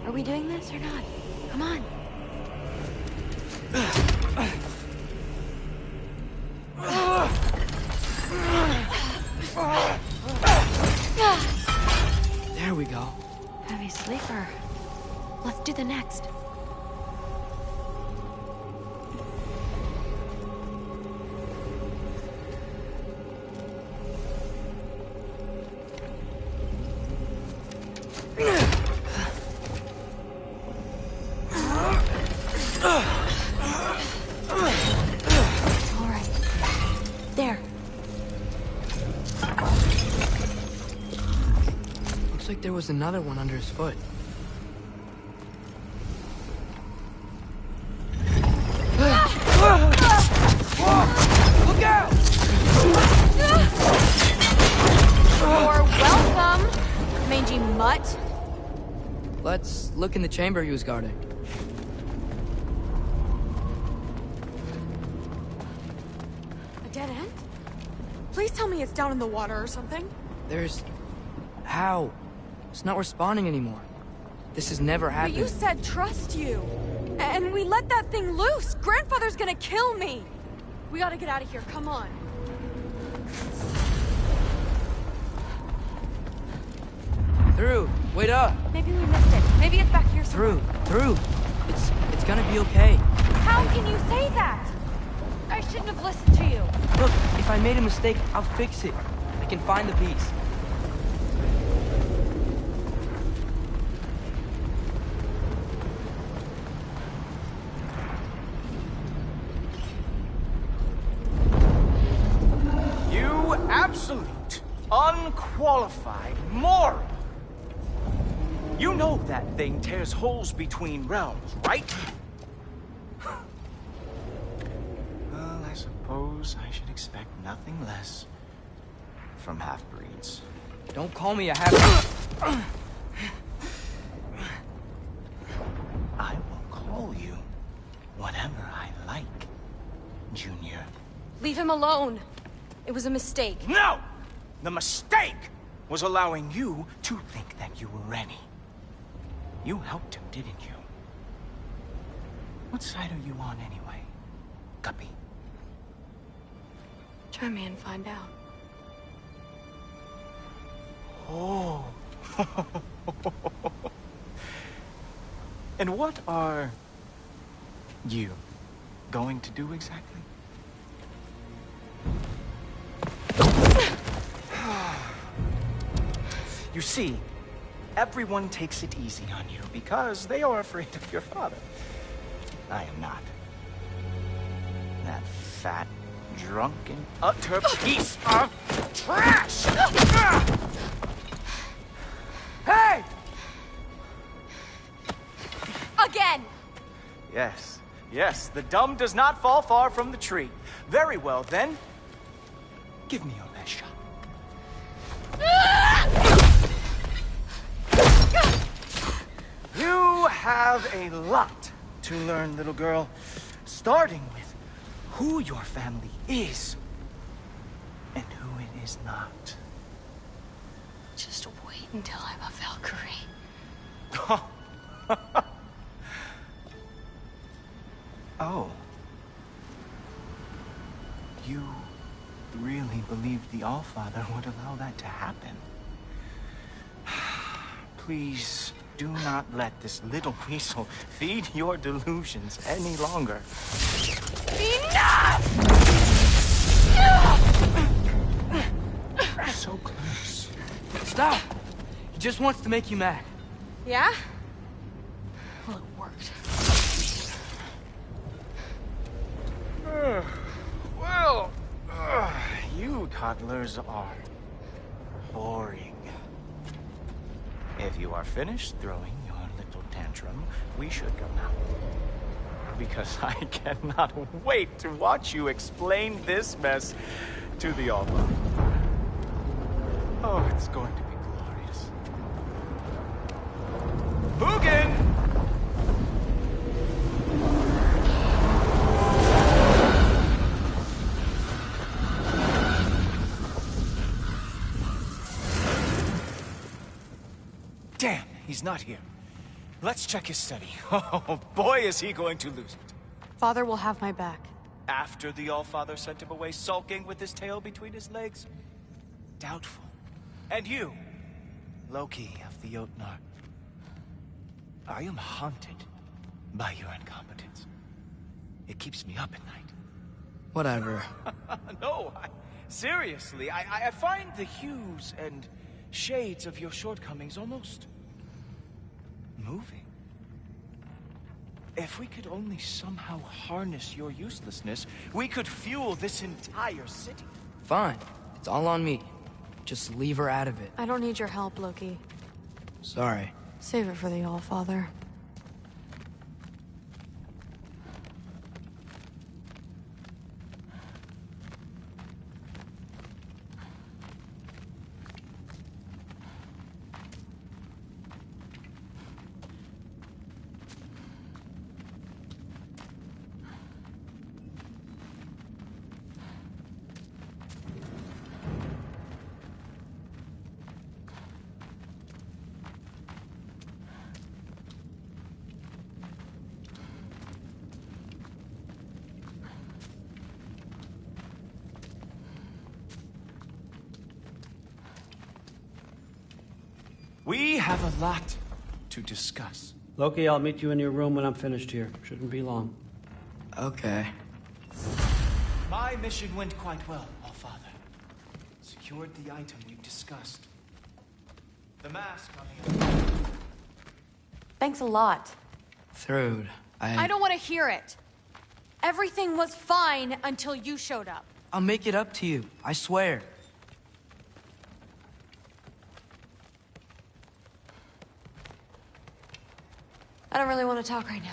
Are we doing this or not? Come on. There we go. Heavy sleeper. Let's do the next. All right. There. Looks like there was another one under his foot. Look out! mutt! Let's look in the chamber he was guarding. A dead end? Please tell me it's down in the water or something. There's... How? It's not responding anymore. This has never happened. But you said trust you. And we let that thing loose. Grandfather's gonna kill me. We gotta get out of here. Come on. Through. Wait up. Maybe we missed it. Maybe it's back here somewhere. Through. It's gonna be okay. How can you say that? I shouldn't have listened to you. Look, if I made a mistake, I'll fix it. I can find the piece. You absolute, unqualified moron! You know that thing tears holes between realms, right? Well, I suppose I should expect nothing less from half-breeds. Don't call me a half... I will call you whatever I like, Junior. Leave him alone. It was a mistake. No! The mistake was allowing you to think that you were ready. You helped him, didn't you? What side are you on anyway, Guppy? Try me and find out. Oh. And what are you going to do exactly? You see, everyone takes it easy on you because they are afraid of your father. I am not. That fat, drunken, utter piece of trash! Hey! Again! Yes, yes, the dumb does not fall far from the tree. Very well, then. Give me your best shot. You have a lot to learn, little girl. Starting with who your family is and who it is not. Just wait until I'm a Valkyrie. Oh. You really believed the Allfather would allow that to happen? Please do not let this little weasel feed your delusions any longer. Enough! So close. Stop! He just wants to make you mad. Yeah? Well, it worked. Well, you toddlers are boring. If you are finished throwing your little tantrum, we should go now. Because I cannot wait to watch you explain this mess to the Alpha. Oh, it's going to be glorious. Hugin! Damn, he's not here. Let's check his study. Oh, boy, is he going to lose it. Father will have my back. After the Allfather sent him away sulking with his tail between his legs? Doubtful. And you, Loki of the Jotnar. I am haunted by your incompetence. It keeps me up at night. Whatever. No, seriously, I find the hues and shades of your shortcomings almost moving. If we could only somehow harness your uselessness, we could fuel this entire city. Fine. It's all on me. Just leave her out of it. I don't need your help, Loki. Sorry. Save it for the Allfather. We have a lot to discuss. Loki, I'll meet you in your room when I'm finished here. Shouldn't be long. Okay. My mission went quite well, Allfather. Secured the item we've discussed. The mask on the other. Thanks a lot. Thrud, I don't want to hear it. Everything was fine until you showed up. I'll make it up to you. I swear. I don't really want to talk right now.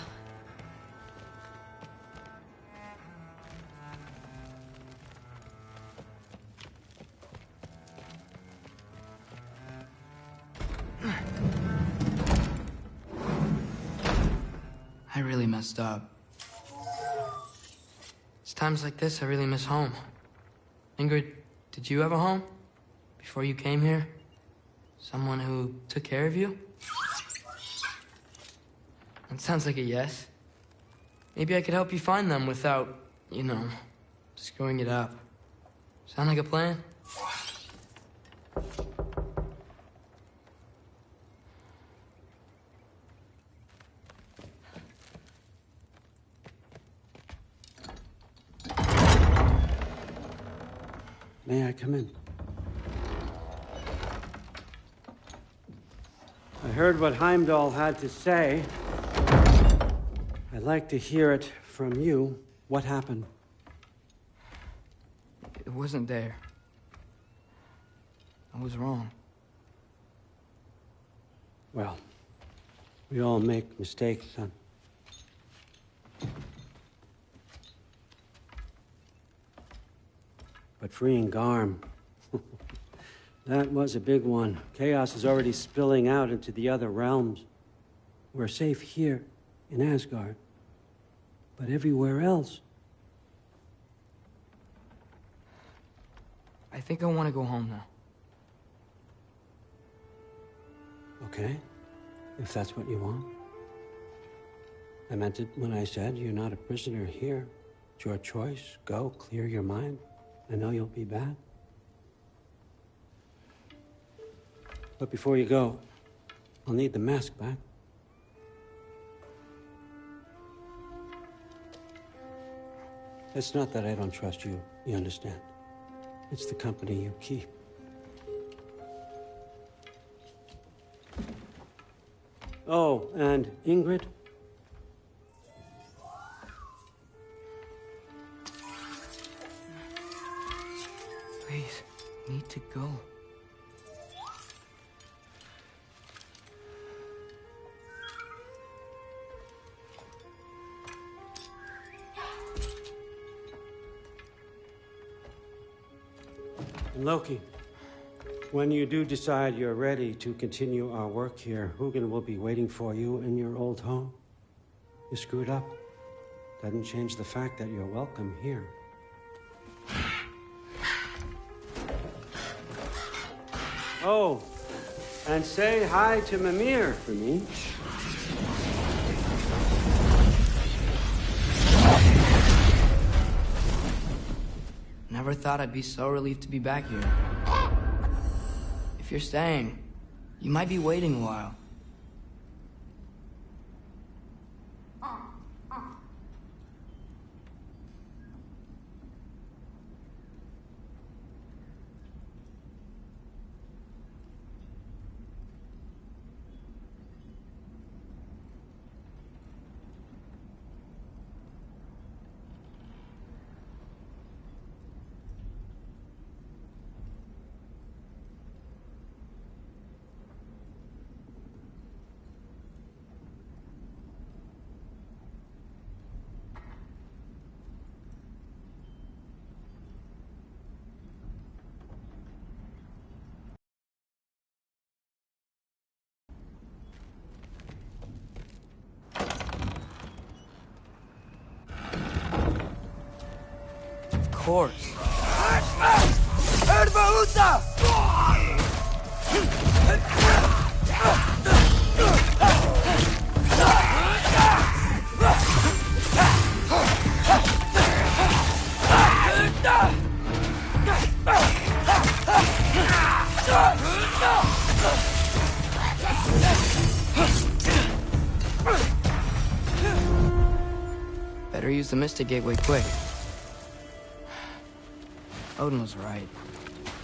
I really messed up. It's times like this I really miss home. Ingrid, did you have a home? Before you came here? Someone who took care of you? That sounds like a yes. Maybe I could help you find them without, screwing it up. Sound like a plan? May I come in? I heard what Heimdall had to say. I'd like to hear it from you. What happened? It wasn't there. I was wrong. Well, we all make mistakes, son. But freeing Garm, that was a big one. Chaos is already spilling out into the other realms. We're safe here in Asgard, but everywhere else. I think I want to go home now. Okay, if that's what you want. I meant it when I said you're not a prisoner here. It's your choice. Go, clear your mind. I know you'll be back. But before you go, I'll need the mask back. It's not that I don't trust you, you understand? It's the company you keep. Oh, and Ingrid? Please, I need to go. Loki, when you do decide you're ready to continue our work here, Hugin will be waiting for you in your old home. You screwed up. Doesn't change the fact that you're welcome here. Oh, and say hi to Mimir for me. Never thought I'd be so relieved to be back here. If you're staying, you might be waiting a while. Of course. use the Mystic Gateway quick. Odin was right.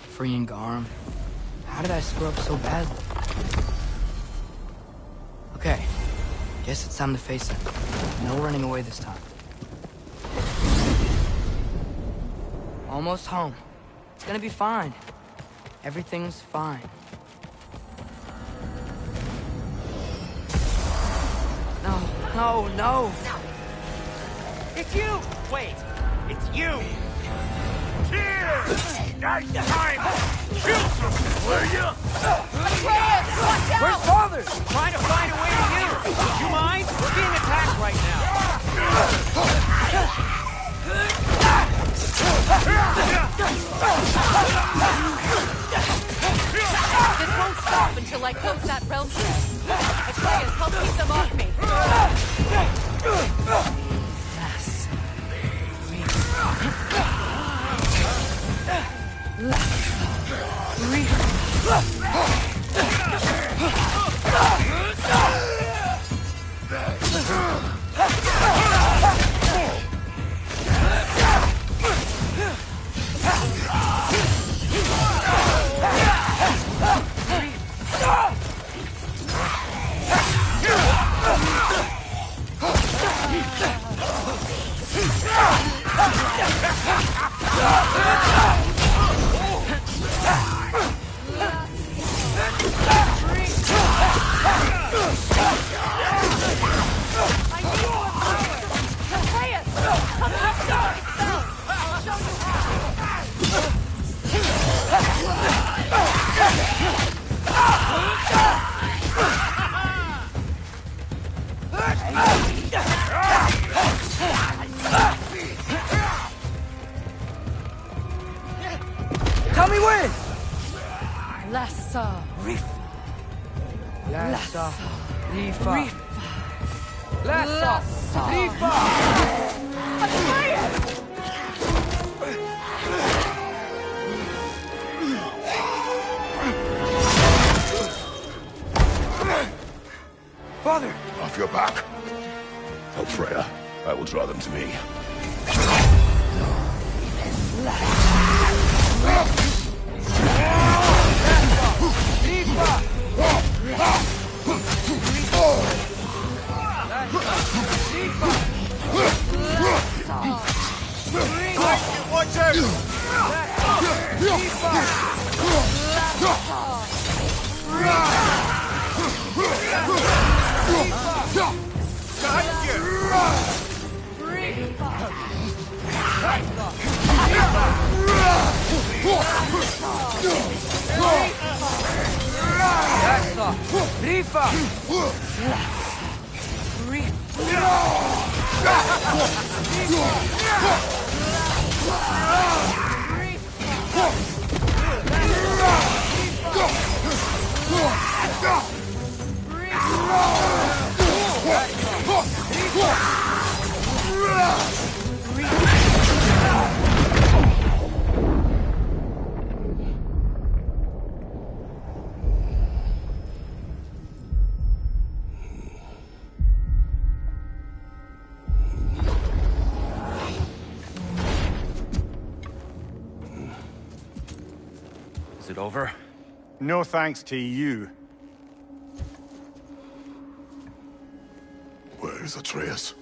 Freeing Garm. How did I screw up so badly? Okay. Guess it's time to face it. No running away this time. Almost home. It's gonna be fine. Everything's fine. No, no, no! It's you! Wait, it's you! Here! Nice time! Kill something, will ya? Where's Father? Trying to find a way to you! You mind? We're being attacked right now. This won't stop until I close that realm shell. Atreus, help keep them off me. Tell me when! Lassa. Lassa. Rifa. Lassa. Rifa. Father! Off your back. Help Freya. I will draw them to me. Watch out! Is it over? No thanks to you. Where is Atreus?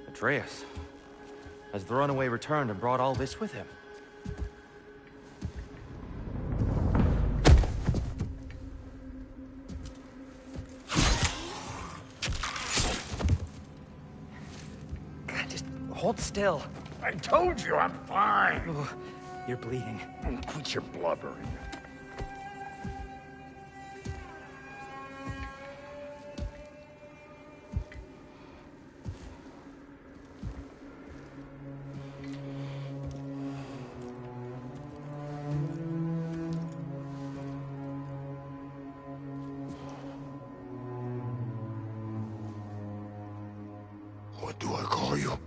Atreus? Has the runaway returned and brought all this with him? God, just hold still. I told you I'm fine. Oh, you're bleeding. Quit your blubbering. What do I call you?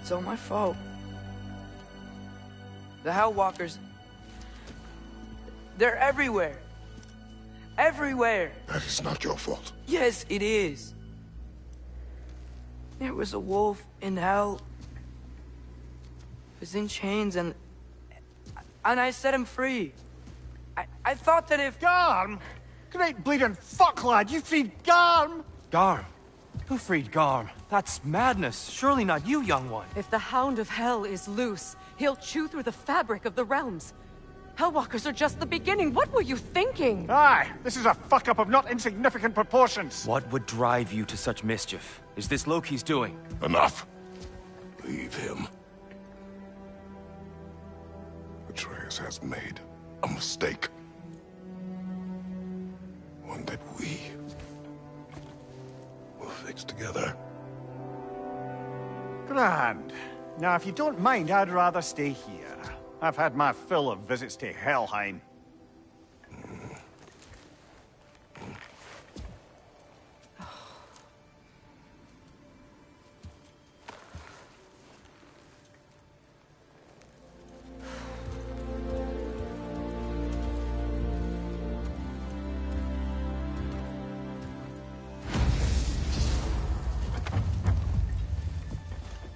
It's all my fault. The Hellwalkers... they're everywhere. Everywhere. That is not your fault. Yes, it is. There was a wolf in hell. He was in chains and I set him free. I thought that if... Garm? Great bleeding fuck, lad. You freed Garm? Garm? Who freed Garm? That's madness. Surely not you, young one. If the Hound of Hell is loose, he'll chew through the fabric of the realms. Hellwalkers are just the beginning. What were you thinking? Aye, this is a fuck-up of not insignificant proportions. What would drive you to such mischief? Is this Loki's doing? Enough. Leave him. Atreus has made a mistake. One that we will fix together. Grand. Now, if you don't mind, I'd rather stay here. I've had my fill of visits to Helheim.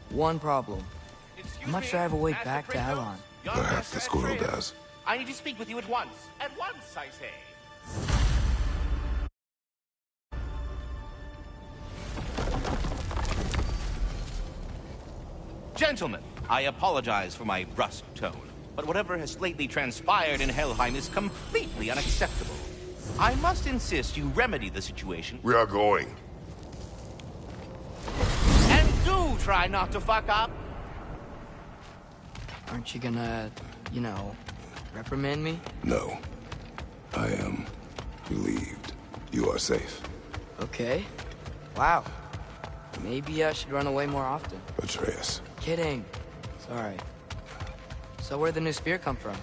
One problem. I'm not sure I have a way back to Elon. Perhaps the squirrel does. I need to speak with you at once. At once, I say. Gentlemen, I apologize for my brusque tone, but whatever has lately transpired in Helheim is completely unacceptable. I must insist you remedy the situation. We are going. And do try not to fuck up. Aren't you gonna, you know, reprimand me? No. I am relieved. You are safe. Okay. Wow. Maybe I should run away more often. Atreus. Kidding. It's alright. So where'd the new spear come from?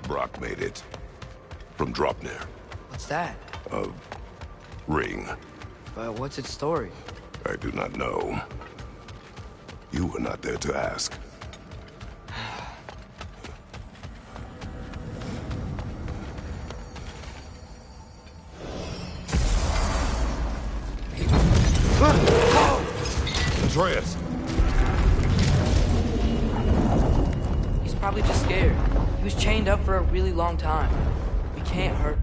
Brock made it. From Dropnir. What's that? A ring. But what's its story? I do not know. You were not there to ask. Atreus! He's probably just scared. He was chained up for a really long time. We can't hurt...